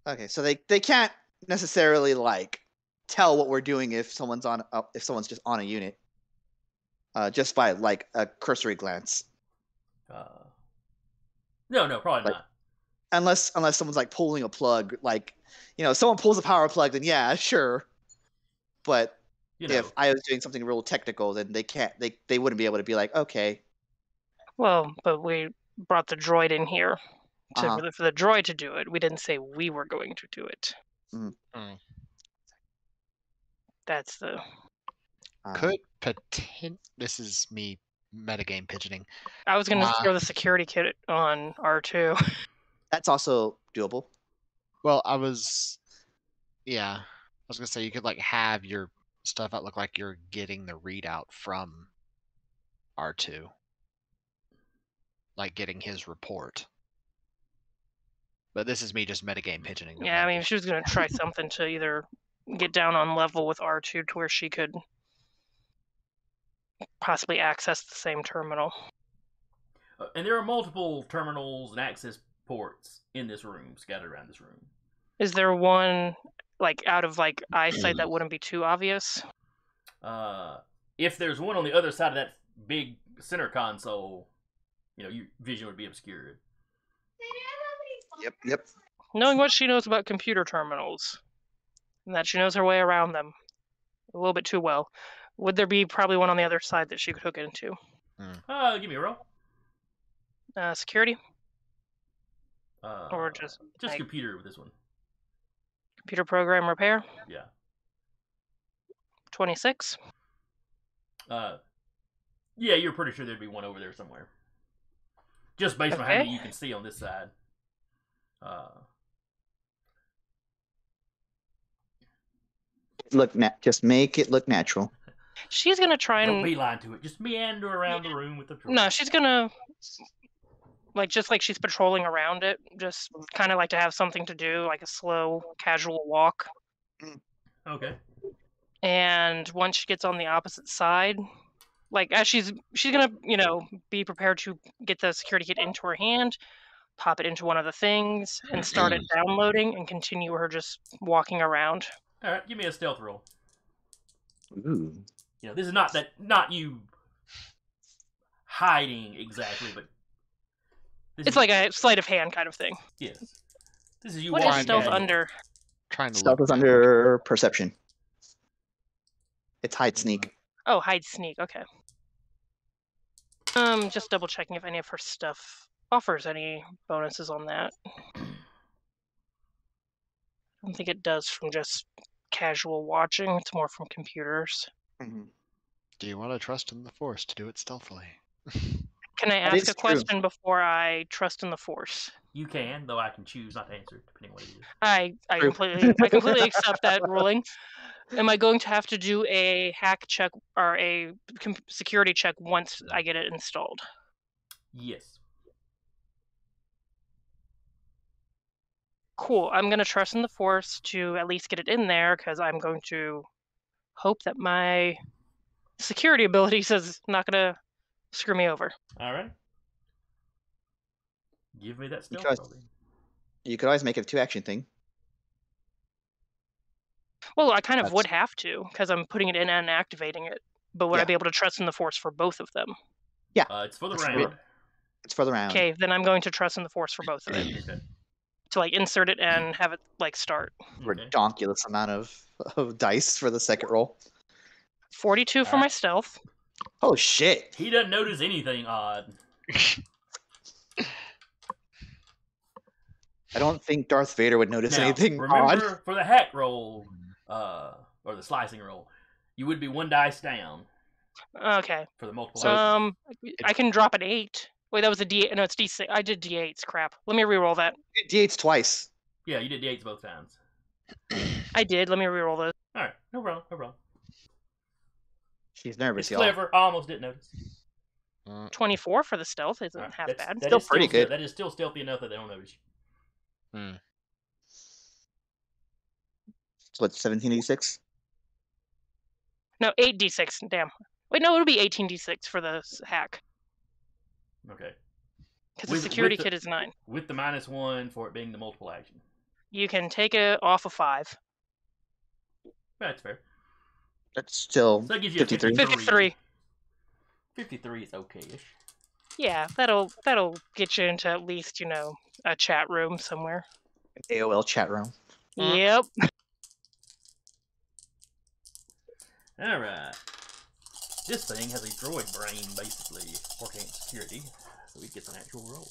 Okay, so they can't necessarily like tell what we're doing if someone's just on a unit, just by like a cursory glance. No, probably Like- not. Unless someone's like pulling a plug, like someone pulls a power plug, then yeah, sure. But You know, if I was doing something real technical, then they wouldn't be able to be like, okay, Well, but we brought the droid in here Uh-huh. for the droid to do it. We didn't say we were going to do it. That's the. Could this is me metagame pigeoning. I was gonna throw the security kit on R2. That's also doable. Well, I was gonna say you could like have your stuff out look like you're getting the readout from R2, like getting his report. But this is me just metagame pigeoning. Yeah, I mean, she was gonna try something to either get down on level with R2 to where she could possibly access the same terminal. and there are multiple terminals and access ports in this room, scattered around this room. Is there one like out of like eyesight that wouldn't be too obvious? If there's one on the other side of that big center console, your vision would be obscured. Yep. Knowing what she knows about computer terminals, and that she knows her way around them a little bit too well, would there be probably one on the other side that she could hook into? Give me a roll. Security? Or Just like, computer with this one. computer program repair? Yeah. 26? Yeah, you're pretty sure there'd be one over there somewhere. Just based on how many you can see on this side. Just make it look natural. She's gonna try Don't and beeline to it. Just meander around the room with the droid. no, she's gonna just like she's patrolling around it, just kind of like to have something to do, like a slow, casual walk. Okay. And once she gets on the opposite side, like as she's gonna be prepared to get the security kit into her hand, pop it into one of the things, and start it downloading, and continue her just walking around. All right, give me a stealth roll. Ooh. This is not you hiding exactly, but It's like a sleight of hand kind of thing. Yes. This is you What is walking stealth casual. under? Trying to Stealth is under perception. It's hide sneak. Oh, hide sneak. Okay. Just double checking if any of her stuff offers any bonuses on that. I don't think it does from just casual watching. It's more from computers. Mm-hmm. Do you want to trust in the Force to do it stealthily? Can I That ask is a true. question before I trust in the Force? You can, though I can choose not to answer it, depending on what it is. I True. completely accept that ruling. Am I going to have to do a hack check or a security check once I get it installed? Yes. Cool. I'm going to trust in the Force to at least get it in there, because I'm going to hope that my security abilities is not going to screw me over. All right. Give me that stealth Because- roll then. You could always make it a 2-action thing. Well, I kind of That's- would have to, because I'm putting it in and activating it. But would I Yeah. be able to trust in the Force for both of them? It's for the It's round. It's for the round. Okay, then I'm going to trust in the Force for both of it. Okay. To like insert it and have it like start. Okay. Redonkulous amount of dice for the second roll. 42 for my stealth. Oh shit! He doesn't notice anything odd. I don't think Darth Vader would notice Now, anything remember, odd. for the hack roll, or the slicing roll, you would be one dice down. Okay. for the multiple. So- action. I can drop an 8. Wait, that was a D. No, it's D6. I did D8s. Crap. Let me reroll that. D8's twice. Yeah, you did the 8s both times. I did. Let me reroll those. All right, no problem, no problem. She's nervous, It's y'all. clever. I almost didn't notice. 24 for the stealth isn't All right, half that's- bad. that Still is pretty good. That is still stealthy enough that they don't notice you. So what's 17d6? No, 8d6. Damn. Wait, no, it'll be 18d6 for the hack. Okay. Because the With- security with the- kit is 9. With the -1 for it being the multiple action. You can take it off of 5. That's fair. That's still So that gives you 53. a 53. 53 is okay-ish. Yeah, that'll get you into at least, a chat room somewhere. AOL chat room. Yep. All right. This thing has a droid brain, basically, for security, so he gets an actual roll.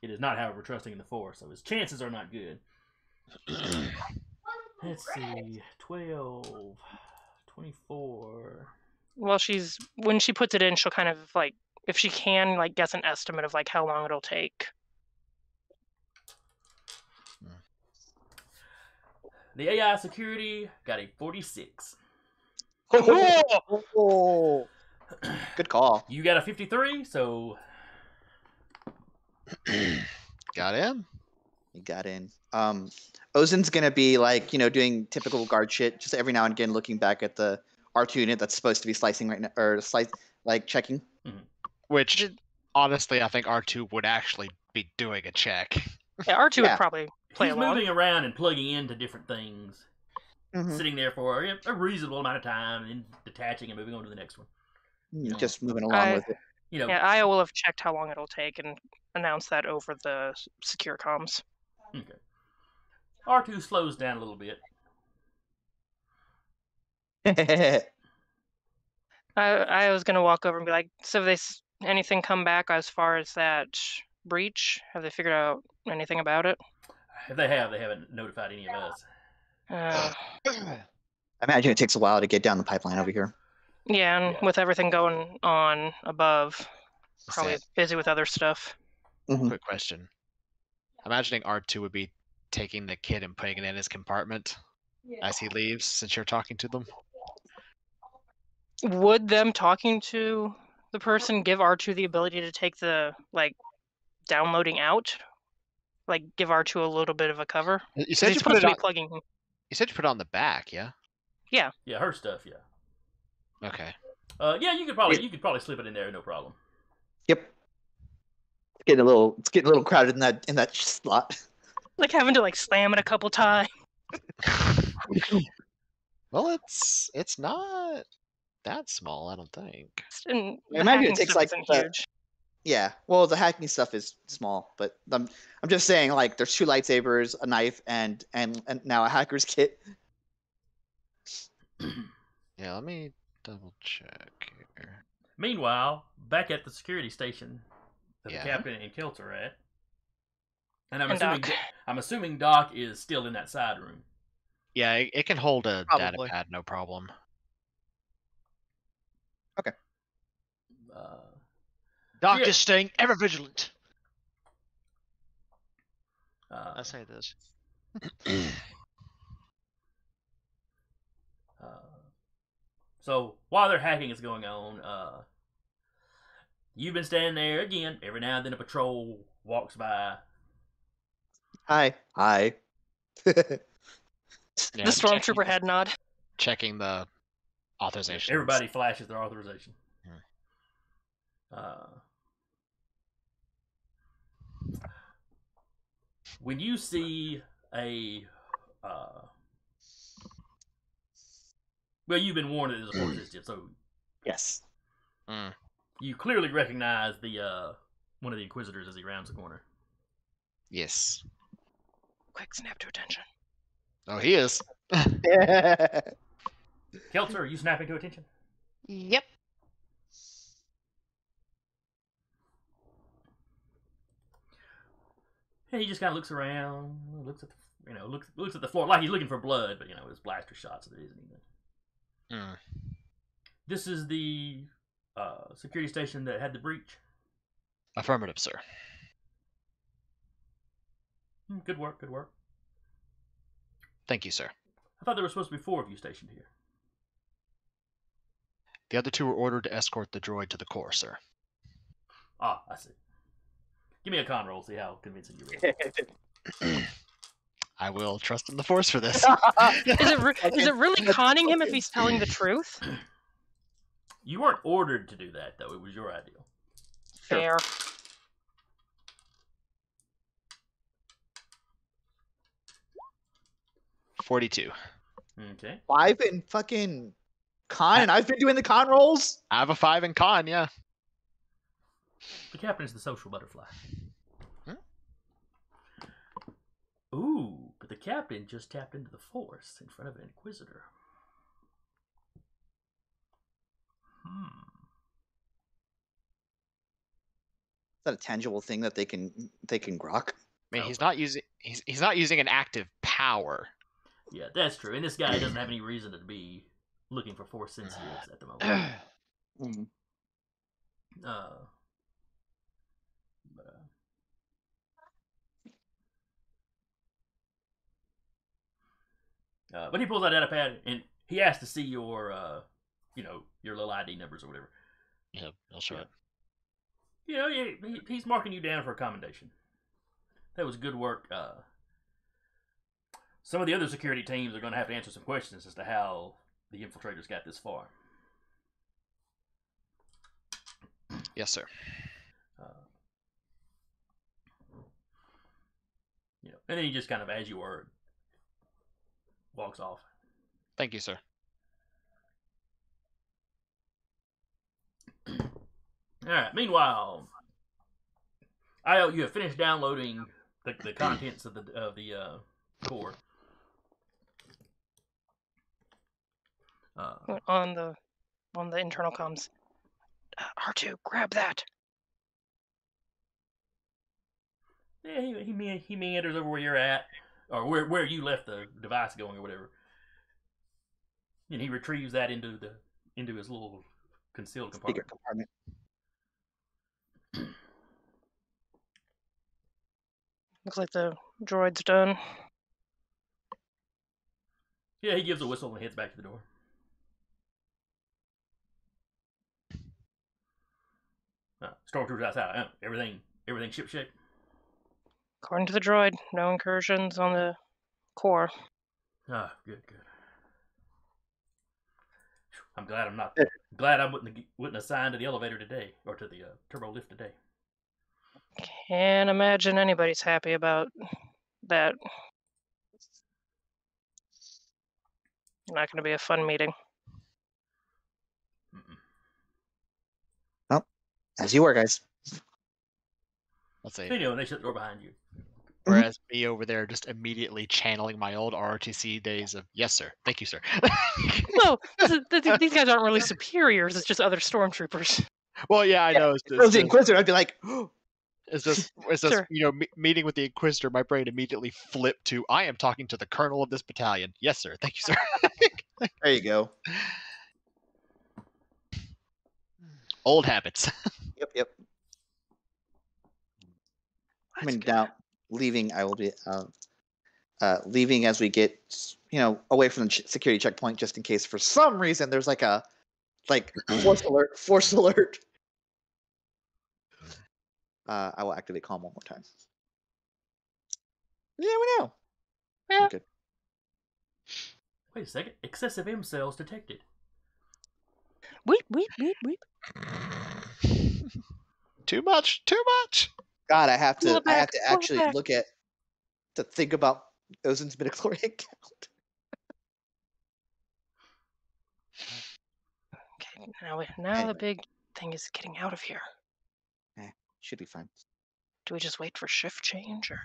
It is not, however, trusting in the Force, so his chances are not good. Let's see, 12, 24. Well, when she puts it in, she'll kind of if she can, guess an estimate of how long it'll take. The AI security got a 46. Oh, good call. You got a 53, so Got in. You got in. Ozen's gonna be doing typical guard shit, just every now and again looking back at the R2 unit that's supposed to be slicing right now, or checking. Which, honestly, I think R2 would actually be doing a check. Yeah, R2 Yeah. would probably play he's along. moving around and plugging into different things, Mhm. sitting there for a reasonable amount of time, and then detaching and moving on to the next one. Just moving along I- with it. You know, Yeah, Io will have checked how long it'll take and announce that over the secure comms. okay. R2 slows down a little bit. I was gonna walk over and be like, so have they anything come back as far as that breach? Have they figured out anything about it? If they haven't notified any of us. I imagine it takes a while to get down the pipeline over here. Yeah, and Yeah. with everything going on above, probably Sam, busy with other stuff. Mhm. quick question. Imagining R2 would be taking the kid and putting it in his compartment as he leaves, since you're talking to them. Would them talking to the person give R2 the ability to take the downloading out? Give R2 a little bit of a cover? You 'Cause said he's you put supposed it to on. be plugging. You said you put it on the back, yeah? Yeah, her stuff. Yeah. Okay. Yeah, you could probably slip it in there, no problem. Yep. It's getting a little crowded in that slot. Having to slam it a couple times. Well, it's not that small, I don't think. And I the imagine it hacking takes, stuff like, isn't the- huge. Yeah. Well, the hacking stuff is small, but I'm just saying there's 2 lightsabers, a knife, and now a hacker's kit. Yeah, let me double check here. Meanwhile, back at the security station that Yeah. the captain and Kelts are at, and I'm And assuming Doc is still in that side room. Yeah, it can hold a data Probably. pad, no problem. Doc Yeah. is staying ever vigilant. Uh, I say this. So while their hacking is going on, you've been standing there again. Every now and then a patrol walks by. Hi. Yeah, The stormtrooper head nod. checking the authorization. Everybody flashes their authorization. When you see a, well, you've been warned that there's a force sensitive, so Yes. you clearly recognize the one of the Inquisitors as he rounds the corner. Yes. Quick snap to attention. Oh, he is. Keltzer, are you snapping to attention? Yep. And he just kind of looks around, looks at the, looks at the floor like he's looking for blood, but his blaster shots, so there isn't anything. Mm. This is the security station that had the breach. Affirmative, sir. Good work, good work. Thank you, sir. I thought there were supposed to be 4 of you stationed here. The other 2 were ordered to escort the droid to the core, sir. Ah, I see. Give me a con roll, see how convincing you really are. I will trust in the Force for this. Is it really conning him if he's telling the truth? You weren't ordered to do that, though. It was your idea. Fair. $42. Okay. 5 in fucking con, and I've been doing the con rolls. I have a 5 in con, yeah. The captain is the social butterfly. Hmm? Ooh, but the captain just tapped into the Force in front of an Inquisitor. Is that a tangible thing that they can grok? I mean, he's not using an active power. Yeah, that's true. And this guy doesn't have any reason to be looking for Force sensitives at the moment. Mhm. But he pulls out data pad and he asks to see your, your little ID numbers or whatever. Yeah, I'll show it. You know, he's marking you down for a commendation. That was good work. Some of the other security teams are going to have to answer some questions as to how the infiltrators got this far. Yes, sir. And then he just kind of, as you were, walks off. Thank you, sir. All right. Meanwhile, you have finished downloading the contents of the core. On the internal comms. R2, grab that. Yeah, he meanders over where you're at, or where you left the device going, or whatever. And he retrieves that into his little concealed Bigger compartment. Looks like the droid's done. Yeah, he gives a whistle and heads back to the door. Stormtroopers outside. Everything shipshape. According to the droid, no incursions on the core. Ah, good. I'm glad I wasn't assigned to the elevator today, or to the turbo lift today. Can't imagine anybody's happy about that. Not going to be a fun meeting. Well, as you were, guys. Let's see. And they shut the door behind you. Whereas me over there just immediately channeling my old ROTC days of, yes, sir. Thank you, sir. No, these guys aren't really superiors. It's just other stormtroopers. Well, yeah, I know. If it was the Inquisitor, I'd be like, it's just Sure. meeting with the Inquisitor, my brain immediately flipped to, I am talking to the colonel of this battalion. Yes, sir. Thank you, sir. there you go. Old habits. Yep. I mean, now leaving, I will be leaving as we get, away from the security checkpoint, just in case for some reason there's like force alert. I will activate calm one more time. You never know. Yeah. I'm good. Wait a second. Excessive M cells detected. Weep. Too much. God, I have Pull to it back, pull it actually back. to think about Ozen's midichlorian count. Okay, now Anyway. the big thing is getting out of here. Should be fine. Do we just wait for shift change, or?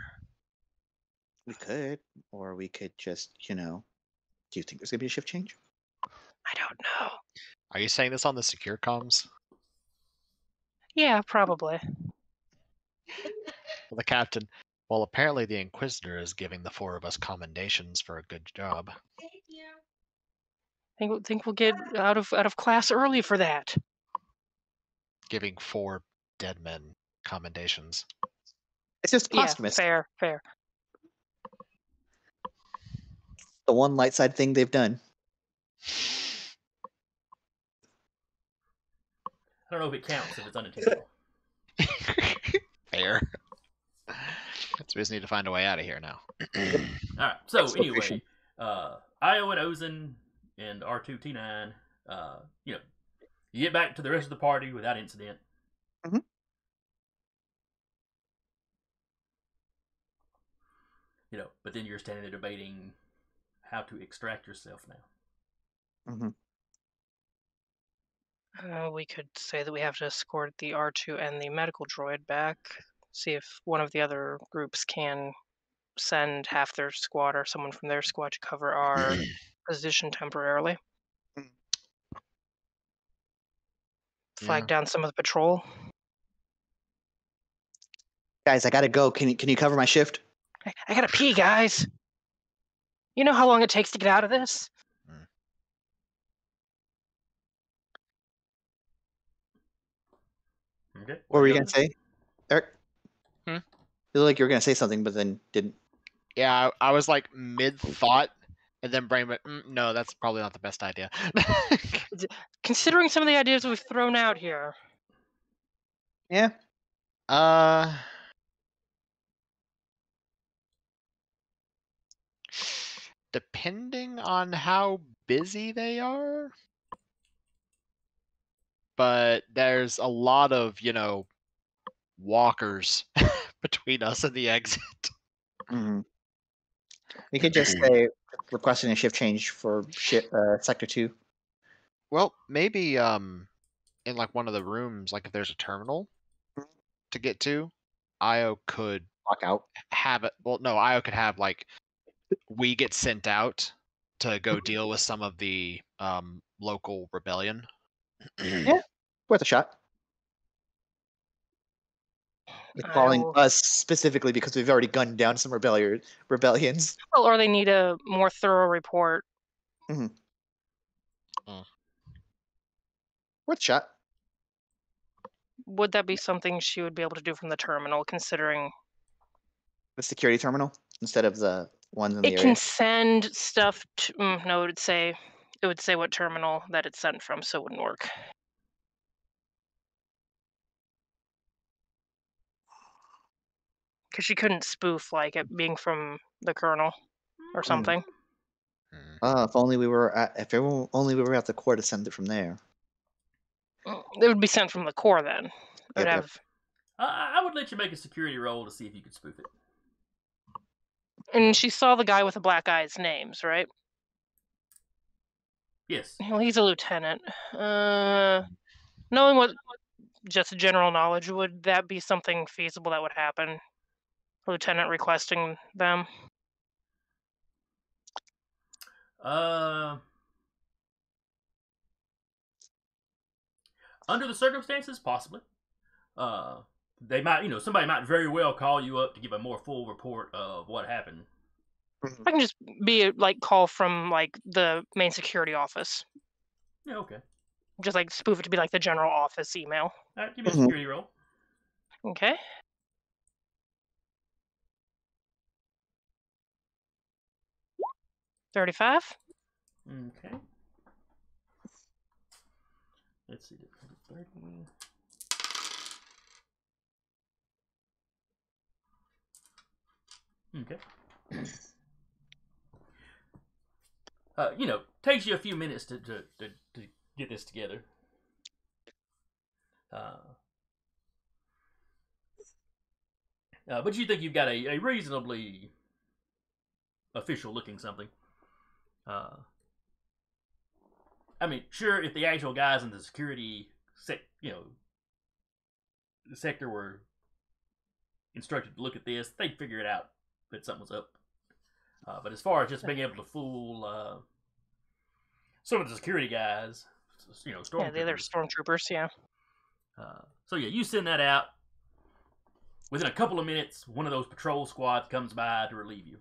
We could, or we could just, do you think there's gonna be a shift change? I don't know. Are you saying this on the secure comms? Yeah, probably. Well, the captain. Well, apparently the Inquisitor is giving the 4 of us commendations for a good job. Think we'll get out of class early for that. Giving 4 dead men commendations. It's just Yeah, posthumous. fair. The one light side thing they've done. I don't know if it counts if it's unintentional. Fair. So we just need to find a way out of here now. Alright, so Exfiltration. anyway, Io and Ozen and R2T9, you get back to the rest of the party without incident. Mhm. But then you're standing there debating how to extract yourself now. Mhm. We could say that we have to escort the R2 and the medical droid back. See if one of the other groups can send half their squad or someone from their squad to cover our position temporarily. Flag Yeah. down some of the patrol. Guys, I gotta go. Can you cover my shift? I gotta pee, guys. You know how long it takes to get out of this? Okay. What were you the gonna say, Eric? Hmm? You look like you were gonna say something, but then didn't. Yeah, I was like mid-thought, and then brain went, no, that's probably not the best idea. Considering some of the ideas we've thrown out here. Yeah. Depending on how busy they are. But there's a lot of, walkers between us and the exit. Mm-hmm. You could just say requesting a shift change for sector 2. Well, maybe in like one of the rooms, like if there's a terminal to get to, Io could Lock out. have it. Well, no, Io could have like we get sent out to go deal with some of the local rebellion. Yeah, worth a shot. You're calling us specifically because we've already gunned down some rebellions. Well, or they need a more thorough report. Mm-hmm. Worth a shot. Would that be something she would be able to do from the terminal, considering The security terminal instead of the ones in the it area? can send stuff to? No, it would say what terminal that it's sent from, so it wouldn't work. Because she couldn't spoof like it being from the colonel or something. If only we were only we were at the core to send it from there. It would be sent from the core then. It would Yep, have. I would let you make a security roll to see if you could spoof it. And she saw the guy with the black eyes names, right? Yes. Well, he's a lieutenant. Knowing what just general knowledge, would that be something feasible that would happen? Lieutenant requesting them? Under the circumstances, possibly. They might, somebody might very well call you up to give a more full report of what happened. I can just be like call from like the main security office. Yeah, okay. Just like spoof it to be like the general office email. All right, give me a security roll. Okay. $35. Okay. Let's see. 30. Okay. Takes you a few minutes to get this together. But you think you've got a reasonably official looking something. I mean, sure, if the actual guys in the security sector were instructed to look at this, they'd figure it out that something was up. But as far as just being able to fool some of the security guys, stormtroopers. Yeah, the other stormtroopers, yeah. So yeah, you send that out. Within a couple of minutes, one of those patrol squads comes by to relieve you.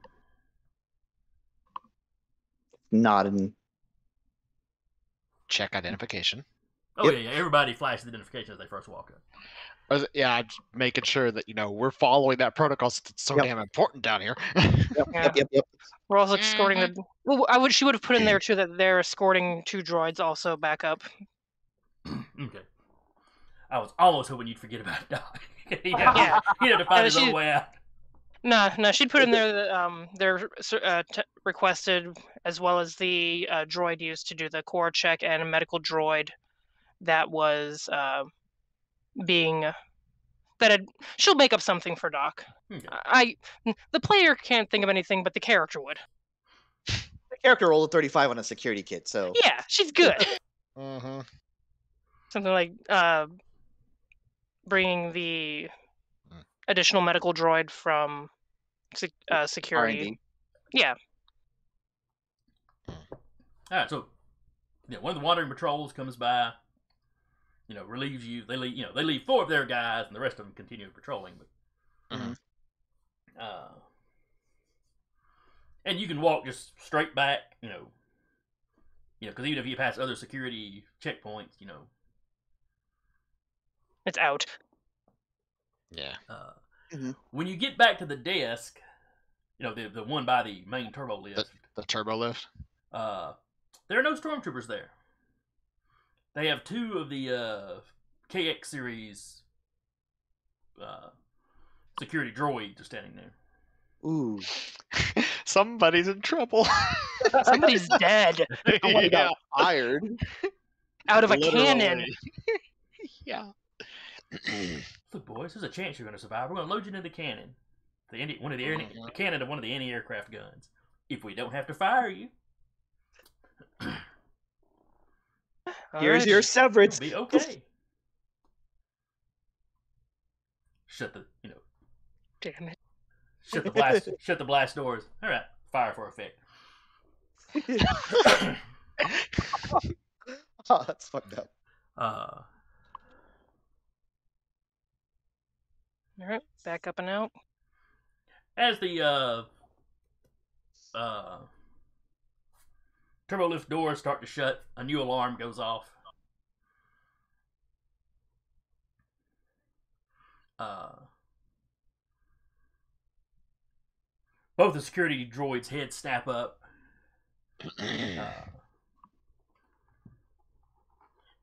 Nodding. check identification. Oh Yep. yeah, everybody flashes identification as they first walk up. Yeah, I'm just making sure that we're following that protocol since it's so Yep. damn important down here. Yep. We're also escorting the. Well, she would have put in there too that they're escorting 2 droids also back up. Okay. I was almost hoping you'd forget about Doc. He'd Yeah. have to find his own way out. No, she'd put in there that they're requested, as well as the droid used to do the core check and a medical droid that was she'll make up something for Doc. Okay. The player can't think of anything, but the character would. The character rolled a 35 on a security kit, so Yeah, she's good. Mm-hmm. Something like bringing the additional medical droid from security. R&D. Yeah. All right, so one of the wandering patrols comes by, relieves you. They leave 4 of their guys, and the rest of them continue patrolling. But, and you can walk just straight back, because even if you pass other security checkpoints, It's out. Yeah. When you get back to the desk, the one by the main turbo lift, The turbo lift. there are no stormtroopers there. They have 2 of the KX series security droids are standing there. Ooh. Somebody's in trouble. Somebody's dead Somebody got fired. out of a Literally. cannon. Yeah. Look, boys, there's a chance you're going to survive. We're going to load you into the cannon. The cannon of one of the anti-aircraft guns. If we don't have to fire you, Here's your severance. it'll be okay. Shut the Damn it. shut the blast doors. All right, fire for effect. Oh, that's fucked up. All right, back up and out. As the turbo lift doors start to shut, a new alarm goes off. Both the security droids' heads snap up.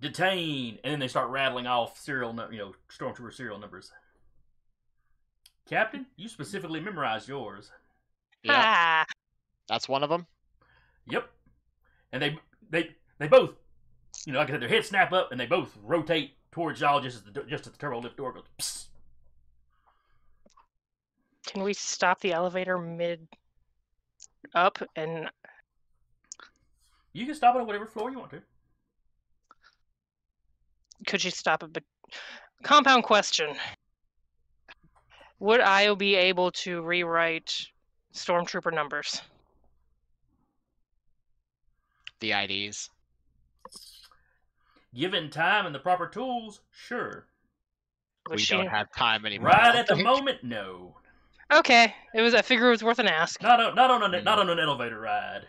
Detain, and then they start rattling off stormtrooper serial numbers. Captain, you specifically memorized yours. Yeah. Ah, That's one of them. Yep. And they both, like I said, their heads snap up and they both rotate towards y'all just as the turbo lift door goes. Psst. can we stop the elevator mid up and You can stop it on whatever floor you want to. could you stop it? But compound question: would I be able to rewrite stormtrooper numbers? The IDs. Given time and the proper tools, sure. Was We she... don't have time anymore. Right at the moment, no. Okay, I figure it was worth an ask. Not on an elevator ride.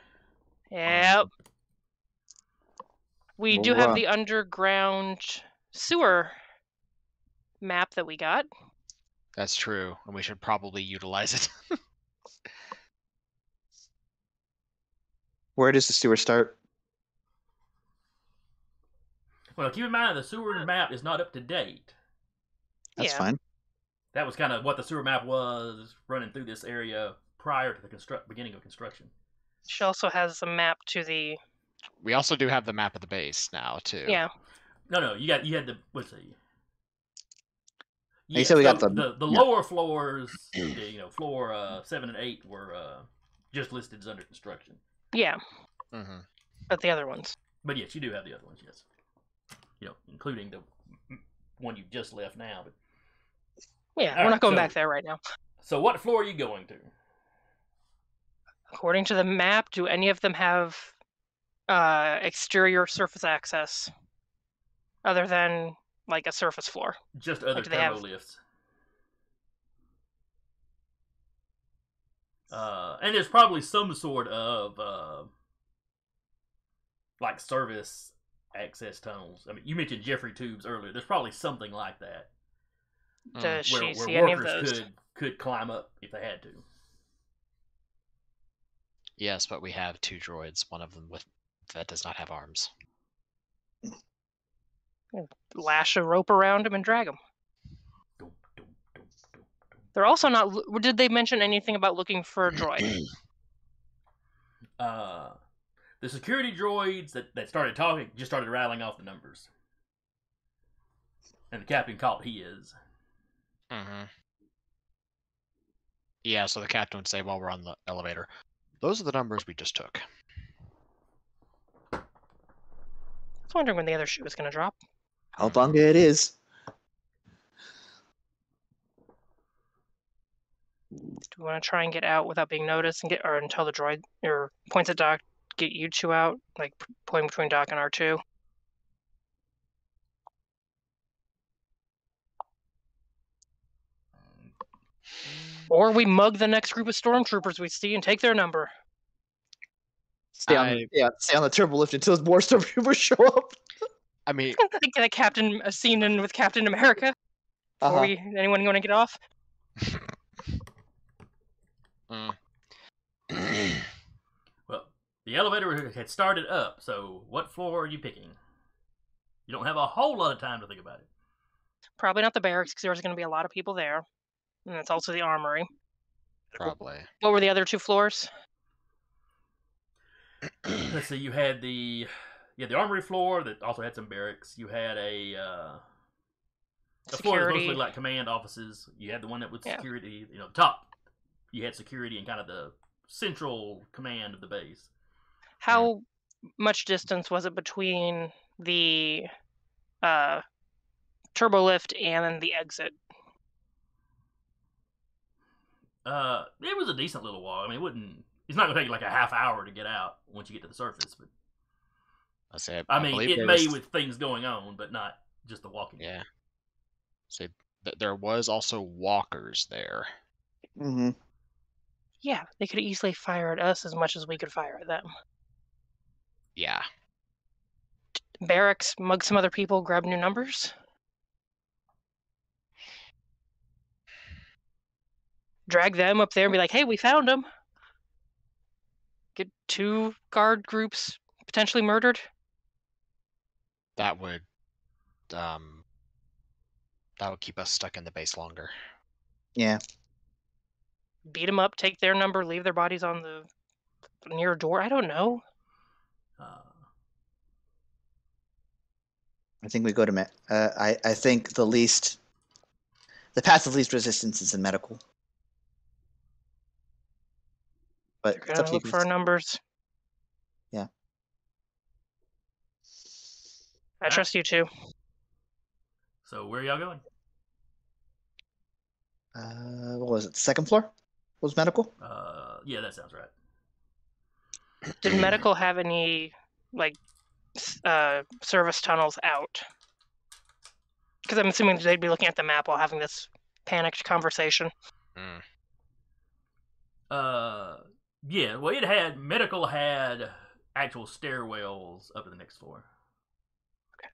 Yep. We do Well, have the underground sewer map that we got. That's true, and we should probably utilize it. Where does the sewer start? Well, keep in mind the sewer map is not up to date. That's Yeah. fine. That was kind of what the sewer map was running through this area prior to the beginning of construction. She also has a map to the We also do have the map of the base now too. yeah. No, you had the let's see. You said we got the- the yeah. lower floors, floor 7 and 8 were just listed as under construction. Yeah, Mm-hmm. but the other ones. But yes, you do have the other ones, yes. Including the one you just left now. But Yeah, All we're right, not going so- back there right now. so, what floor are you going to? According to the map, do any of them have exterior surface access other than like a surface floor? Just other do they turbo have- lifts. And there's probably some sort of like service access tunnels. I mean, you mentioned Jeffrey tubes earlier. There's probably something like that Does she where see any of workers those? could climb up if they had to. Yes, but we have 2 droids. One of them that does not have arms. Lash a rope around him and drag him. Dum, dum, dum, dum, dum. They're also not. Did they mention anything about looking for a droid? The security droids that started talking just started rattling off the numbers, and the captain caught his. Mm-hmm. Yeah, so the captain would say while we're on the elevator, those are the numbers we just took. I was wondering when the other shoe was going to drop. How long it is? Do we want to try and get out without being noticed and or until the droid or points at Doc, get you two out, like pointing between Doc and R2? Or we mug the next group of stormtroopers we see and take their number. Stay on the turbo lift until more stormtroopers show up. I mean, Like the captain, a scene in with Captain America. Before anyone want to get off? Well, the elevator had started up, so what floor are you picking? You don't have a whole lot of time to think about it. Probably not the barracks, because there's going to be a lot of people there. And it's also the armory. probably. What were the other 2 floors? Let's see, you had the armory floor that also had some barracks. You had a floor that was mostly like command offices. You had the one that was security, top. You had security and kind of the central command of the base. How much distance was it between the turbo lift and the exit? It was a decent little walk. I mean, it's not going to take you like a half hour to get out once you get to the surface. But I mean, it may with things going on, but not just the walking. Yeah. So there was also walkers there. Mm-hmm. Yeah, they could easily fire at us as much as we could fire at them. Yeah. Barracks, mug some other people, grab new numbers. Drag them up there and be like, hey, we found them. Get 2 guard groups potentially murdered. That would keep us stuck in the base longer. Yeah. Beat them up, take their number, leave their bodies on the near door. I don't know. I think we go to I think the path of least resistance is in medical. But You're gonna look for our numbers. Yeah. I trust you too. So where are y'all going? What was it? The second floor was medical. Yeah, that sounds right. Did medical have any service tunnels out? Because I'm assuming they'd be looking at the map while having this panicked conversation. Yeah. Well, medical had actual stairwells up to the next floor. Okay.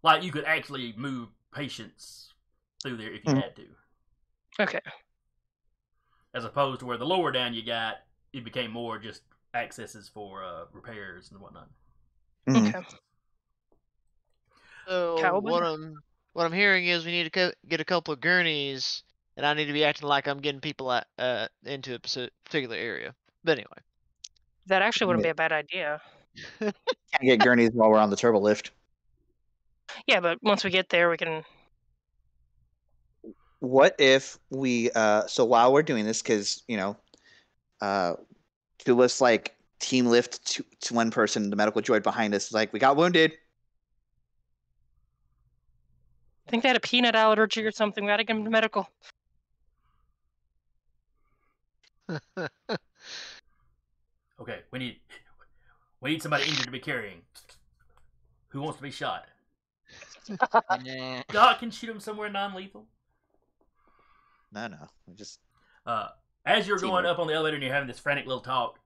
Like you could actually move patients through there if you had to. Okay. As opposed to where the lower down you got, it became more just accesses for repairs and whatnot. Okay. So what I'm hearing is we need to get a couple of gurneys, and I need to be acting like I'm getting people into a particular area. But anyway, that actually wouldn't be a bad idea. Can't get gurneys while we're on the turbo lift. Yeah, but once we get there, we can. What if we? So while we're doing this, because do us like team lift to one person, the medical droid behind us, like we got wounded. I think they had a peanut allergy or something. We gotta get them to medical. Okay, we need somebody injured to be carrying. Who wants to be shot? Doc can shoot him somewhere non-lethal. No, we just. As you're going up on the elevator and you're having this frantic little talk,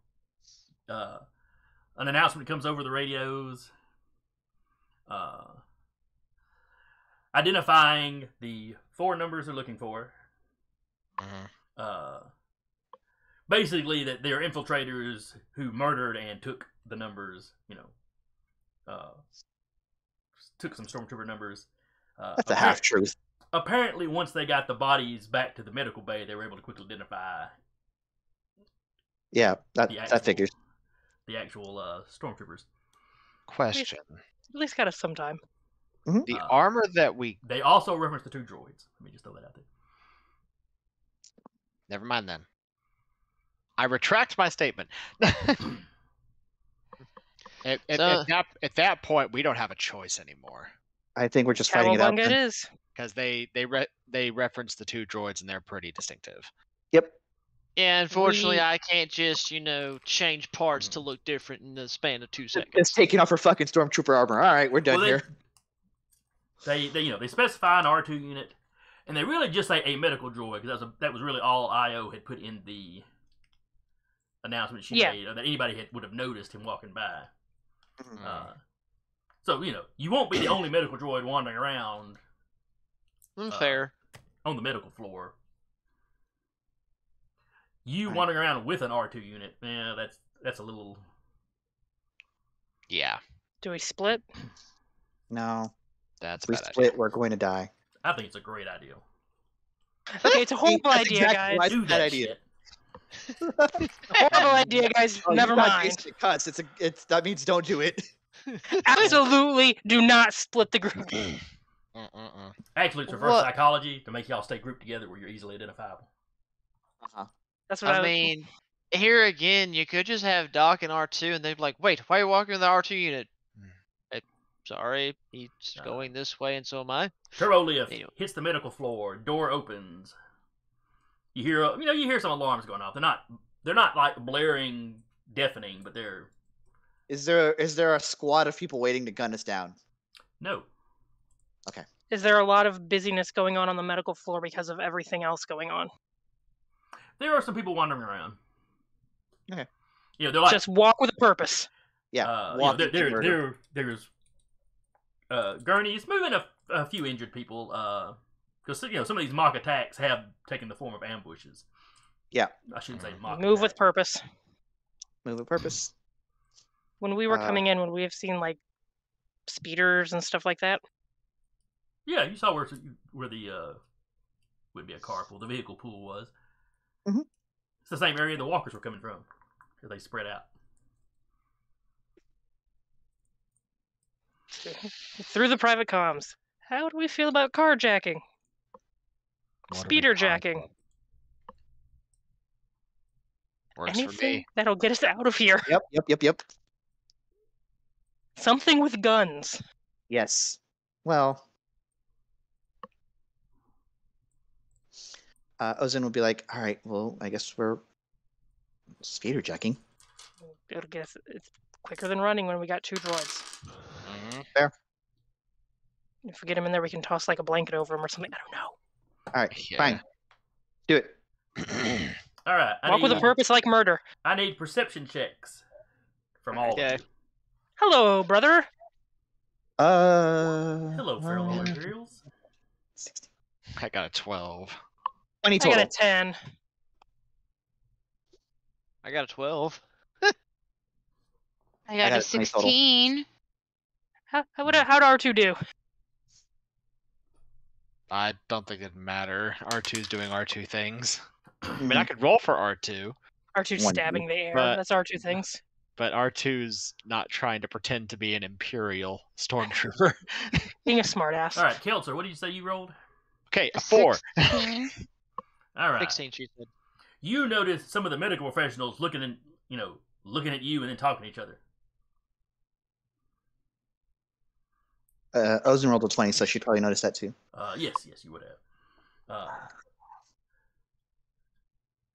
an announcement comes over the radios, identifying the 4 numbers they're looking for. Basically, that they're infiltrators who murdered and took the numbers. Took some stormtrooper numbers. That's a half truth. Apparently, once they got the bodies back to the medical bay, they were able to quickly identify. Yeah, that figures. The actual stormtroopers. Question. At least got us some time. The armor that we... They also reference the 2 droids. Let me just throw that out there. Never mind then. I retract my statement. At that point, we don't have a choice anymore. I think we're just fighting it out. Cowabunga it is. Because they reference the 2 droids and they're pretty distinctive. Yep. Yeah, unfortunately, I can't just, change parts to look different in the span of 2 seconds. It's taking off her fucking stormtrooper armor. All right, we're done here. They specify an R2 unit, and they really just say a medical droid because that was really all IO had put in the announcement she made, or that anybody would have noticed him walking by. So you won't be the only medical droid wandering around. Fair. On the medical floor. You wandering around with an R2 unit, that's a little. Yeah. Do we split? No. That's if we split, we're going to die. I think it's a great idea. Okay, it's a horrible idea, guys. Do that idea. Horrible idea, guys. Never mind. Cuts. That means don't do it. Absolutely, do not split the group. Actually, it's reverse psychology to make y'all stay grouped together where you're easily identifiable. That's what I mean. Here again, you could just have Doc and R2, and they'd be like, "Wait, why are you walking with the R2 unit?" Sorry, he's going this way, and so am I. Turbo lift hits the medical floor. Door opens. You hear some alarms going off. They're not like blaring, deafening, but they're. Is there a squad of people waiting to gun us down? No. Okay. Is there a lot of busyness going on the medical floor because of everything else going on? There are some people wandering around. Okay. They're like just walk with a purpose. Yeah. There's gurneys moving a few injured people. Because some of these mock attacks have taken the form of ambushes. Yeah. I shouldn't say mock. Move with purpose. Move with purpose. When we were coming in, would we have seen like speeders and stuff like that? Yeah, you saw where the would be a carpool, the vehicle pool was. Mm-hmm. It's the same area the walkers were coming from, because they spread out. Through the private comms, how do we feel about carjacking? Speeder jacking? Works Anything for me. that'll get us out of here. Yep. Something with guns. Yes. Well, Ozin will be like, all right, well, I guess we're speeder jacking. It'll get us, it's quicker than running when we got 2 droids. Fair. If we get him in there, we can toss like a blanket over him or something. I don't know. All right, fine. Do it. All right. Walk with a purpose like murder. I need perception checks from all of you. Hello, brother. Hello, feral Imperials. 16. I got a 12. 20 I total. got a 10. I got a 12. I got a 16. How'd R2 do? I don't think it'd matter. R2's doing R2 things. I mean, I could roll for R2. R2 stabbing the air. That's R2 things. But R2's not trying to pretend to be an Imperial stormtrooper. Being a smartass. All right, Keltzer, what did you say you rolled? Okay, a 4. All right. 16, she said. You notice some of the medical professionals looking at you and then talking to each other. Ozin rolled a 20, so she'd probably notice that too. Yes, you would have.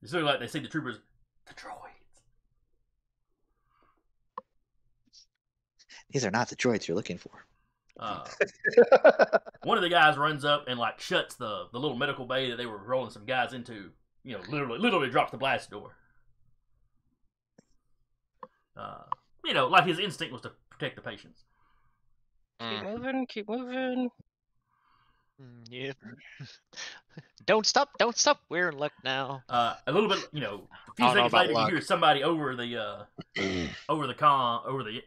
It's sort of like they say the troopers, the droids. These are not the droids you're looking for. One of the guys runs up and like shuts the little medical bay that they were rolling some guys into. Literally drops the blast door. like his instinct was to protect the patients. Keep moving, keep moving. Yeah. Don't stop, we're in luck now. A little bit, a few I don't know seconds about later, luck. you hear somebody over the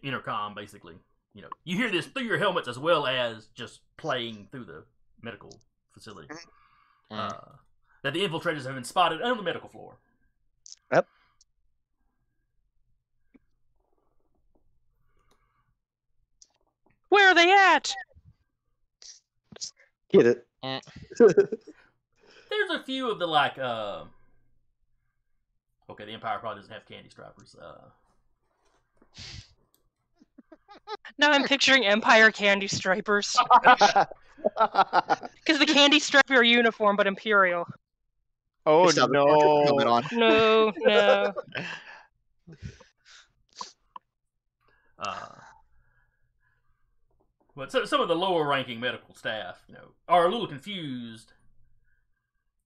intercom, basically. You hear this through your helmets as well as just playing through the medical facility. That the infiltrators have been spotted on the medical floor. Yep. Where are they at? Get it. There's a few of the okay, the Empire probably doesn't have candy strippers. Now I'm picturing Empire candy stripers. Because the candy striper are uniform, but Imperial. Oh Still have the stormtrooper helmet on. No. But some of the lower ranking medical staff, are a little confused.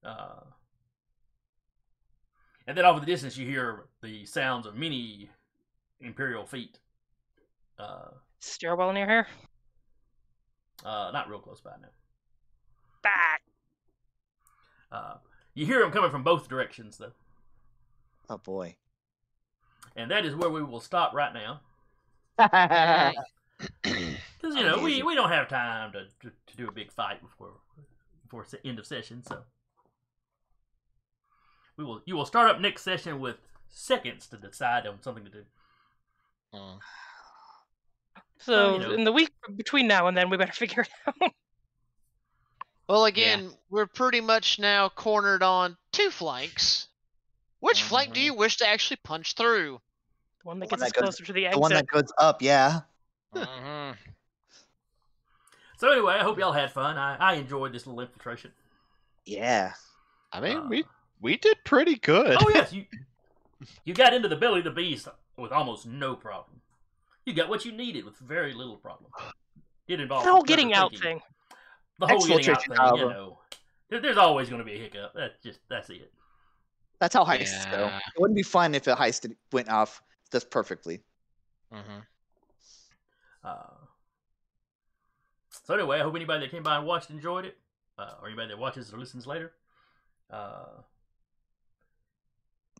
And then off in the distance, you hear the sounds of many Imperial feet. Stairwell near here? Not real close by now. Back. You hear them coming from both directions, though. Oh boy. And that is where we will stop right now. Because, we don't have time to do a big fight before end of session, so. You will start up next session with seconds to decide on something to do. So, in the week between now and then, we better figure it out. Well, again, we're pretty much now cornered on 2 flanks. Which flank do you wish to actually punch through? The one that gets us closer to the exit. The one that goes up, yeah. So anyway, I hope y'all had fun. I enjoyed this little infiltration. Yeah. I mean, we did pretty good. Oh yes, you got into the belly of the beast with almost no problem. You got what you needed with very little problem. It involved the whole getting out thing. The whole getting out Exfiltration, thing, there's always going to be a hiccup. That's it. That's how heists go. It wouldn't be fun if a heist went off just perfectly. So anyway, I hope anybody that came by and watched enjoyed it, or anybody that watches or listens later.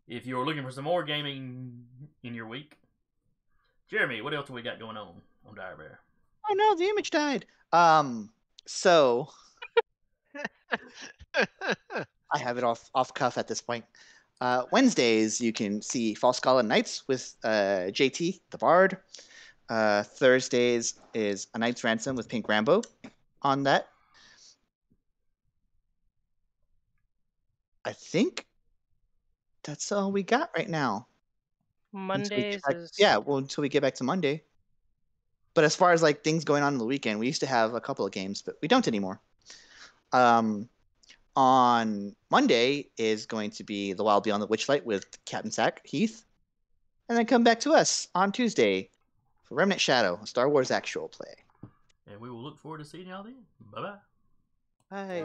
If you're looking for some more gaming in your week, Jeremy, what else have we got going on Dire Bear? Oh no, the image died. So I have it off cuff at this point. Wednesdays you can see False Scholar Nights with JT the Bard. Thursdays is A Knight's Ransom with Pink Rambo on that. I think that's all we got right now. Mondays is... Yeah, well, until we get back to Monday. But as far as like things going on the weekend, we used to have a couple of games, but we don't anymore. On Monday is going to be The Wild Beyond the Witchlight with Captain Sack Heath. And then come back to us on Tuesday for Remnant Shadow, a Star Wars actual play. And we will look forward to seeing y'all then. Bye-bye. Bye.